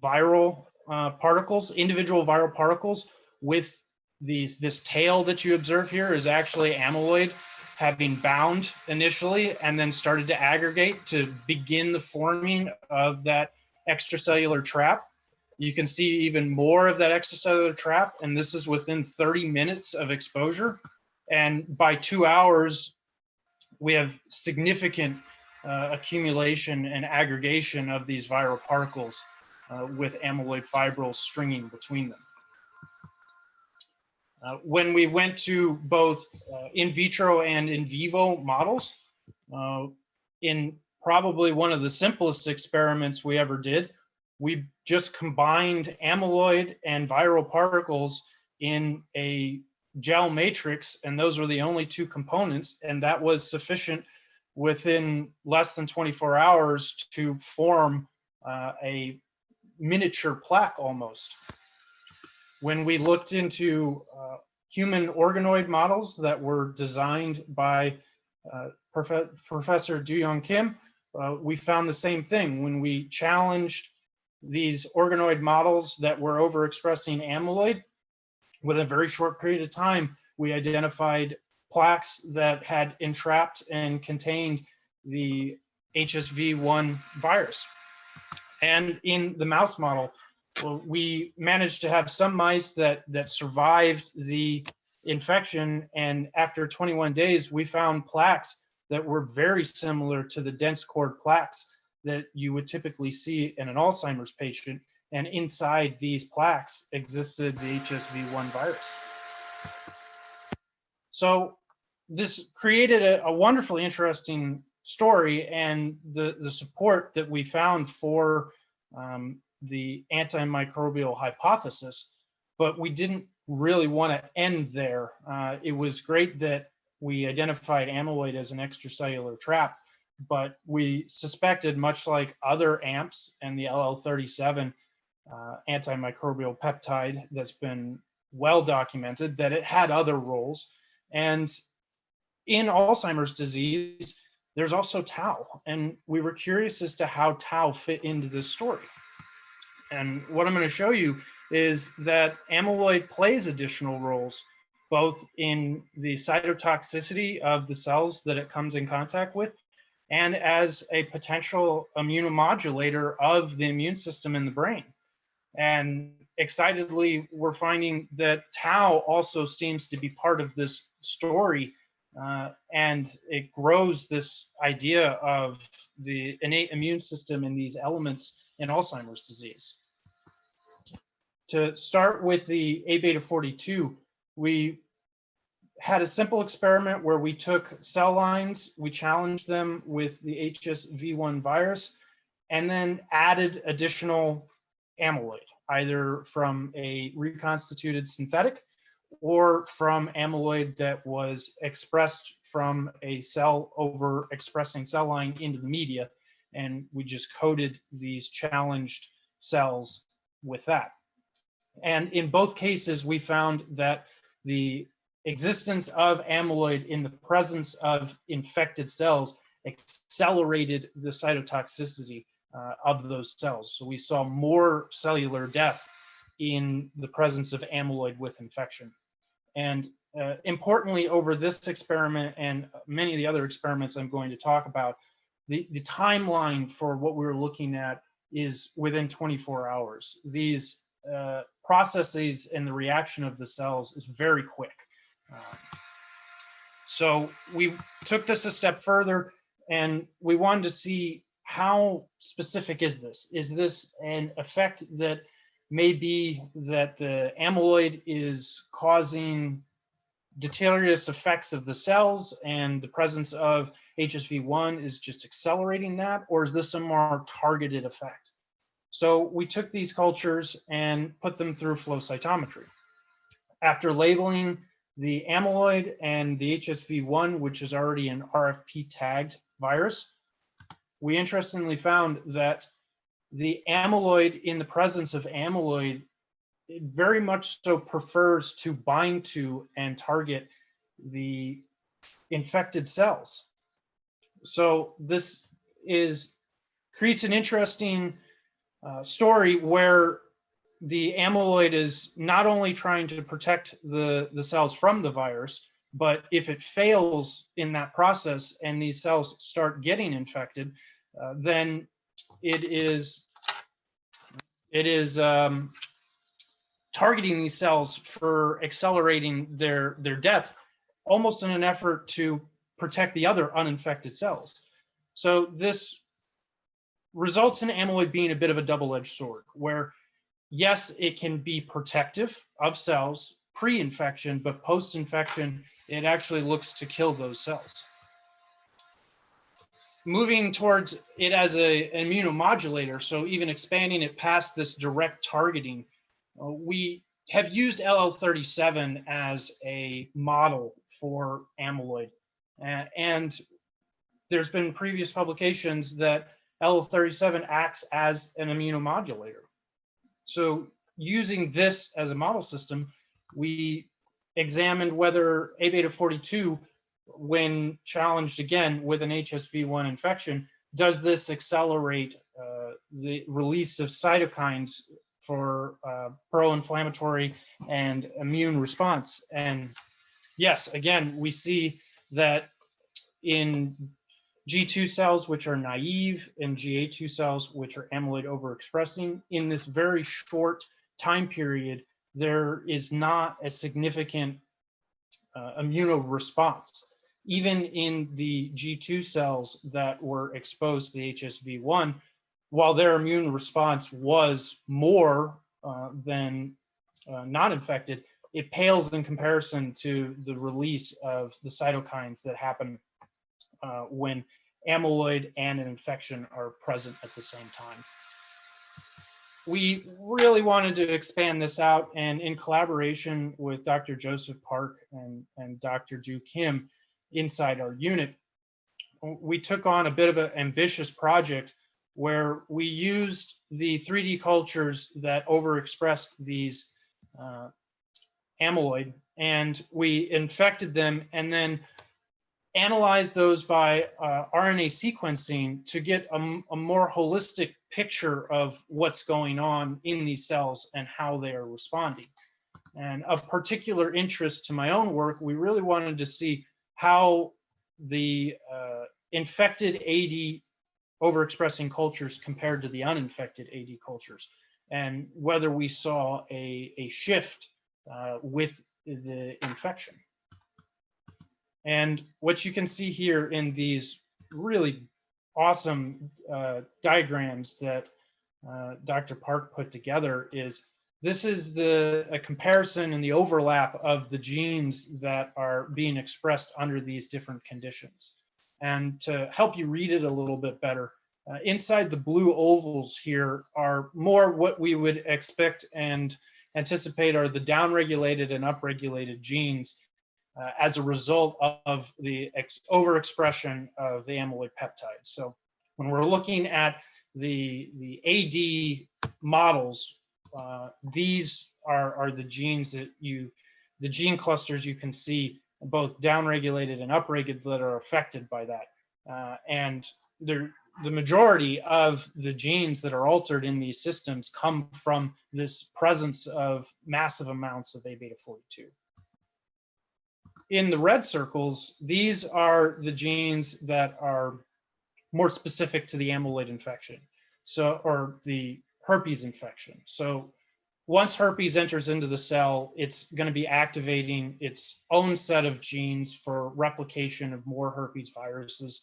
viral particles, individual viral particles with this tail that you observe here is actually amyloid having bound initially and then started to aggregate to begin the forming of that extracellular trap. You can see even more of that extracellular trap, and this is within 30 minutes of exposure. And by 2 hours, we have significant accumulation and aggregation of these viral particles with amyloid fibrils stringing between them. When we went to both in vitro and in vivo models, in probably one of the simplest experiments we ever did, we just combined amyloid and viral particles in a gel matrix, and those were the only two components, and that was sufficient within less than 24 hours to form a miniature plaque almost. When we looked into human organoid models that were designed by Professor Du-Young Kim, we found the same thing. When we challenged these organoid models that were overexpressing amyloid, within a very short period of time, we identified plaques that had entrapped and contained the HSV1 virus. And in the mouse model, we managed to have some mice that survived the infection, and after 21 days, we found plaques that were very similar to the dense cord plaques that you would typically see in an Alzheimer's patient, and inside these plaques existed the HSV1 virus. So this created a wonderfully interesting story, and the support that we found for the antimicrobial hypothesis, but we didn't really want to end there. It was great that we identified amyloid as an extracellular trap, but we suspected, much like other AMPs and the LL37 antimicrobial peptide that's been well documented, that it had other roles. And in Alzheimer's disease, there's also tau, and we were curious as to how tau fit into this story. And what I'm going to show you is that amyloid plays additional roles, both in the cytotoxicity of the cells that it comes in contact with, and as a potential immunomodulator of the immune system in the brain. And excitedly, we're finding that tau also seems to be part of this story, and it grows this idea of the innate immune system and these elements in Alzheimer's disease. To start with the A-beta-42, we had a simple experiment where we took cell lines, we challenged them with the HSV1 virus, and then added additional amyloid, either from a reconstituted synthetic or from amyloid that was expressed from a cell over expressing cell line into the media. And we just coded these challenged cells with that. And in both cases, we found that the existence of amyloid in the presence of infected cells accelerated the cytotoxicity of those cells. So we saw more cellular death in the presence of amyloid with infection. And importantly, over this experiment and many of the other experiments I'm going to talk about, the timeline for what we were looking at is within 24 hours. These processes and the reaction of the cells is very quick. So we took this a step further, and we wanted to see how specific is this? Is this an effect that may be that the amyloid is causing deleterious effects of the cells and the presence of HSV1 is just accelerating that, or is this a more targeted effect? So we took these cultures and put them through flow cytometry. After labeling the amyloid and the HSV1, which is already an RFP tagged virus, we interestingly found that the amyloid in the presence of amyloid, it very much so prefers to bind to and target the infected cells. So this creates an interesting story where the amyloid is not only trying to protect the cells from the virus, but if it fails in that process and these cells start getting infected, then it is targeting these cells for accelerating their death, almost in an effort to protect the other uninfected cells. So this results in amyloid being a bit of a double-edged sword, where yes, it can be protective of cells pre-infection, but post-infection, it actually looks to kill those cells. Moving towards it as an immunomodulator, so even expanding it past this direct targeting, we have used LL37 as a model for amyloid. And there's been previous publications that LL37 acts as an immunomodulator. So using this as a model system, we examined whether A-beta-42, when challenged again with an HSV1 infection, does this accelerate the release of cytokines for pro-inflammatory and immune response? And yes, again, we see that in G2 cells, which are naive, and GA2 cells, which are amyloid overexpressing, in this very short time period, there is not a significant immunoresponse. Even in the G2 cells that were exposed to the HSV1, while their immune response was more than non-infected, it pales in comparison to the release of the cytokines that happen when amyloid and an infection are present at the same time. We really wanted to expand this out, and in collaboration with Dr. Joseph Park and Dr. Du Kim inside our unit, we took on a bit of an ambitious project where we used the 3D cultures that overexpressed these amyloid, and we infected them and then analyzed those by RNA sequencing to get a more holistic picture of what's going on in these cells and how they are responding. And of particular interest to my own work, we really wanted to see how the infected AD overexpressing cultures compared to the uninfected AD cultures, and whether we saw a shift with the infection. And what you can see here in these really awesome diagrams that Dr. Park put together is this is a comparison and the overlap of the genes that are being expressed under these different conditions. And to help you read it a little bit better, inside the blue ovals here are more what we would expect and anticipate are the downregulated and upregulated genes as a result of the overexpression of the amyloid peptide. So when we're looking at the AD models, these are the genes that the gene clusters you can see, both downregulated and upregulated, that are affected by that. And the majority of the genes that are altered in these systems come from this presence of massive amounts of A-beta-42. In the red circles, these are the genes that are more specific to the amyloid infection, or the herpes infection. So once herpes enters into the cell, it's going to be activating its own set of genes for replication of more herpes viruses,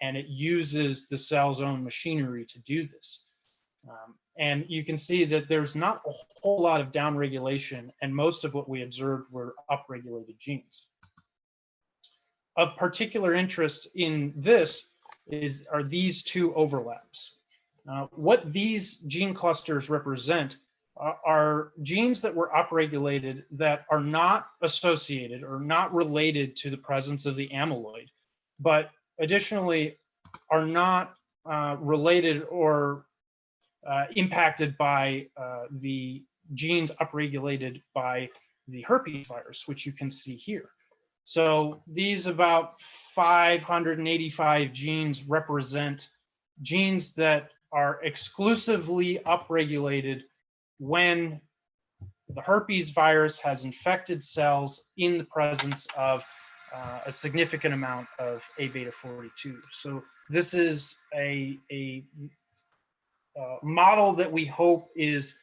and it uses the cell's own machinery to do this. And you can see that there's not a whole lot of downregulation, and most of what we observed were upregulated genes. Of particular interest in this are these two overlaps. What these gene clusters represent are genes that were upregulated that are not associated or not related to the presence of the amyloid, but additionally are not related or impacted by the genes upregulated by the herpes virus, which you can see here. So these about 585 genes represent genes that are exclusively upregulated when the herpes virus has infected cells in the presence of a significant amount of A-beta-42. So this is a model that we hope is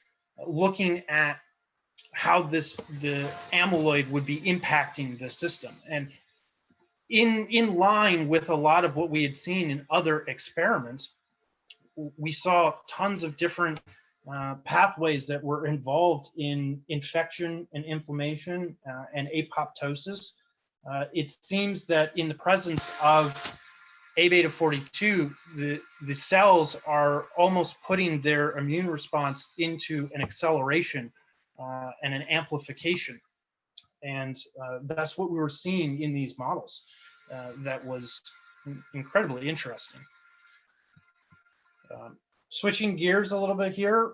looking at how the amyloid would be impacting the system. And in line with a lot of what we had seen in other experiments, we saw tons of different pathways that were involved in infection and inflammation and apoptosis. It seems that in the presence of A-beta-42, the cells are almost putting their immune response into an acceleration and an amplification. And that's what we were seeing in these models. That was incredibly interesting. Switching gears a little bit here,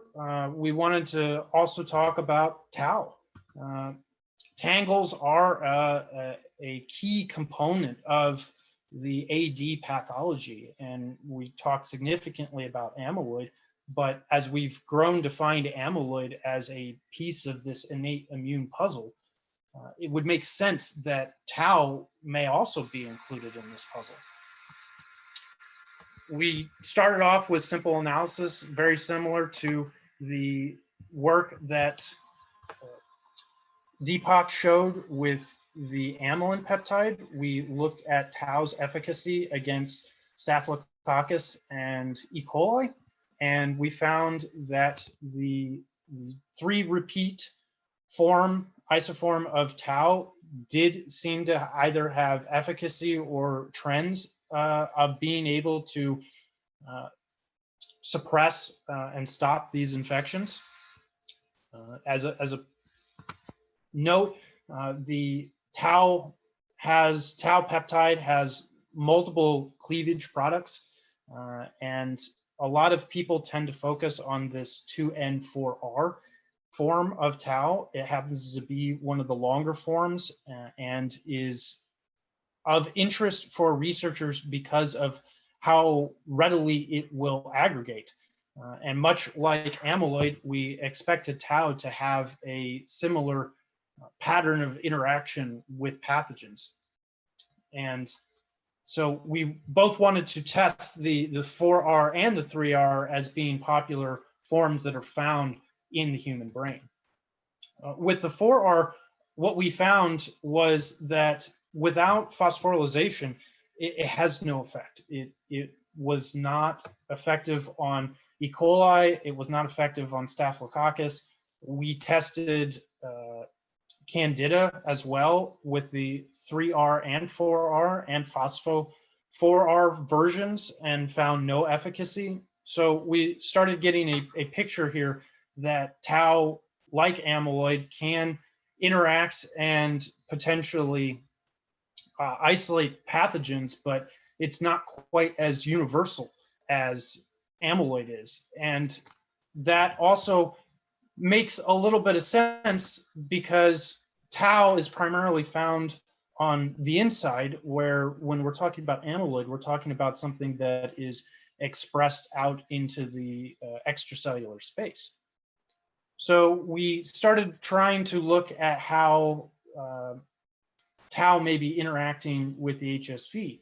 we wanted to also talk about tau. Tangles are a key component of the AD pathology, and we talked significantly about amyloid, but as we've grown to find amyloid as a piece of this innate immune puzzle, it would make sense that tau may also be included in this puzzle. We started off with simple analysis, very similar to the work that Deepak showed with the amylin peptide. We looked at tau's efficacy against Staphylococcus and E. coli, and we found that the 3 repeat isoform of tau did seem to either have efficacy or trends of being able to suppress and stop these infections. As a note, the tau peptide has multiple cleavage products, and a lot of people tend to focus on this 2N4R form of tau. It happens to be one of the longer forms and is of interest for researchers because of how readily it will aggregate. And much like amyloid, we expected tau to have a similar pattern of interaction with pathogens. And so we both wanted to test the 4R and the 3R as being popular forms that are found in the human brain. With the 4R, what we found was that without phosphorylation, it has no effect. It was not effective on E. coli. It was not effective on Staphylococcus. We tested Candida as well with the 3R and 4R and phospho 4R versions and found no efficacy. So we started getting a picture here that tau like amyloid, can interact and potentially isolate pathogens, but it's not quite as universal as amyloid is. And that also makes a little bit of sense because tau is primarily found on the inside, where when we're talking about amyloid, we're talking about something that is expressed out into the extracellular space. So we started trying to look at how tau may be interacting with the HSV.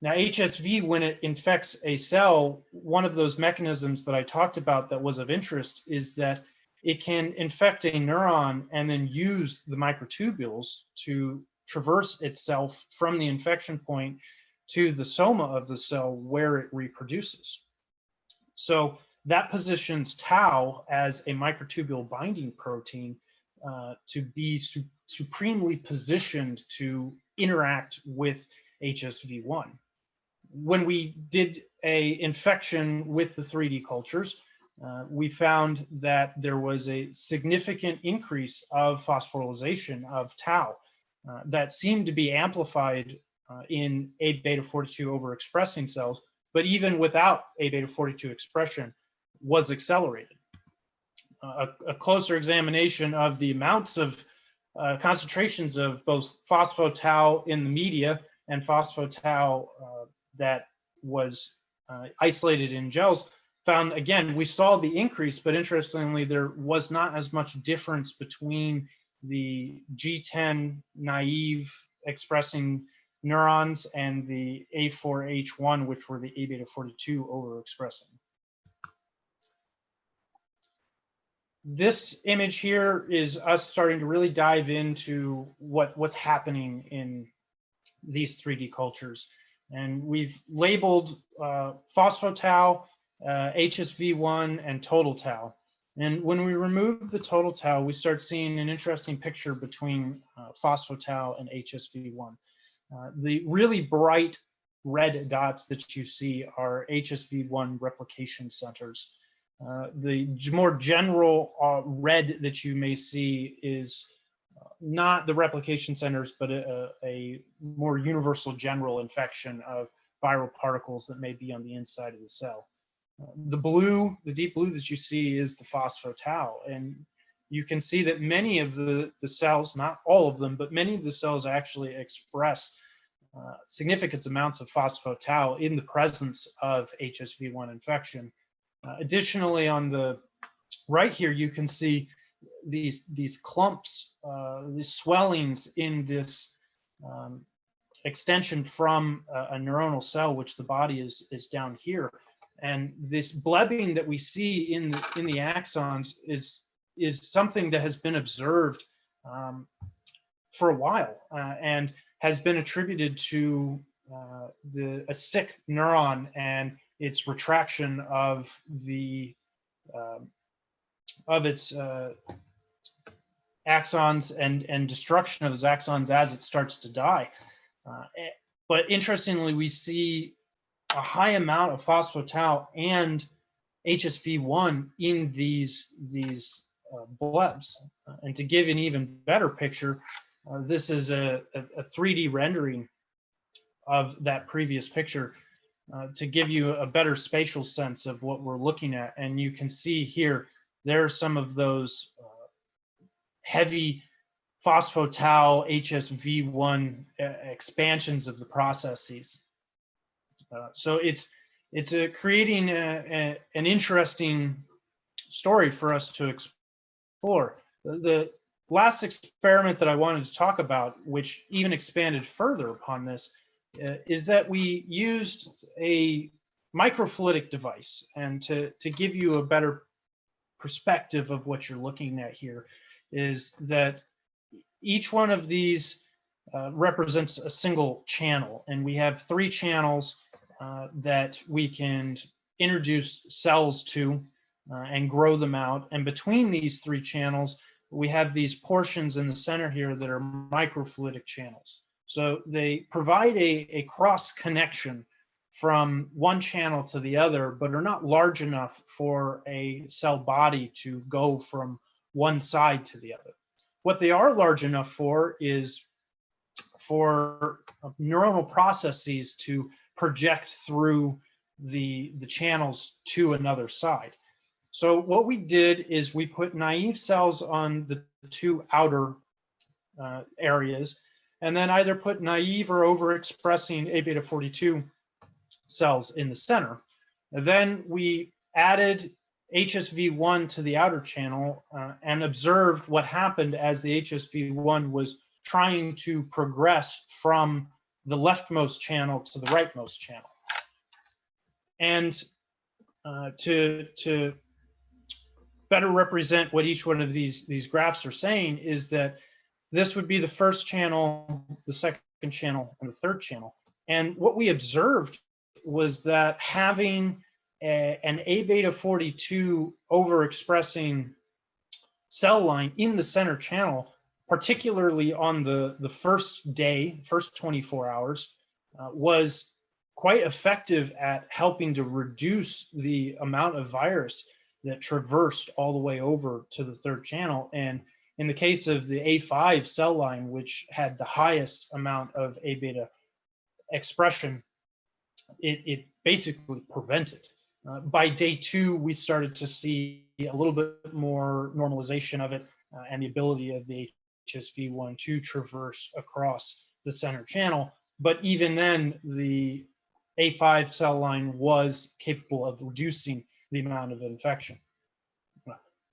Now, HSV, when it infects a cell, one of those mechanisms that I talked about that was of interest is that it can infect a neuron and then use the microtubules to traverse itself from the infection point to the soma of the cell where it reproduces. So that positions tau as a microtubule binding protein to be supremely positioned to interact with HSV1. When we did a infection with the 3D cultures, we found that there was a significant increase of phosphorylation of tau that seemed to be amplified in A-beta-42 overexpressing cells, but even without A-beta-42 expression was accelerated. A closer examination of the amounts of concentrations of both phospho-tau in the media and phospho-tau that was isolated in gels found, again, we saw the increase, but interestingly, there was not as much difference between the G10 naive expressing neurons and the A4H1, which were the A-beta-42 overexpressing. This image here is us starting to really dive into what's happening in these 3D cultures. And we've labeled phospho-tau, HSV1, and total tau. And when we remove the total tau, we start seeing an interesting picture between phospho-tau and HSV1. The really bright red dots that you see are HSV1 replication centers. The more general red that you may see is not the replication centers, but a more universal general infection of viral particles that may be on the inside of the cell. The blue, the deep blue that you see is the phospho-tau. And you can see that many of the cells, not all of them, but many of the cells actually express significant amounts of phospho-tau in the presence of HSV1 infection. Additionally, on the right here, you can see these clumps, these swellings in this extension from a neuronal cell, which the body is down here. And this blebbing that we see in the axons is something that has been observed for a while and has been attributed to a sick neuron and its retraction of its axons and destruction of its axons as it starts to die. But interestingly, we see a high amount of phospho-tau and HSV1 in these blebs. And to give an even better picture, this is a 3D rendering of that previous picture to give you a better spatial sense of what we're looking at. And you can see here, there are some of those heavy phospho-tau HSV1 expansions of the processes. So it's creating an interesting story for us to explore. The last experiment that I wanted to talk about, which even expanded further upon this, is that we used a microfluidic device. And to give you a better perspective of what you're looking at here, is that each one of these represents a single channel. And we have 3 channels that we can introduce cells to and grow them out. And between these 3 channels, we have these portions in the center here that are microfluidic channels. So they provide a cross connection from one channel to the other, but are not large enough for a cell body to go from one side to the other. What they are large enough for is for neuronal processes to project through the channels to another side. So what we did is we put naive cells on the two outer areas, and then either put naive or overexpressing A-beta-42 cells in the center. And then we added HSV1 to the outer channel and observed what happened as the HSV1 was trying to progress from the leftmost channel to the rightmost channel. And to better represent what each one of these graphs are saying is that this would be the first channel, the second channel, and the third channel. And what we observed was that having an A-beta-42 overexpressing cell line in the center channel, particularly on the first day, first 24 hours, was quite effective at helping to reduce the amount of virus that traversed all the way over to the third channel. And in the case of the A5 cell line, which had the highest amount of A-beta expression, it basically prevented. By day 2, we started to see a little bit more normalization of it and the ability of the HSV1 to traverse across the center channel. But even then, the A5 cell line was capable of reducing the amount of infection.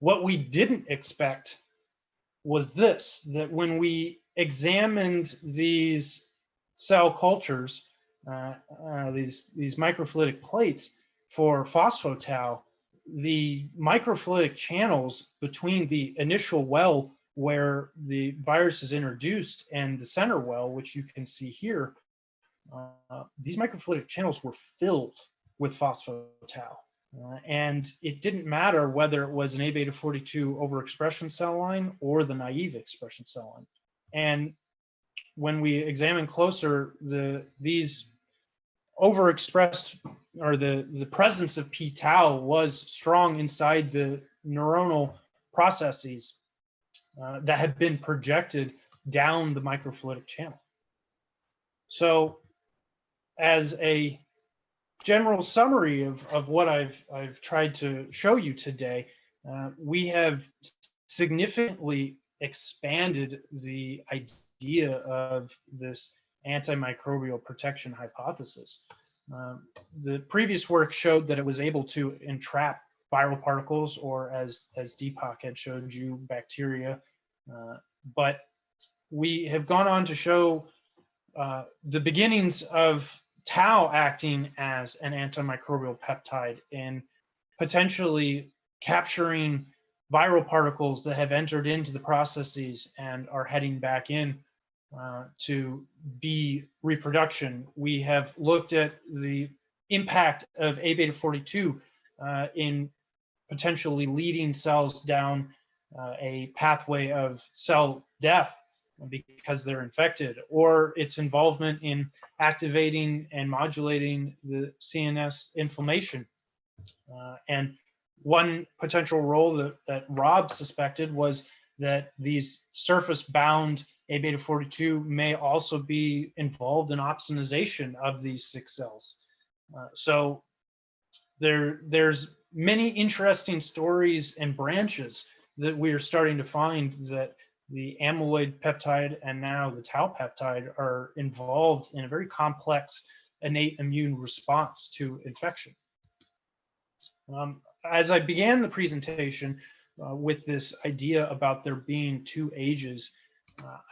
What we didn't expect was this, that when we examined these cell cultures, these microfluidic plates for phospho-tau, the microfluidic channels between the initial well where the virus is introduced and the center well, which you can see here, these microfluidic channels were filled with phospho-tau. And it didn't matter whether it was an A-beta-42 overexpression cell line or the naive expression cell line. And when we examine closer, these overexpressed, or the presence of p-tau was strong inside the neuronal processes that had been projected down the microfluidic channel. So as a general summary of what I've tried to show you today, we have significantly expanded the idea of this antimicrobial protection hypothesis. The previous work showed that it was able to entrap viral particles, or as Deepak had showed you, bacteria. But we have gone on to show the beginnings of tau acting as an antimicrobial peptide and potentially capturing viral particles that have entered into the processes and are heading back in to be reproduction. We have looked at the impact of A-beta-42 in potentially leading cells down a pathway of cell death because they're infected, or its involvement in activating and modulating the CNS inflammation. And one potential role that Rob suspected was that these surface-bound A-beta-42 may also be involved in opsonization of these sick cells. So there's many interesting stories and branches that we are starting to find that the amyloid peptide and now the tau peptide are involved in a very complex innate immune response to infection. As I began the presentation with this idea about there being two ages,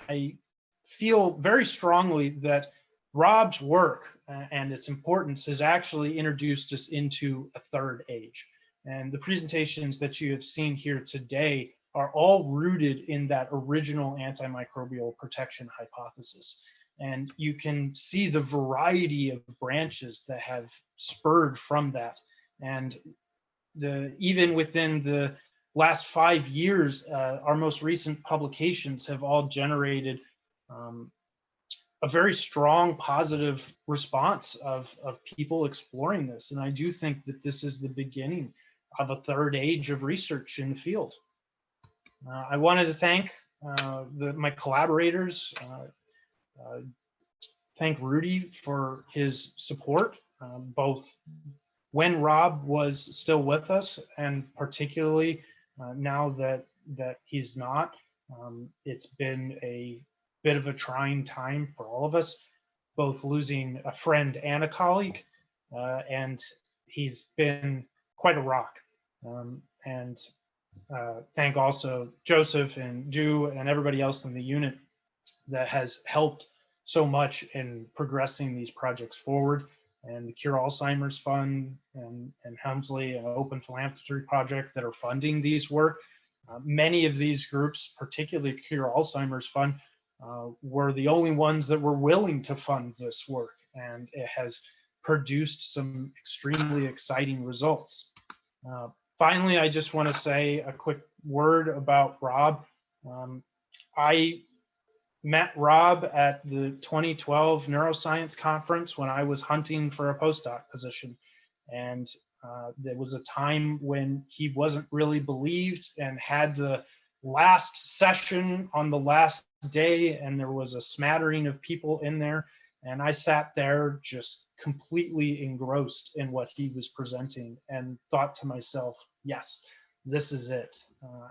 I feel very strongly that Rob's work and its importance has actually introduced us into a third age. And the presentations that you have seen here today are all rooted in that original antimicrobial protection hypothesis. And you can see the variety of branches that have spurred from that. And even within the last 5 years, our most recent publications have all generated a very strong positive response of people exploring this. And I do think that this is the beginning of a third age of research in the field. I wanted to thank my collaborators, thank Rudy for his support, both when Rob was still with us and particularly now that he's not. It's been a bit of a trying time for all of us, both losing a friend and a colleague, and he's been quite a rock. And thank also Joseph and Ju and everybody else in the unit that has helped so much in progressing these projects forward, and the Cure Alzheimer's Fund and Helmsley and Open Philanthropy Project that are funding these work. Many of these groups, particularly Cure Alzheimer's Fund, were the only ones that were willing to fund this work, and it has produced some extremely exciting results. Finally, I just want to say a quick word about Rob. I met Rob at the 2012 Neuroscience Conference when I was hunting for a postdoc position. And there was a time when he wasn't really believed and had the last session on the last day, and there was a smattering of people in there. And I sat there just completely engrossed in what he was presenting and thought to myself, yes, this is it.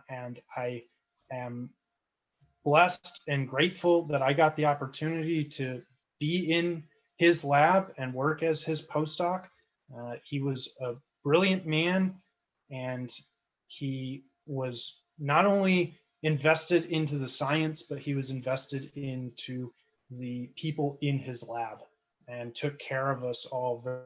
And I am blessed and grateful that I got the opportunity to be in his lab and work as his postdoc. He was a brilliant man, and he was not only invested into the science, but he was invested into the people in his lab and took care of us all very,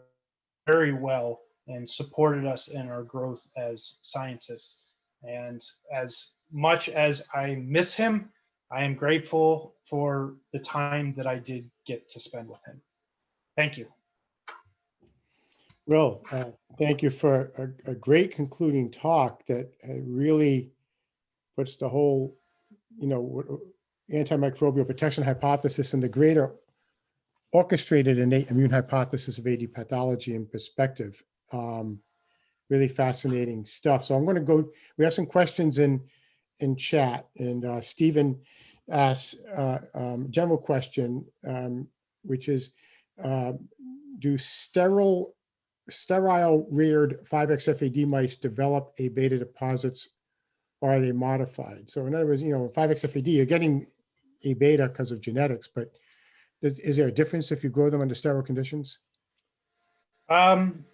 very well and supported us in our growth as scientists. And as much as I miss him, I am grateful for the time that I did get to spend with him. Thank you. Well, thank you for a great concluding talk that really puts the whole, antimicrobial protection hypothesis and the greater orchestrated innate immune hypothesis of AD pathology in perspective. Really fascinating stuff. So I'm going to go, we have some questions in chat, and Stephen asks general question, which is, do sterile reared 5XFAD mice develop A beta deposits, or are they modified? So in other words, 5XFAD, you're getting A beta because of genetics, but is there a difference if you grow them under sterile conditions? I'm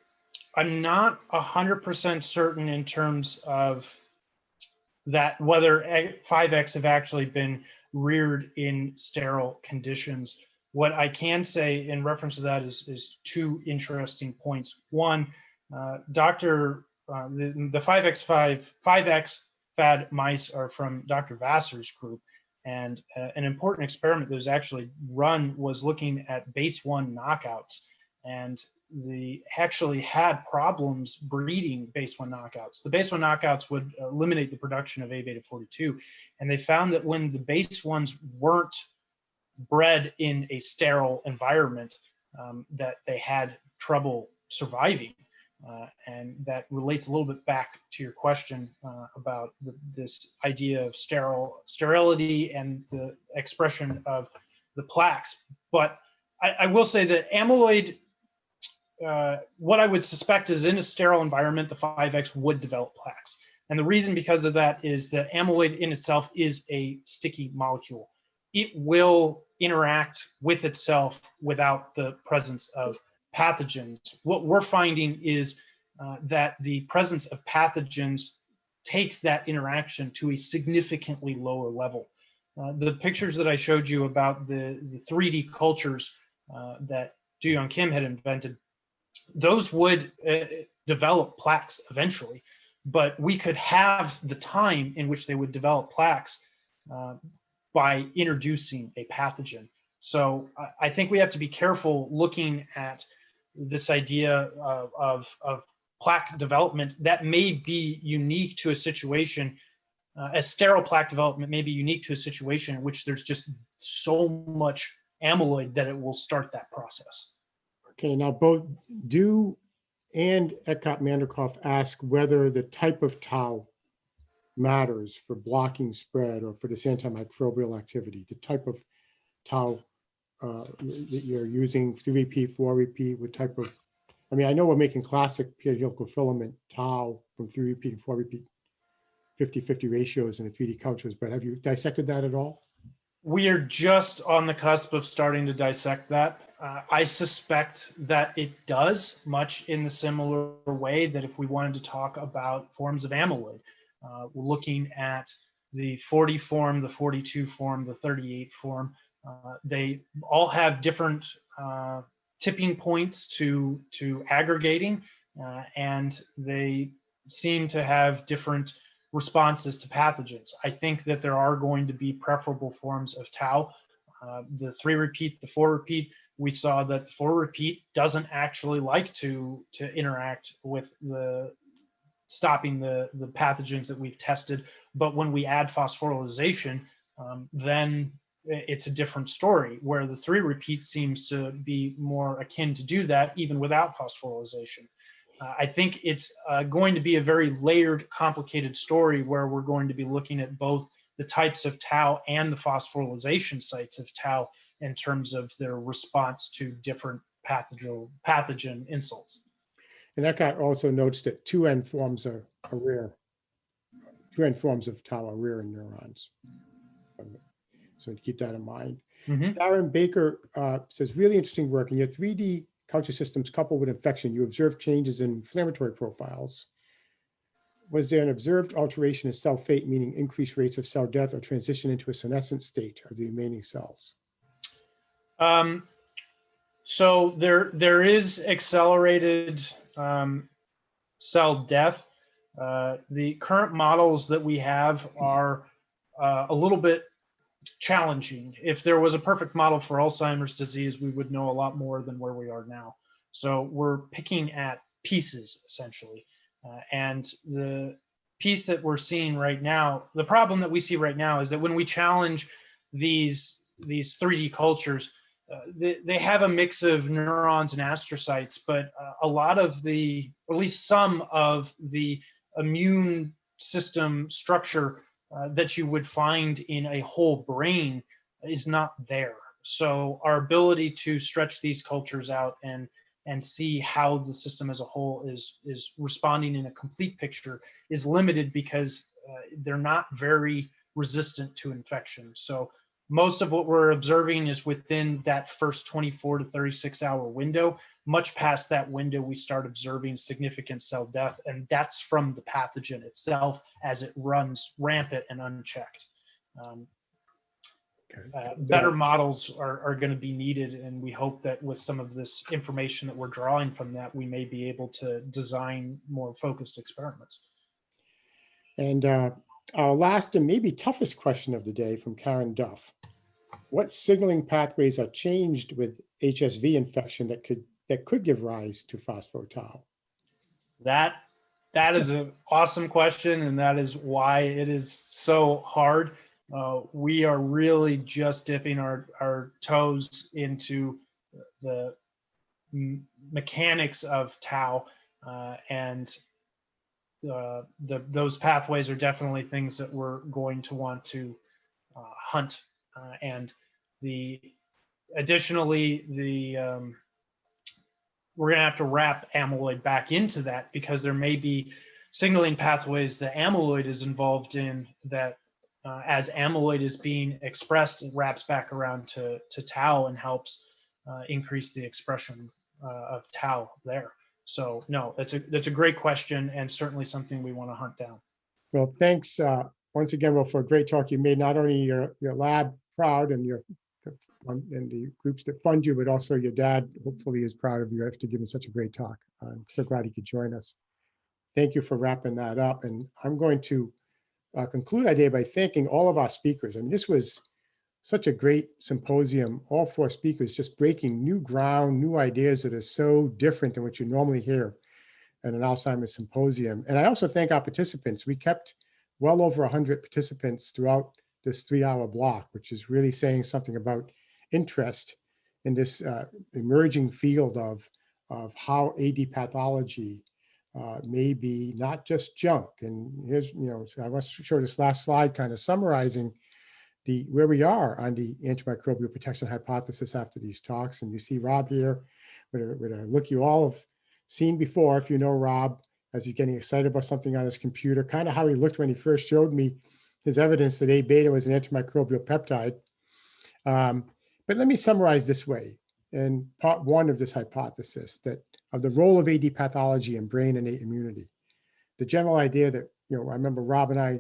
not 100% certain in terms of that, whether 5X have actually been reared in sterile conditions. What I can say in reference to that is two interesting points. One, the 5X FAD mice are from Dr. Vassar's group, and an important experiment that was actually run was looking at base 1 knockouts, and they actually had problems breeding base 1 knockouts. The base 1 knockouts would eliminate the production of A beta 42, and they found that when the base 1s weren't bred in a sterile environment, that they had trouble surviving. And that relates a little bit back to your question about this idea of sterility and the expression of the plaques. But I will say that amyloid, what I would suspect is in a sterile environment, the 5X would develop plaques. And the reason because of that is that amyloid in itself is a sticky molecule. It will interact with itself without the presence of pathogens. What we're finding is that the presence of pathogens takes that interaction to a significantly lower level. The pictures that I showed you about the 3D cultures that Dooyoung Kim had invented, those would develop plaques eventually, but we could have the time in which they would develop plaques by introducing a pathogen. So I think we have to be careful looking at this idea of plaque development that may be unique to a situation. A sterile plaque development may be unique to a situation in which there's just so much amyloid that it will start that process. Okay, now both Du and Eckhart Manderkoff ask whether the type of tau matters for blocking spread or for this antimicrobial activity, the type of tau that you're using, 3 repeat, 4 repeat, what type of, I mean, I know we're making classic paired helical filament tau from 3 repeat and 4 repeat 50-50 ratios in the 3D cultures, but have you dissected that at all? We are just on the cusp of starting to dissect that. I suspect that it does much in the similar way that if we wanted to talk about forms of amyloid, looking at the 40 form, the 42 form, the 38 form, they all have different tipping points to aggregating, and they seem to have different responses to pathogens. I think that there are going to be preferable forms of tau. The 3 repeat, the 4 repeat, we saw that the 4 repeat doesn't actually like to interact with stopping the pathogens that we've tested. But when we add phosphorylation, then it's a different story, where the 3 repeat seems to be more akin to do that even without phosphorylation. I think it's going to be a very layered, complicated story where we're going to be looking at both the types of tau and the phosphorylation sites of tau in terms of their response to different pathogen insults. And Eckhart also notes that 2N forms are rare. 2N forms of tau are rare in neurons. So keep that in mind. Mm-hmm. Darren Baker says, really interesting work. In your 3D culture systems coupled with infection, you observed changes in inflammatory profiles. Was there an observed alteration in cell fate, meaning increased rates of cell death or transition into a senescent state of the remaining cells? So there is accelerated cell death. The current models that we have are a little bit challenging. If there was a perfect model for Alzheimer's disease, we would know a lot more than where we are now. So we're picking at pieces, essentially. And the piece that we're seeing right now, the problem that we see right now is that when we challenge these 3D cultures, they have a mix of neurons and astrocytes, but a lot of the, or at least some of the immune system structure that you would find in a whole brain is not there. So our ability to stretch these cultures out and see how the system as a whole is responding in a complete picture is limited because they're not very resistant to infection. So most of what we're observing is within that first 24 to 36 hour window. Much past that window, we start observing significant cell death, and that's from the pathogen itself as it runs rampant and unchecked. Better models are going to be needed, and we hope that with some of this information that we're drawing from that, we may be able to design more focused experiments. And our last and maybe toughest question of the day from Karen Duff. What signaling pathways are changed with HSV infection that could give rise to phospho-tau? That is an awesome question, and that is why it is so hard. We are really just dipping our toes into the mechanics of tau, and those pathways are definitely things that we're going to want to hunt. And additionally, we're going to have to wrap amyloid back into that, because there may be signaling pathways that amyloid is involved in that as amyloid is being expressed, it wraps back around to tau and helps increase the expression of tau there. So no, that's a great question, and certainly something we want to hunt down. Well, thanks once again, Will, for a great talk. You made not only your lab proud and the groups that fund you, but also your dad hopefully is proud of you after giving such a great talk. I'm so glad he could join us. Thank you for wrapping that up. And I'm going to conclude our day by thanking all of our speakers. I mean, this was such a great symposium. All 4 speakers just breaking new ground, new ideas that are so different than what you normally hear at an Alzheimer's symposium. And I also thank our participants. We kept well over 100 participants throughout this 3-hour block, which is really saying something about interest in this emerging field of how AD pathology may be not just junk. And here's, so I want to show this last slide kind of summarizing where we are on the antimicrobial protection hypothesis after these talks. And you see Rob here with a look you all have seen before, if you know Rob, as he's getting excited about something on his computer, kind of how he looked when he first showed me his evidence that A-beta was an antimicrobial peptide. But let me summarize this way. In part one of this hypothesis, that of the role of AD pathology in brain innate immunity, the general idea that, I remember Rob and I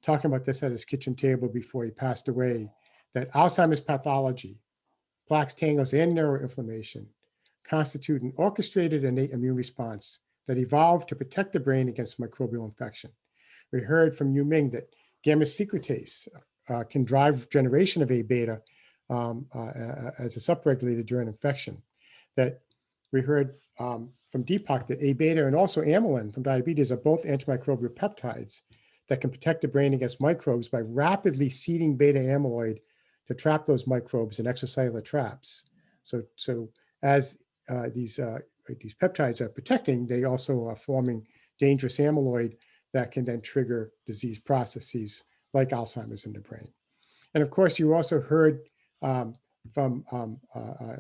talking about this at his kitchen table before he passed away, that Alzheimer's pathology, plaques, tangles, and neuroinflammation constitute an orchestrated innate immune response that evolved to protect the brain against microbial infection. We heard from Yueming that gamma secretase can drive generation of A-beta as a subregulator during infection. That we heard from Deepak that A-beta and also amylin from diabetes are both antimicrobial peptides that can protect the brain against microbes by rapidly seeding beta amyloid to trap those microbes in extracellular traps. So as these peptides are protecting, they also are forming dangerous amyloid that can then trigger disease processes like Alzheimer's in the brain. And of course, you also heard from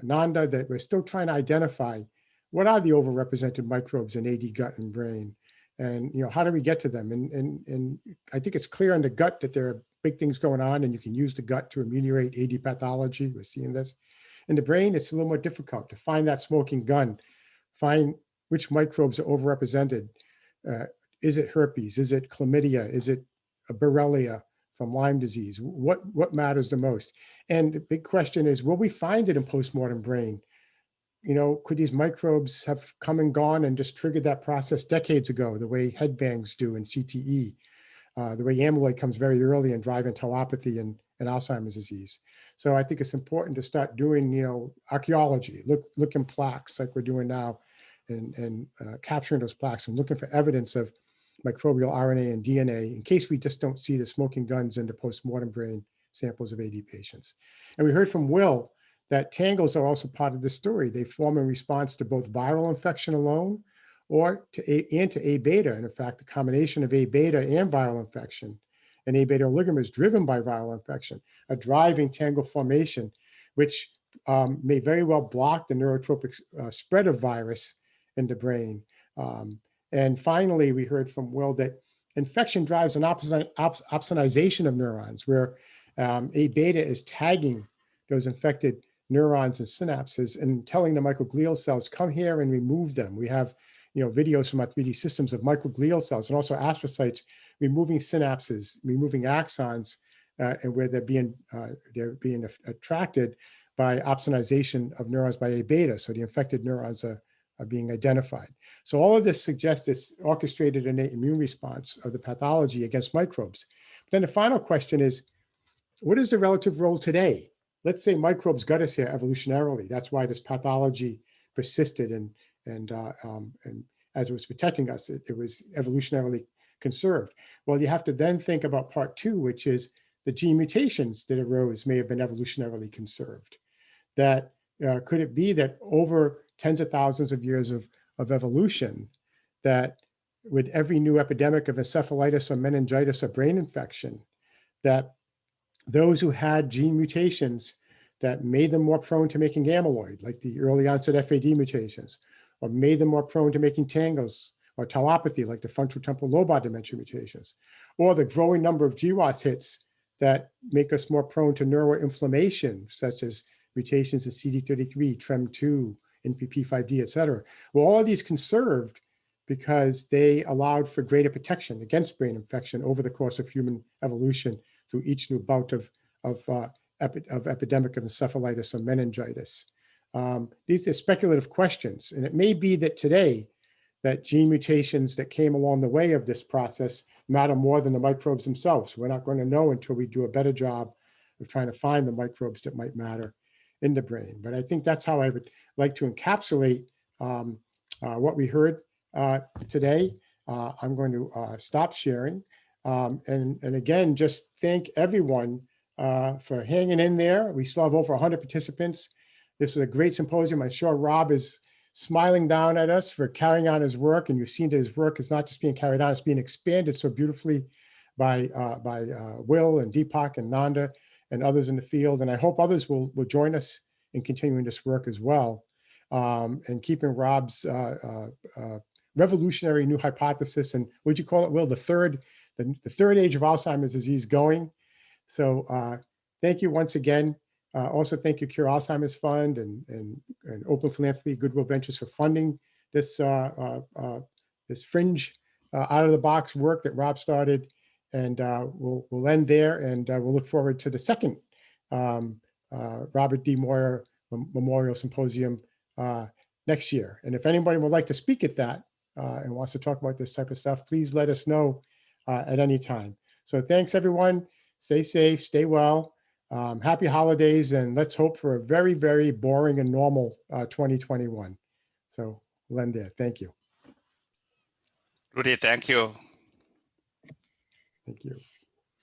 Nanda that we're still trying to identify what are the overrepresented microbes in AD gut and brain, and how do we get to them? And I think it's clear in the gut that there are big things going on, and you can use the gut to ameliorate AD pathology. We're seeing this. In the brain, it's a little more difficult to find that smoking gun, find which microbes are overrepresented. Is it herpes? Is it chlamydia? Is it a Borrelia from Lyme disease? What matters the most? And the big question is, will we find it in postmortem brain? Could these microbes have come and gone and just triggered that process decades ago, the way head bangs do in CTE, the way amyloid comes very early and driving tauopathy and Alzheimer's disease? So I think it's important to start doing, archaeology, look in plaques like we're doing now, and capturing those plaques and looking for evidence of microbial RNA and DNA in case we just don't see the smoking guns in the postmortem brain samples of AD patients. And we heard from Will that tangles are also part of the story. They form in response to both viral infection alone or to A-beta. And in fact, the combination of A-beta and viral infection and A-beta oligomers driven by viral infection are driving tangle formation, which may very well block the neurotropic spread of virus in the brain. And finally, we heard from Will that infection drives an opsonization of neurons, where A-beta is tagging those infected neurons and synapses and telling the microglial cells, come here and remove them. We have videos from our 3D systems of microglial cells and also astrocytes removing synapses, removing axons, and where they're being attracted by opsonization of neurons by A-beta. So the infected neurons are being identified. So all of this suggests this orchestrated innate immune response of the pathology against microbes. But then the final question is, what is the relative role today? Let's say microbes got us here evolutionarily. That's why this pathology persisted, and as it was protecting us, it was evolutionarily conserved. Well, you have to then think about part two, which is the gene mutations that arose may have been evolutionarily conserved. That could it be that over tens of thousands of years of evolution, that with every new epidemic of encephalitis or meningitis or brain infection, that those who had gene mutations that made them more prone to making amyloid, like the early onset FAD mutations, or made them more prone to making tangles or tauopathy, like the frontotemporal lobar dementia mutations, or the growing number of GWAS hits that make us more prone to neuroinflammation, such as mutations in CD33, TREM2, NPP5D, et cetera. Well, all of these conserved because they allowed for greater protection against brain infection over the course of human evolution through each new bout of epidemic of encephalitis or meningitis. These are speculative questions, and it may be that today that gene mutations that came along the way of this process matter more than the microbes themselves. We're not going to know until we do a better job of trying to find the microbes that might matter in the brain. But I think that's how I would like to encapsulate what we heard today. I'm going to stop sharing. And again, just thank everyone for hanging in there. We still have over 100 participants. This was a great symposium. I'm sure Rob is smiling down at us, for carrying on his work. And you've seen that his work is not just being carried on, it's being expanded so beautifully by Will and Deepak and Nanda and others in the field. And I hope others will join us in continuing this work as well, and keeping Rob's revolutionary new hypothesis, and what'd you call it, Will, the third age of Alzheimer's disease going. So thank you once again. Also, thank you, Cure Alzheimer's Fund and Open Philanthropy, Goodwill Ventures for funding this this fringe out of the box work that Rob started. And we'll end there, and we'll look forward to the second Robert D. Moir Memorial Symposium next year. And if anybody would like to speak at that and wants to talk about this type of stuff, please let us know at any time. So thanks, everyone. Stay safe, stay well. Happy holidays, and let's hope for a very, very boring and normal 2021. So we'll end there. Thank you. Rudy, thank you. Thank you.